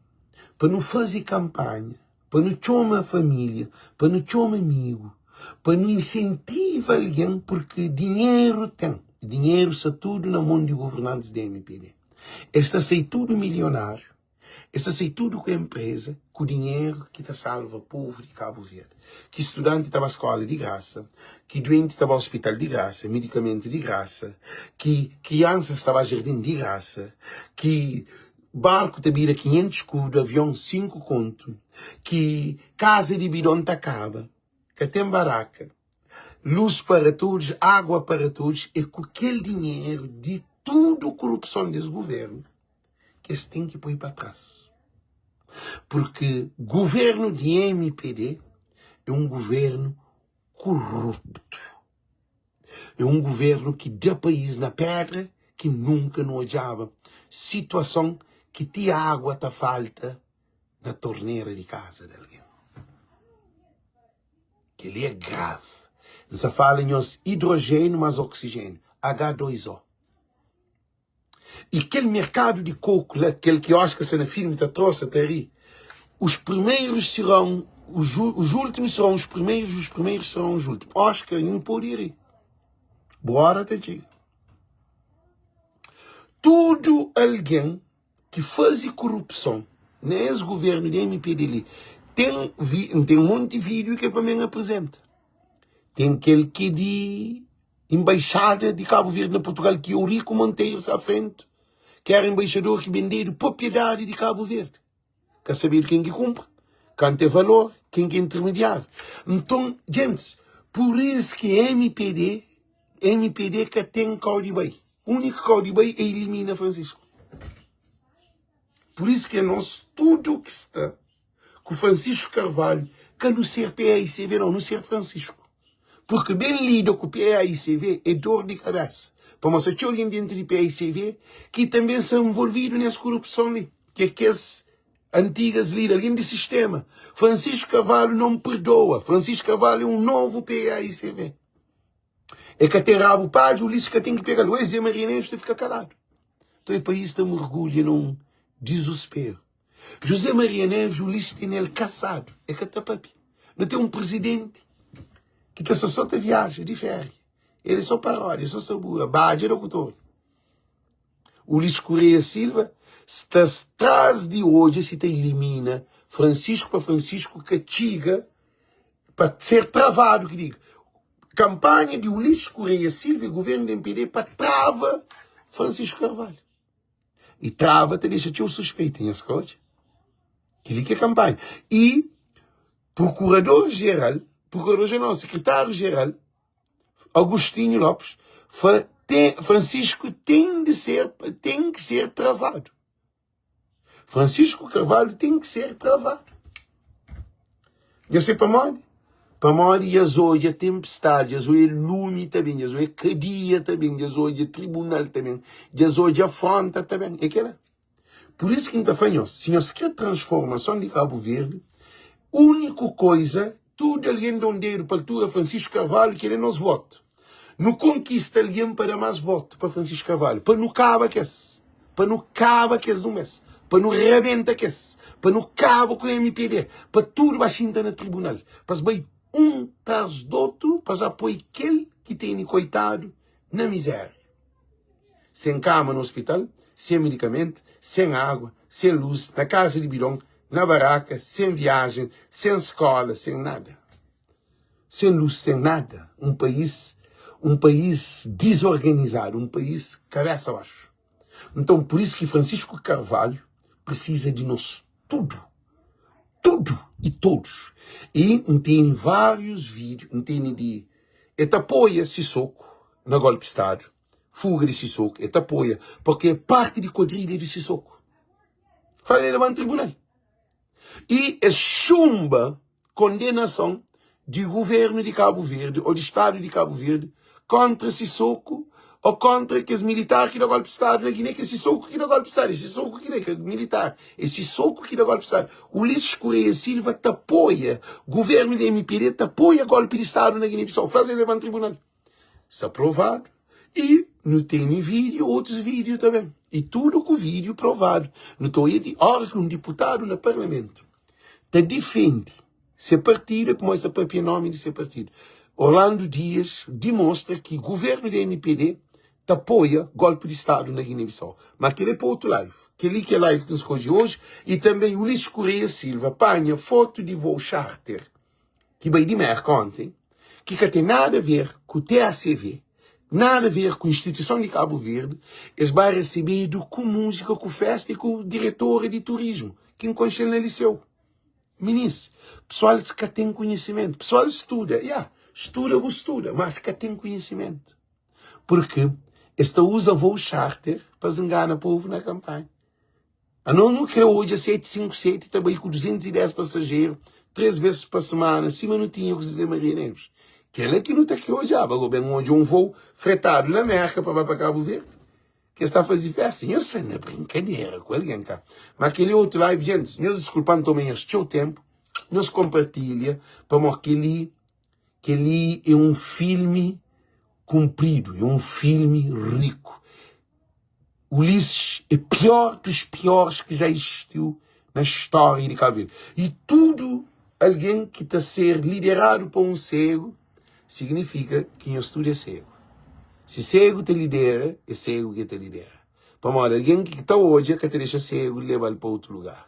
para nos fazer campanha, para nos chamar a família, para nos chamar amigo, para nos incentivar alguém, porque dinheiro tem. Dinheiro está tudo na mão de governantes da MPD. Esta sei tudo milionário. Esta sei tudo com a empresa, com o dinheiro que te salva o povo de Cabo Verde. Que estudante estava à escola de graça, que doente estava ao hospital de graça, medicamento de graça, que criança estava a jardim de graça, que barco te vira 500 escudos, avião 5 conto, que casa de bidão te acaba, que tem baraca, luz para todos, água para todos, e com aquele dinheiro de tudo corrupção desse governo, que eles têm que pôr para trás. Porque o governo de MPD é um governo corrupto. É um governo que dá país na pedra, que nunca não odiava. Situação que tinha água tá falta na torneira de casa de alguém. Que ele é grave. Já fala em hidrogênio, mas oxigênio. H2O. E aquele mercado de coco, aquele que eu acho que essa filme está trouxe até aí, os primeiros serão, os últimos serão os primeiros serão os últimos. Acho que não pode ir. Bora até diga. Tudo alguém que faz corrupção nesse governo de MPD ali, tem um monte de vídeo que para mim apresenta. Tem aquele que de embaixada de Cabo Verde na Portugal, que Eurico Monteiro à frente, que era embaixador que vendeu propriedade de Cabo Verde. Quer saber quem que compra? Quem tem valor? Quem que é intermediário? Então, gente, por isso que MPD que tem Código Bay. O único Código Bay é elimina Francisco. Por isso que nós, tudo que está com Francisco Carvalho, que não ser PAICV, não ser Francisco. Porque bem lido com o PAICV é dor de cabeça. Para mostrar que alguém dentro do PAICV que também são envolvidos nessa corrupção ali. Que é que as antigas líderes, alguém de sistema. Francisco Carvalho não perdoa. Francisco Carvalho é um novo PAICV. É que até rabo padre, o Ulisses que tem que pegar. O Zé Maria Neves fica calado. Então o país está mergulho num desespero. José Maria Neves, o Ulisses tem ele caçado. É que está papi. Não tem um presidente que está só de viagem, de férias. Ele é só paródia, só sabura. Bade, locutor. O Ulisses Correia Silva está atrás de hoje, se te elimina Francisco para Francisco, catiga para ser travado, que diga. Campanha de Ulisses Correia Silva e governo do MPD para trava Francisco Carvalho. E trava te deixa o suspeito, em escote. Que ele quer campanha. E procurador-geral, secretário-geral, Agostinho Lopes, Francisco tem que ser travado. Francisco Carvalho tem que ser travado. Eu sei para onde? Para onde hoje é tempestade, hoje é lume também, hoje é cadeia também, hoje é tribunal também, hoje é afronta também. É que é. Por isso que está falando, se nós queremos transformação de Cabo Verde, única coisa, tudo alguém dá um dedo para a altura Francisco Carvalho, que ele nos vote. Não conquista alguém para mais voto para Francisco Carvalho. Para não caba que esse. Para não caba que esse do mês. para não rebenta que para não cabo com o MPD, para tudo baixinho na tribunal, para bem tras do outro, para apoiar aquele que tem coitado na miséria. Sem cama no hospital, sem medicamento, sem água, sem luz, na casa de birão, na baraca, sem viagem, sem escola, sem nada. Sem luz, sem nada. Um país desorganizado, um país cabeça abaixo. Então, por isso que Francisco Carvalho precisa de nós tudo e todos. E tem vários vídeos, tem de... Ele apoia Sissoko na golpe de Estado, fuga de Sissoko, ele apoia, porque é parte de quadrilha de Sissoko. Falei levar no tribunal. E é chumba condenação do governo de Cabo Verde, ou do Estado de Cabo Verde, contra Sissoko, ou contra aqueles militares que dão golpe de Estado na Guiné, que é Sissoko que dá golpe de Estado, é Sissoko que é militar, é Sissoko que dá golpe de Estado. Ulisses Correia Silva te apoia, o governo da MPD te apoia golpe de Estado na Guiné-Bissau, faz ele levar no tribunal. Isso é aprovado. E não tem vídeo, outros vídeos também. E tudo com vídeo provado. Não estou aí de hora que um deputado no Parlamento te defende ser partido, como esse próprio nome de ser partido. Orlando Dias demonstra que o governo da MPD te apoia golpe de Estado na Guiné-Bissau. Mas aquele é para outro live. Aquele que é live que nos escolhe hoje. E também Ulisses Correia Silva apanha foto de voo charter, que vai de merda ontem, que não tem nada a ver com o TACV, nada a ver com a instituição de Cabo Verde. Eles vão receber com música, com festa e com o diretor de turismo, que encontra no liceu. Ministro, pessoal que tem conhecimento, pessoal estuda, estuda, mas que tem conhecimento. Porque esta usa voo charter para zangar o povo na campanha. A não que hoje é 757, também com 210 passageiros, 3 vezes por semana, acima não tinha o que dizer Maria Neves. Aquele que não está aqui hoje, bem onde um voo fretado na América para Cabo Verde, que está a fazer festa. Eu sei, não é brincadeira com alguém cá. Mas aquele outro live, gente, nós desculpando também este seu tempo, nós compartilha para mostrar que ele é um filme comprido, é um filme rico. Ulisses é pior dos piores que já existiu na história de Cabo Verde. E tudo, alguém que está a ser liderado por um cego, significa que quem estuda é cego. Se cego te lidera, é cego que te lidera. Para alguém que está hoje, que te deixa cego, leva-lo para outro lugar.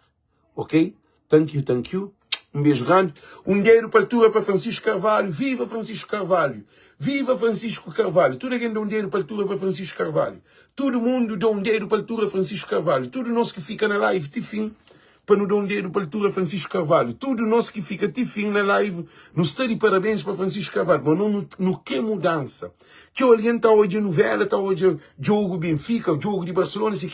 Ok? Thank you. Um beijo grande. Um dinheiro para a altura para Francisco Carvalho. Viva Francisco Carvalho. Viva Francisco Carvalho. Tudo alguém dá um dinheiro para a altura para Francisco Carvalho. Todo mundo dá um dinheiro para a altura Francisco Carvalho. Tudo nós que fica na live, de fim, para nos dar um dinheiro para a altura Francisco Carvalho. Tudo nós que fica de fim na live, nos está de parabéns para Francisco Carvalho. Mas não quer mudança. Tio, alguém está hoje a novela, está hoje jogo Benfica, o jogo de Barcelona, se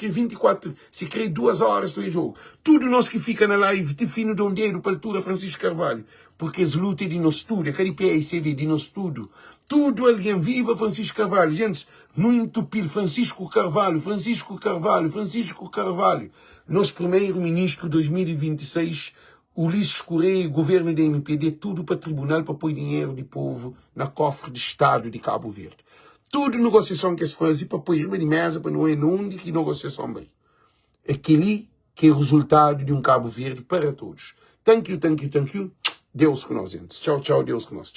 crê 2 horas do jogo. Tudo nós que fica na live, de fim, nos dá um dinheiro para a altura Francisco Carvalho. Porque as lutas de nós tudo, a caripé e CV de nós tudo. Tudo alguém viva Francisco Carvalho. Gente, não entupir Francisco Carvalho. Nosso primeiro-ministro 2026, Ulisses Correia, governo da MPD, tudo para tribunal para pôr dinheiro de povo na cofre de Estado de Cabo Verde. Tudo negociação que se faz para pôr irmã de mesa para não é onde que negociação bem. Aquele que é o resultado de um Cabo Verde para todos. Thank you. Deus conosco. Tchau, Deus conosco.